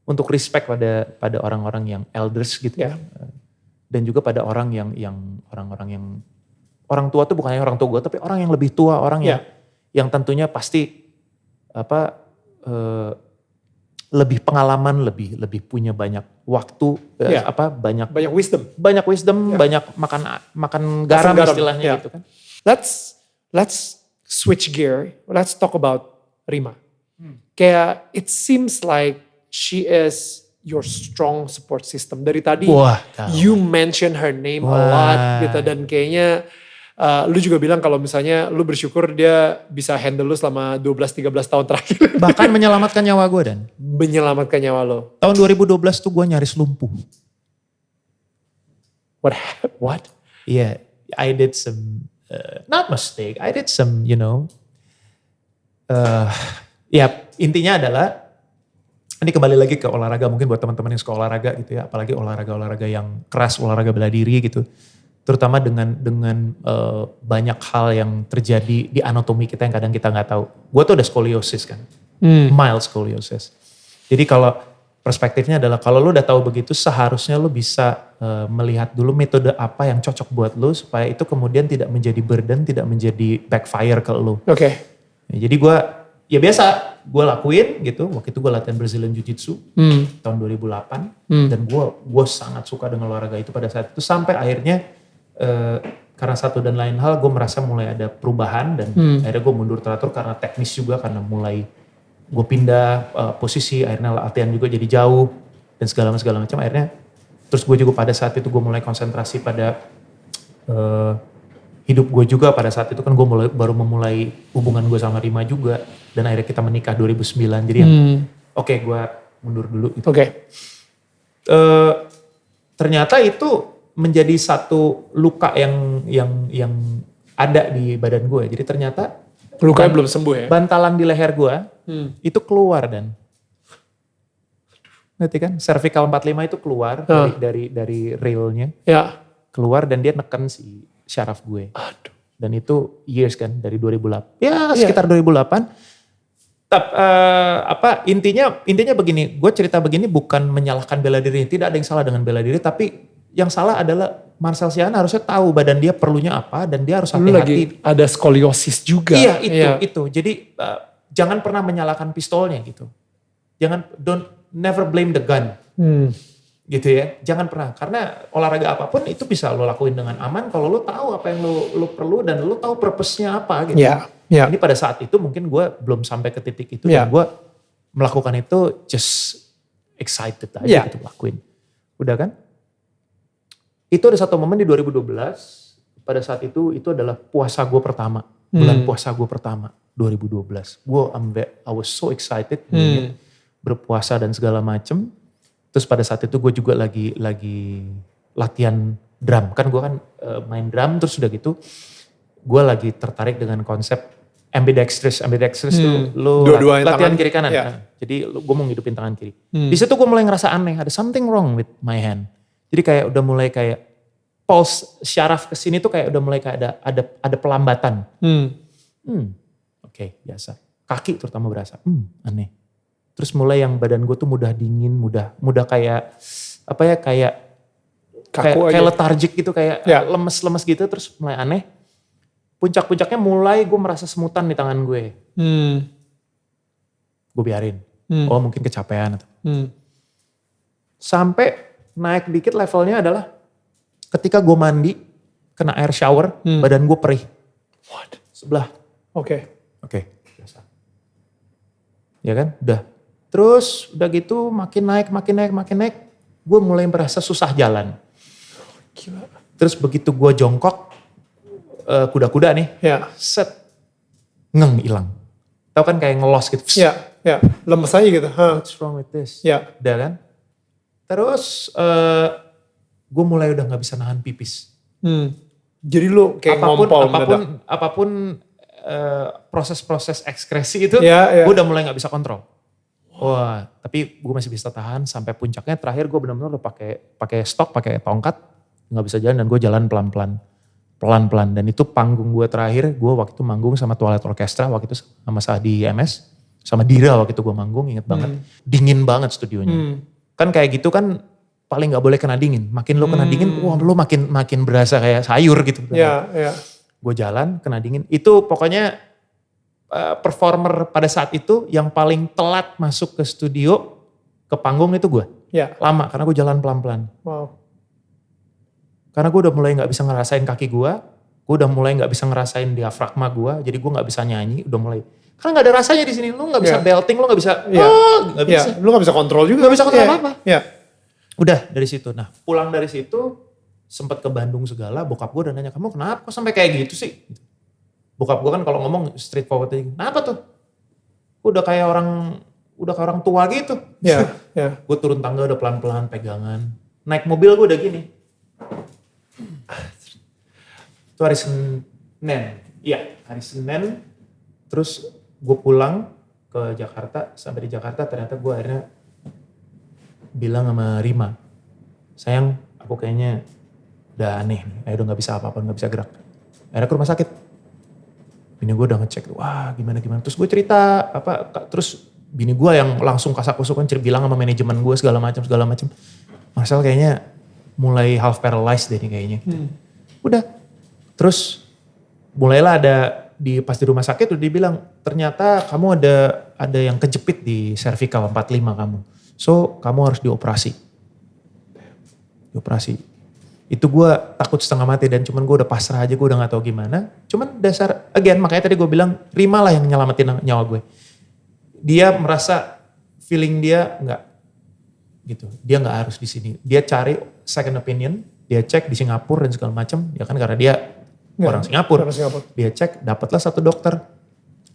Untuk respect pada orang-orang yang elders gitu. Yeah. dan juga pada orang orang-orang yang orang tua tuh bukan hanya orang tua gue, tapi orang yang lebih tua, orang yang tentunya pasti lebih pengalaman, lebih punya banyak waktu, banyak wisdom. Banyak wisdom, banyak makan garam istilahnya gitu kan. Let's switch gear. Let's talk about Rima. Kayak it seems like she is your strong support system. Dari tadi you mention her name a lot gitu, dan kayaknya lu juga bilang kalau misalnya lu bersyukur dia bisa handle lu selama 12-13 tahun terakhir. Bahkan menyelamatkan nyawa gue dan. Menyelamatkan nyawa lo. Tahun 2012 tuh gue nyaris lumpuh. What? Yeah, I did some, not mistake, I did some, intinya adalah, ini kembali lagi ke olahraga, mungkin buat teman-teman yang suka olahraga gitu ya, apalagi olahraga yang keras, olahraga bela diri gitu. Terutama dengan banyak hal yang terjadi di anatomi kita yang kadang kita nggak tahu. Gue tuh ada skoliosis kan, mild scoliosis. Jadi kalau perspektifnya adalah kalau lu udah tahu begitu, seharusnya lu bisa melihat dulu metode apa yang cocok buat lu supaya itu kemudian tidak menjadi burden, tidak menjadi backfire ke lu. Oke. Ya, jadi gue ya biasa gue lakuin gitu. Waktu itu gue latihan Brazilian Jiu-Jitsu tahun 2008 dan gue sangat suka dengan olahraga itu pada saat itu sampai akhirnya karena satu dan lain hal gue merasa mulai ada perubahan dan akhirnya gue mundur teratur karena teknis juga, karena mulai gue pindah posisi, akhirnya latihan juga jadi jauh dan segala macam. Akhirnya terus gue juga pada saat itu gue mulai konsentrasi pada hidup gue juga. Pada saat itu kan gue baru memulai hubungan gue sama Rima juga, dan akhirnya kita menikah 2009. Jadi oke, gue mundur dulu gitu. Oke. Ternyata itu menjadi satu luka yang ada di badan gue. Jadi ternyata lukanya belum sembuh ya? Bantalan di leher gue itu keluar dan ngerti kan? Cervical 45 itu keluar dari railnya. Ya. Keluar dan dia neken si syaraf gue. Aduh. Dan itu years kan, dari 2008. Ya sekitar 2008. Intinya begini, gue cerita begini bukan menyalahkan bela diri. Tidak ada yang salah dengan bela diri, tapi yang salah adalah Marcel Siana harusnya tahu badan dia perlunya apa dan dia harus hati-hati. Lagi ada skoliosis juga. Iya, itu. Jadi jangan pernah menyalahkan pistolnya gitu. Never blame the gun. Gitu ya. Jangan pernah, karena olahraga apapun itu bisa lo lakuin dengan aman kalau lo tahu apa yang lo perlu dan lo tahu purpose-nya apa gitu. Iya. Ini pada saat itu mungkin gue belum sampai ke titik itu dan gue melakukan itu just excited aja gitu lakuin. Udah kan? Itu ada satu momen di 2012, pada saat itu adalah puasa gue pertama, bulan puasa gue pertama 2012. I was so excited berpuasa dan segala macem. Terus pada saat itu gue juga lagi latihan drum, kan gue kan main drum, terus udah gitu gue lagi tertarik dengan konsep ambidextrous tuh lo latihan kiri kanan. Nah, jadi gue mau ngidupin tangan kiri. Di situ gue mulai ngerasa aneh, ada something wrong with my hand. Jadi kayak udah mulai kayak pulse syaraf kesini tuh kayak udah mulai kayak ada pelambatan. Oke, biasa. Kaki terutama berasa, aneh. Terus mulai yang badan gue tuh mudah dingin, mudah kayak kayak lethargic gitu, kayak lemes-lemes gitu, terus mulai aneh. Puncak-puncaknya mulai gue merasa semutan di tangan gue. Gue biarin. Oh mungkin kecapean atau. Sampai naik dikit levelnya adalah ketika gue mandi, kena air shower, badan gue perih. What? Sebelah. Oke. Biasa. Ya kan, udah. Terus udah gitu makin naik, gue mulai merasa susah jalan. Gila. Terus begitu gue jongkok, kuda-kuda nih, set, hilang. Tahu kan kayak ngelos gitu. Ya, lemes aja gitu. What's wrong with this? Udah kan. Terus gue mulai udah gak bisa nahan pipis. Jadi lu kayak ngompol apapun proses-proses ekskresi itu, gue udah mulai gak bisa kontrol. Wah, tapi gue masih bisa tahan sampai puncaknya. Terakhir gue benar-benar udah pakai stok, pakai tongkat, nggak bisa jalan dan gue jalan pelan-pelan. Dan itu panggung gue terakhir, gue waktu itu manggung sama Twilight Orchestra waktu itu sama Sahdi MS, sama Dira waktu itu gue manggung, inget banget. Dingin banget studionya. Kan kayak gitu kan paling gak boleh kena dingin. Makin lo kena dingin, wah lo makin berasa kayak sayur gitu. Iya. Gue jalan kena dingin. Itu pokoknya performer pada saat itu yang paling telat masuk ke studio, ke panggung itu gue. Iya. Lama karena gue jalan pelan-pelan. Wow. Karena gue udah mulai gak bisa ngerasain kaki gue udah mulai gak bisa ngerasain diafragma gue, jadi gue gak bisa nyanyi, udah mulai. Karena gak ada rasanya di sini, lu gak bisa belting, lu gak bisa, gak bisa. Lu gak bisa kontrol juga. Gak bisa kontrol apa-apa. Iya. Udah dari situ, nah pulang dari situ, sempet ke Bandung segala, bokap gue udah nanya, kamu kenapa kok sampai kayak gitu sih? Bokap gue kan kalau ngomong straight forward aja, kenapa tuh? Udah kayak orang tua gitu. Iya. Gue turun tangga udah pelan-pelan pegangan, naik mobil gue udah gini. Itu hari Senin, iya hari Senin, terus gue pulang ke Jakarta, sampai di Jakarta ternyata gue akhirnya bilang sama Rima, sayang aku kayaknya udah aneh nih, udah gak bisa apa-apa, gak bisa gerak. Akhirnya ke rumah sakit, bini gue udah ngecek, wah gimana, terus gue cerita, terus bini gue yang langsung kasak-kusukan bilang sama manajemen gue segala macam, Marcel kayaknya mulai half paralyzed deh nih kayaknya. Udah. Terus mulailah ada pas di rumah sakit udah dibilang ternyata kamu ada yang kejepit di cervical 45 kamu. So kamu harus dioperasi. Itu gue takut setengah mati dan cuman gue udah pasrah aja, gue udah gak tahu gimana. Cuman dasar, makanya tadi gue bilang Rima lah yang nyelamatin nyawa gue. Dia merasa feeling dia enggak gitu. Dia gak harus di sini. Dia cari second opinion, dia cek di Singapura dan segala macam. Ya kan karena dia orang Singapura. Dia cek, dapatlah satu dokter.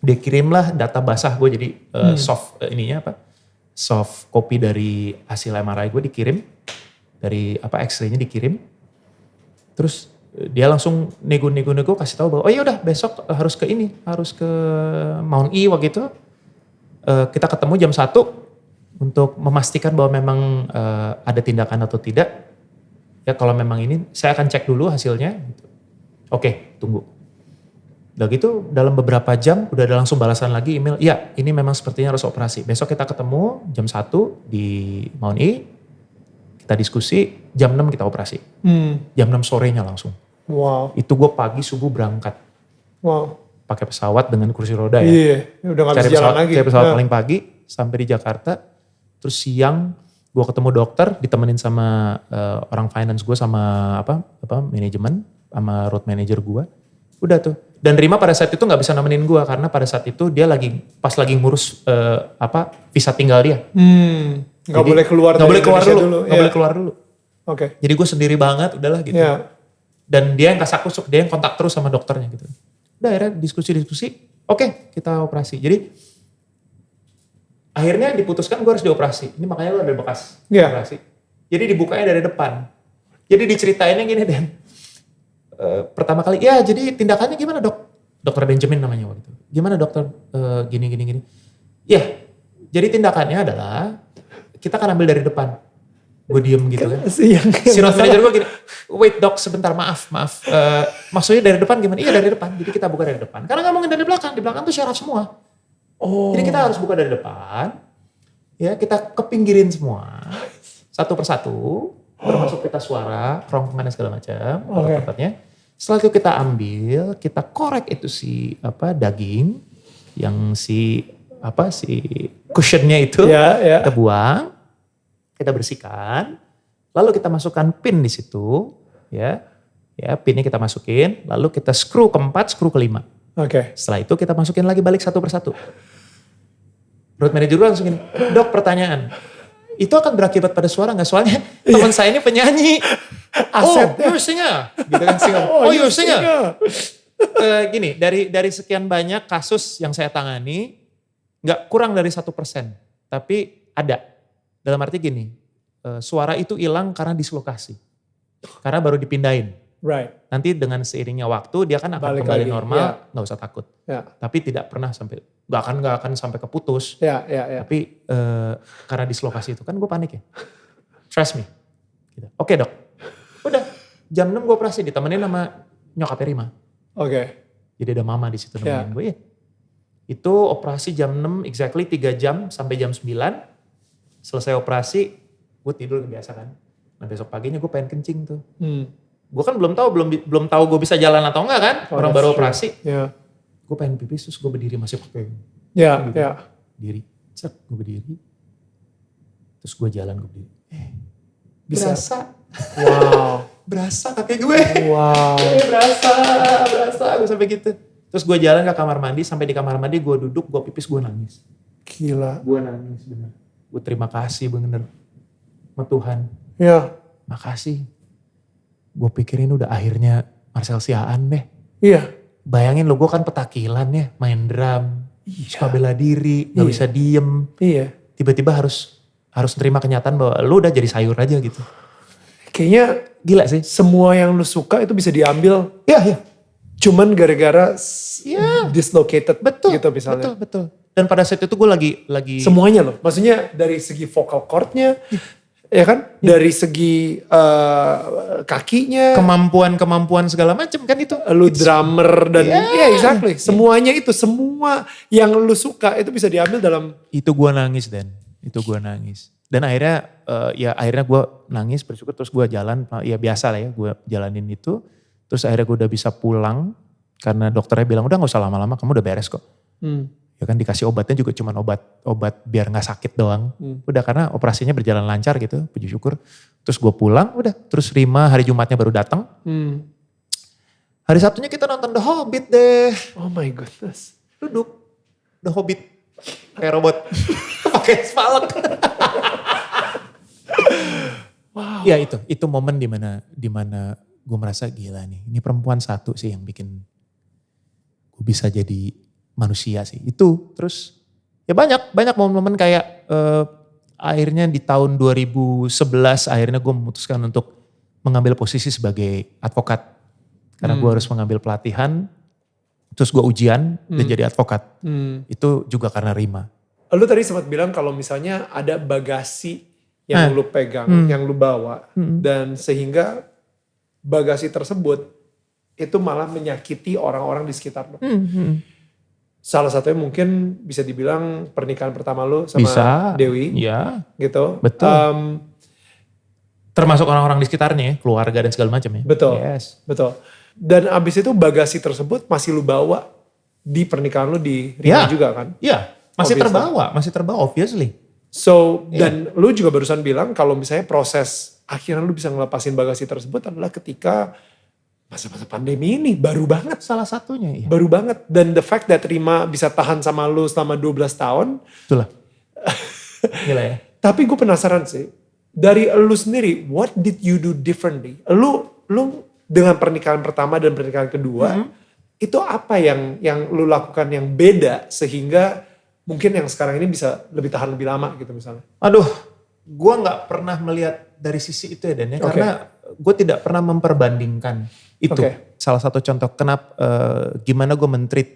Dia kirimlah data basah gue jadi soft copy dari hasil MRI gue dikirim. Dari X-ray-nya dikirim. Terus dia langsung nego kasih tahu bahwa oh iya udah besok harus ke Mount E waktu itu. Kita ketemu jam 1 untuk memastikan bahwa memang ada tindakan atau tidak. Ya kalau memang ini saya akan cek dulu hasilnya. Oke, tunggu. Udah gitu dalam beberapa jam udah ada langsung balasan lagi email. Iya ini memang sepertinya harus operasi. Besok kita ketemu jam 1 di Mount E. Kita diskusi, jam 6 kita operasi. Jam 6 sorenya langsung. Wow. Itu gue pagi subuh berangkat. Wow. Pakai pesawat dengan kursi roda ya. Iya, udah gak bisa jalan lagi. Cari pesawat paling pagi sampai di Jakarta. Terus siang gue ketemu dokter ditemenin sama orang finance gue sama manajemen sama road manager gue. Udah tuh. Dan Rima pada saat itu gak bisa nemenin gue karena pada saat itu dia pas lagi ngurus visa tinggal dia. Gak boleh keluar dulu. Gak boleh keluar dulu. Oke. Jadi gue sendiri banget udahlah gitu. Yeah. Dan dia yang kasak-kusuk, dia yang kontak terus sama dokternya gitu. Udah akhirnya diskusi. Oke, kita operasi. Jadi akhirnya diputuskan gue harus dioperasi. Ini makanya lo ada bekas operasi. Jadi dibukanya dari depan. Jadi diceritainnya gini Dan. Pertama kali, ya jadi tindakannya gimana dok? Dokter Benjamin namanya waktu itu. Gimana dokter gini. Ya, jadi tindakannya adalah kita akan ambil dari depan. Gue diem gitu kan. Si road manager gue gini, wait dok sebentar maaf. Maksudnya dari depan gimana? Iya dari depan, jadi kita buka dari depan. Karena gak mungkin dari belakang, di belakang tuh syaraf semua. Jadi kita harus buka dari depan, ya kita kepinggirin semua, satu persatu, termasuk pita suara, kerongkongan dan segala macam, tempatnya. Setelah itu kita ambil, kita korek itu daging, yang si cushionnya itu, kita buang, kita bersihkan, lalu kita masukkan pin di situ, ya pinnya kita masukin, lalu kita screw keempat, screw kelima. Setelah itu kita masukin lagi balik satu persatu. Road manager gue langsung gini, dok pertanyaan, itu akan berakibat pada suara nggak? Soalnya teman saya ini penyanyi. You're a singer. Gitu kan, singer. You're a singer. Gini, dari sekian banyak kasus yang saya tangani, nggak kurang dari 1%. Tapi ada. Dalam arti gini, suara itu hilang karena dislokasi. Karena baru dipindahin. Right. Nanti dengan seiringnya waktu dia kan akan kembali normal, nggak usah takut. Tapi tidak pernah sampai, nggak akan sampai keputus. Tapi karena dislokasi itu kan gue panik ya. Trust me. Gitu. Oke dok. Udah jam 6 gue operasi ditemenin sama nyokapnya Rima. Jadi ada mama di situ nemenin gue ya. Itu operasi jam 6 exactly 3 jam sampai jam 9. Selesai operasi gue tidur biasa kan. Nah besok paginya gue pengen kencing tuh. Hmm. Gue kan belum tahu gue bisa jalan atau enggak kan. Oh, Orang that's baru true. operasi. Ya. Gue pengen pipis terus gue berdiri masih pakai Ya, gitu. ya. Diri. Cet, gue berdiri. Terus gue jalan gue berdiri. Bisa. Berasa. Wow. Berasa kaki gue. Wow. Berasa. Gue sampai gitu. Terus gue jalan ke kamar mandi. Sampai di kamar mandi gue duduk, gue pipis, gue nangis. Gila. Gue nangis bener. Gue terima kasih bener. Sama Tuhan. Ya. Makasih. Gue pikirin udah akhirnya Marcel Siaan deh. Iya. Bayangin lo, gue kan petakilan ya, main drum, suka bela diri, gak Iya. bisa diem. Iya. Tiba-tiba harus terima kenyataan bahwa lo udah jadi sayur aja gitu. Kayaknya Gila sih. semua yang lu suka itu bisa diambil. Iya. Cuman gara-gara Iya. dislocated Betul, gitu misalnya. betul. Dan pada saat itu gue lagi Semuanya loh. Maksudnya dari segi vocal chordnya, ya kan? Dari segi kakinya, kemampuan segala macam kan itu. lu drummer dan Yeah. exactly. Semuanya itu, semua yang lu suka itu bisa diambil dalam Itu gue nangis Dan akhirnya akhirnya gue nangis bersyukur, terus gue jalan, ya biasa lah ya gue jalanin itu. Terus akhirnya gue udah bisa pulang karena dokternya bilang udah gak usah lama-lama, kamu udah beres kok. Ya kan dikasih obatnya juga cuma obat biar gak sakit doang. Udah karena operasinya berjalan lancar gitu, puji syukur. Terus gue pulang udah, terus Rima hari Jumatnya baru datang. Hari Sabtunya kita nonton The Hobbit deh. Oh my goodness. Duduk, The Hobbit. Kayak robot. Pakai spalek. Wow. Ya itu momen dimana gue merasa gila nih. Ini perempuan satu sih yang bikin gue bisa jadi manusia sih. Itu terus ya banyak momen-momen kayak akhirnya di tahun 2011 akhirnya gue memutuskan untuk mengambil posisi sebagai advokat. Karena gue harus mengambil pelatihan, terus gue ujian dan jadi advokat. Itu juga karena Rima. Lu tadi sempat bilang kalau misalnya ada bagasi yang lu pegang, yang lu bawa, dan sehingga bagasi tersebut itu malah menyakiti orang-orang di sekitar lu. Salah satunya mungkin bisa dibilang pernikahan pertama lu sama Bisa, Dewi, ya, gitu. betul. Termasuk orang-orang di sekitarnya ya, keluarga dan segala macam ya. Betul, Yes. betul. Dan abis itu bagasi tersebut masih lu bawa di pernikahan lu di Rima juga kan? Iya, masih Obviously. terbawa obviously. So, dan lu juga barusan bilang kalau misalnya proses akhirnya lu bisa ngelepasin bagasi tersebut adalah ketika masa-masa pandemi ini baru banget. Salah satunya ya. Baru banget. Dan the fact that Rima bisa tahan sama lu selama 12 tahun. Itulah. Gila ya. Tapi gue penasaran sih. Dari lu sendiri, what did you do differently? Lu dengan pernikahan pertama dan pernikahan kedua, itu apa yang lu lakukan yang beda sehingga mungkin yang sekarang ini bisa lebih tahan lebih lama gitu misalnya? Aduh, gue gak pernah melihat dari sisi itu ya Dan ya. Karena gue tidak pernah memperbandingkan itu. Salah satu contoh gimana gue men-treat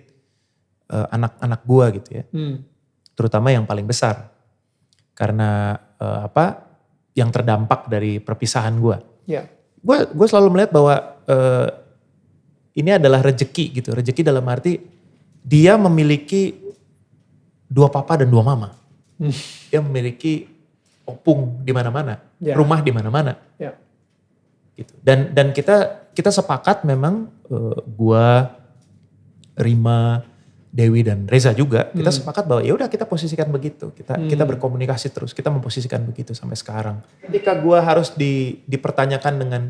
anak-anak gue gitu ya. Terutama yang paling besar. Karena yang terdampak dari perpisahan gue. Ya. Gue selalu melihat bahwa ini adalah rejeki gitu. Rejeki dalam arti dia memiliki 2 papa dan 2 mama. Dia memiliki opung di mana-mana, rumah di mana-mana. Ya. Gitu. Dan kita sepakat memang gua, Rima, Dewi dan Reza juga kita sepakat bahwa ya udah kita posisikan begitu. Kita berkomunikasi terus, kita memposisikan begitu sampai sekarang. Ketika gua harus dipertanyakan dengan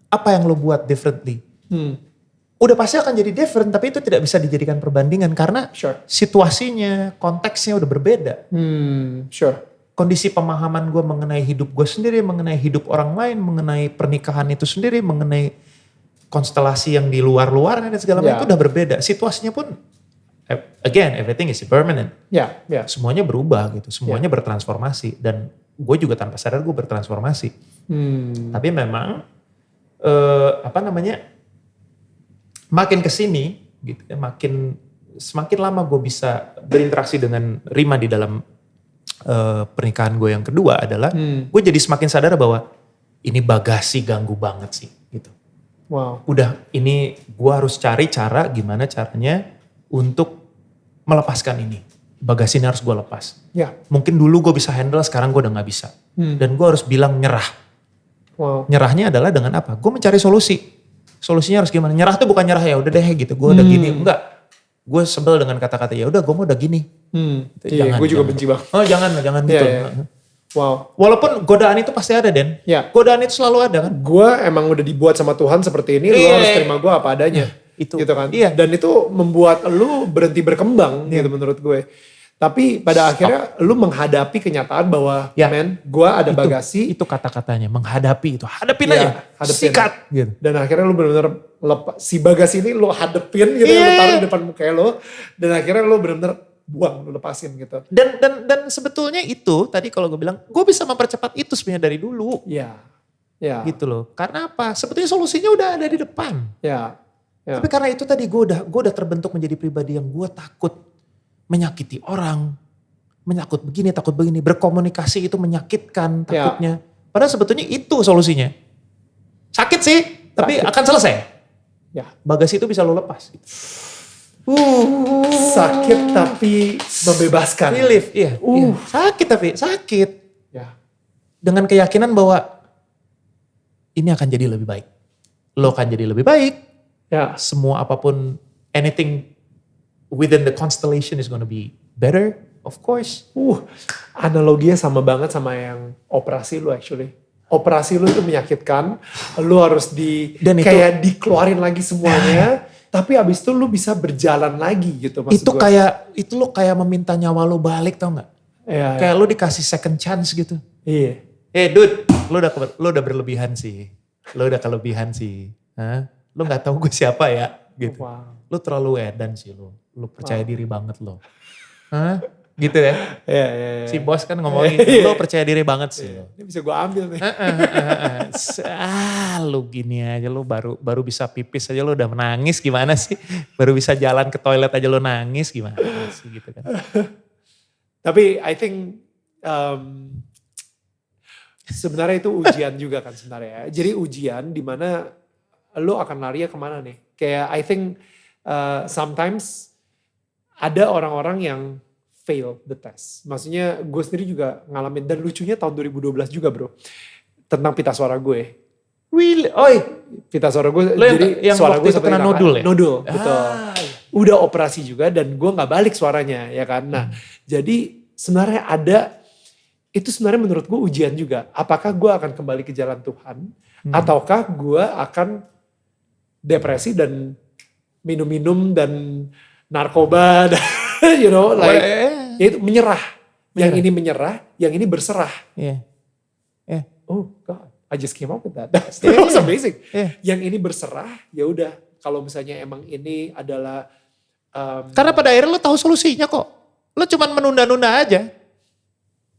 apa yang lo buat differently. Udah pasti akan jadi different, tapi itu tidak bisa dijadikan perbandingan karena situasinya, konteksnya udah berbeda. Kondisi pemahaman gue mengenai hidup gue sendiri, mengenai hidup orang lain, mengenai pernikahan itu sendiri, mengenai konstelasi yang di luar-luarnya dan segala macam itu udah berbeda. Situasinya pun, again, everything is impermanent. Semuanya berubah gitu, semuanya bertransformasi. Dan gue juga tanpa sadar gue bertransformasi. Tapi memang, makin kesini gitu ya, semakin lama gue bisa berinteraksi dengan Rima di dalam pernikahan gue yang kedua adalah gue jadi semakin sadar bahwa ini bagasi ganggu banget sih gitu. Wow. Udah ini gue harus cari cara gimana caranya untuk melepaskan ini. Bagasi ini harus gue lepas. Mungkin dulu gue bisa handle, sekarang gue udah gak bisa. Dan gue harus bilang nyerah. Wow. Nyerahnya adalah dengan apa? Gue mencari solusi. Solusinya harus gimana? Nyerah tuh bukan nyerah ya udah deh gitu. Gue udah gini. Enggak. Gue sebel dengan kata-kata ya udah gue mau udah gini. Iya, gue juga benci banget. Oh jangan gitu. Iya. Wow. Walaupun godaan itu pasti ada Den. Ya. Godaan itu selalu ada kan. Gue emang udah dibuat sama Tuhan seperti ini, lu harus terima gue apa adanya. Itu. Gitu kan. Iya. Dan itu membuat lu berhenti berkembang gitu menurut gue. Tapi pada akhirnya lu menghadapi kenyataan bahwa men, gue ada bagasi. Itu kata-katanya menghadapi itu. Hadapin Iya, aja. hadapin. Sikat gitu. Dan akhirnya lu benar-benar lepas si bagasi ini lu hadepin gitu, lu taruh di depan muka lu. Dan akhirnya lu benar-benar buang, lu lepasin gitu. Dan sebetulnya itu tadi kalau gue bilang, gue bisa mempercepat itu sebenarnya dari dulu. Iya. Ya. Gitu loh. Karena apa? Sebetulnya solusinya udah ada di depan. Ya. Tapi karena itu tadi gue udah terbentuk menjadi pribadi yang gue takut menyakiti orang. Menyakut begini, takut begini. Berkomunikasi itu menyakitkan takutnya. Padahal sebetulnya itu solusinya. Sakit sih, tapi akan selesai. Ya. Bagasi itu bisa lo lepas. Sakit tapi membebaskan. Relief, iya. Sakit tapi, sakit. Ya. Dengan keyakinan bahwa ini akan jadi lebih baik. Lo akan jadi lebih baik. Ya. Semua apapun, anything within the constellation is gonna be better, of course. Analoginya sama banget sama yang operasi lu actually. Operasi lu itu menyakitkan, lu harus kayak dikeluarin lagi semuanya. Tapi abis itu lu bisa berjalan lagi gitu maksud Itu gua. itu lo kayak meminta nyawa lo balik tau gak? Kayak lo dikasih second chance gitu. Iya. Dude, lo udah berlebihan sih. Lo udah kelebihan sih. Hah? Lo gak tahu gue siapa ya gitu. Wow. Lo terlalu edan sih lo. Lo percaya diri banget lo. Hah? Gitu ya. Iya. Si bos kan ngomong gitu, lo percaya diri banget sih lo. Ini bisa gue ambil nih. Lo gini aja lo baru bisa pipis aja lo udah menangis gimana sih? Baru bisa jalan ke toilet aja lo nangis gimana sih gitu kan. Tapi I think sebenarnya itu ujian juga kan sebenarnya. Jadi ujian dimana lo akan lari kemana nih. Kayak I think sometimes ada orang-orang yang fail the test. Maksudnya gue sendiri juga ngalamin. Dan lucunya tahun 2012 juga bro. Tentang pita suara gue. Really? Pita suara gue. Lo Jadi yang suara waktu gue itu kena nodul ya? Nodul, betul. Udah operasi juga dan gue gak balik suaranya ya kan. Nah jadi sebenarnya itu sebenarnya menurut gue ujian juga. Apakah gue akan kembali ke jalan Tuhan. Ataukah gue akan depresi dan minum-minum dan narkoba dan you know like itu menyerah. Yang ini menyerah, yang ini berserah. Oh God, I just came up with that. That was amazing. Yang ini berserah, ya udah. Kalau misalnya emang ini adalah karena pada akhirnya lo tahu solusinya kok. Lo cuman menunda-nunda aja.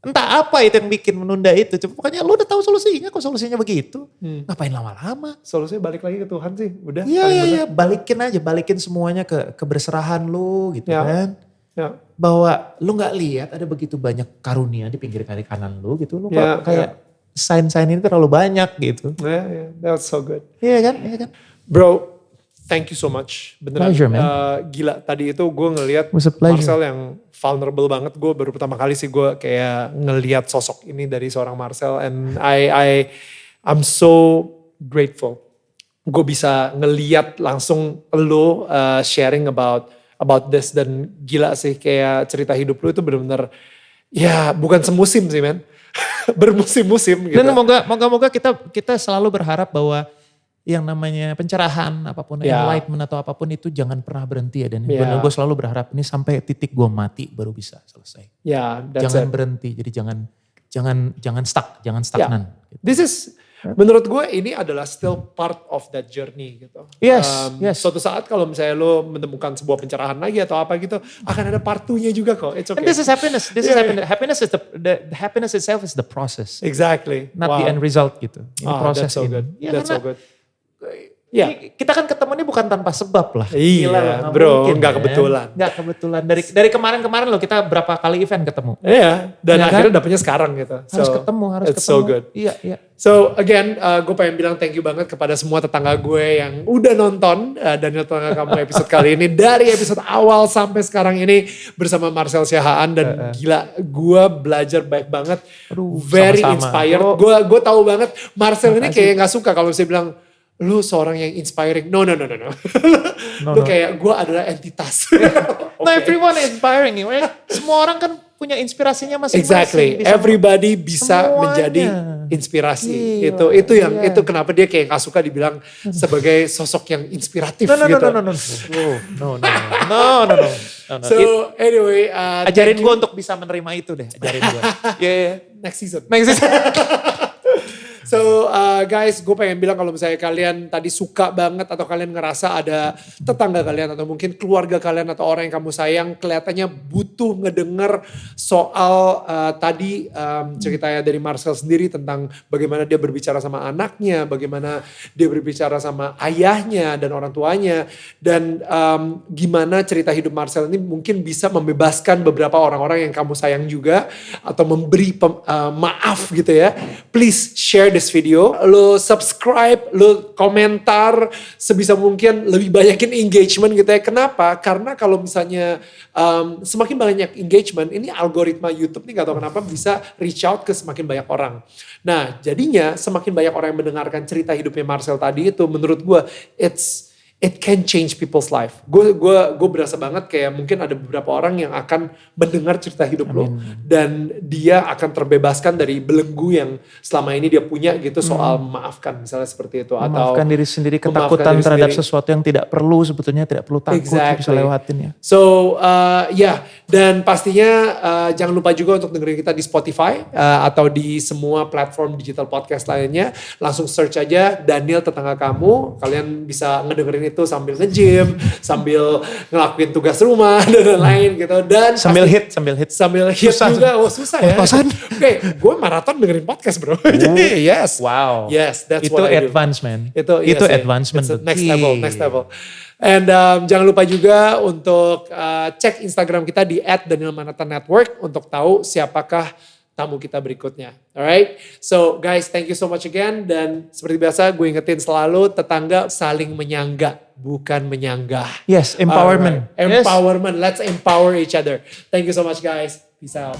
Entah apa itu yang bikin menunda itu. Pokoknya lo udah tahu solusinya kok, solusinya begitu. Ngapain lama-lama? Solusinya balik lagi ke Tuhan sih. Udah. Iya. Balikin semuanya ke keberserahan lo gitu kan. Ya. Bahwa lo gak lihat ada begitu banyak karunia di pinggir kiri kanan lo gitu. Lo kayak sign-sign ini terlalu banyak gitu. Yeah, that's so good. Iya kan? Bro, thank you so much. Beneran. Pleasure, man. Gila, tadi itu gue ngelihat Was a pleasure. Marcel yang vulnerable banget. Gue baru pertama kali sih gue kayak ngelihat sosok ini dari seorang Marcel. And I'm so grateful. Gue bisa ngelihat langsung lo sharing about this. Dan gila sih kayak cerita hidup lo itu bener-bener ya bukan semusim sih men. Bermusim-musim gitu. Dan moga-moga kita selalu berharap bahwa yang namanya pencerahan apapun, enlightenment atau apapun itu jangan pernah berhenti ya. Dan gue selalu berharap ini sampai titik gue mati baru bisa selesai. Jangan berhenti, jadi jangan stuck, jangan stagnan. This is menurut gue ini adalah still part of that journey gitu. Yes. Suatu saat kalau misalnya lo menemukan sebuah pencerahan lagi atau apa gitu, akan ada part 2-nya juga kok. It's okay. And this is happiness. This is happiness. Happiness is the happiness itself is the process. Exactly. Not the end result gitu. Ini proses that's so ini. good. Ya, that's so good. Iya. Ini kita kan ketemu ini bukan tanpa sebab lah. Iya, Gila loh, nggak bro, mungkin, nggak man. kebetulan. Nggak kebetulan. Dari kemarin-kemarin loh kita berapa kali event ketemu. Iya, dan Ya kan? akhirnya dapetnya sekarang gitu. Harus ketemu, harus it's ketemu. so good. Iya, iya. So again, gue pengen bilang thank you banget kepada semua tetangga gue yang udah nonton Daniel Tetangga Kamu episode kali ini. Dari episode awal sampai sekarang ini bersama Marcel Siahaan. Dan gila, gue belajar baik banget. Aduh, Very sama-sama. inspired. Gue tahu banget Marcel ini kayak gak suka kalau saya bilang, lu seorang yang inspiring. No. Lu kayak gue adalah entitas. No, everyone is inspiring. Semua orang kan punya inspirasinya masing-masing. Exactly. Bisa- Everybody bisa Semuanya. menjadi inspirasi. Gila, Itu kenapa dia kayak gak suka dibilang sebagai sosok yang inspiratif No. gitu. No. So anyway, Ajarin thank gue you. untuk bisa menerima itu deh. Ajarin gue. Iya. Next season. Next. So guys, gue pengen bilang kalau misalnya kalian tadi suka banget atau kalian ngerasa ada tetangga kalian atau mungkin keluarga kalian atau orang yang kamu sayang kelihatannya butuh ngedenger soal tadi ceritanya dari Marcel sendiri tentang bagaimana dia berbicara sama anaknya, bagaimana dia berbicara sama ayahnya dan orang tuanya, dan gimana cerita hidup Marcel ini mungkin bisa membebaskan beberapa orang-orang yang kamu sayang juga atau memberi maaf gitu ya. Please share this video, lo subscribe, lo komentar, sebisa mungkin lebih banyakin engagement gitu ya. Kenapa? Karena kalau misalnya semakin banyak engagement, ini algoritma YouTube nih gak tahu kenapa bisa reach out ke semakin banyak orang. Nah jadinya semakin banyak orang yang mendengarkan cerita hidupnya Marcel tadi itu, menurut gue it can change people's life. Gue berasa banget kayak mungkin ada beberapa orang yang akan mendengar cerita hidup lo dan dia akan terbebaskan dari belenggu yang selama ini dia punya gitu soal memaafkan misalnya seperti itu, atau Memaafkan diri sendiri, memaafkan ketakutan diri terhadap sendiri. sesuatu yang tidak perlu, sebetulnya tidak perlu takut, Exactly. bisa lewatin ya. So dan pastinya jangan lupa juga untuk dengerin kita di Spotify atau di semua platform digital podcast lainnya. Langsung search aja Daniel Tetangga Kamu. Kalian bisa ngedengerin itu sambil nge-gym, sambil ngelakuin tugas rumah dan lain-lain gitu. Dan Sambil sambil hit. hit Susah. juga. Oh susah ya. Kos-kosan. Oke, gue maraton dengerin podcast bro. Jadi yes. Wow. Yes, that's Itu what I do. advance man. Itu Itu yes, advancement. it's a tuh. next level. And jangan lupa juga untuk cek Instagram kita di @danielmanata_network untuk tahu siapakah tamu kita berikutnya. Alright, so guys, thank you so much again. Dan seperti biasa gue ingetin selalu, tetangga saling menyangga, bukan menyanggah. Yes, empowerment. Alright. Empowerment, let's empower each other. Thank you so much guys. Peace out.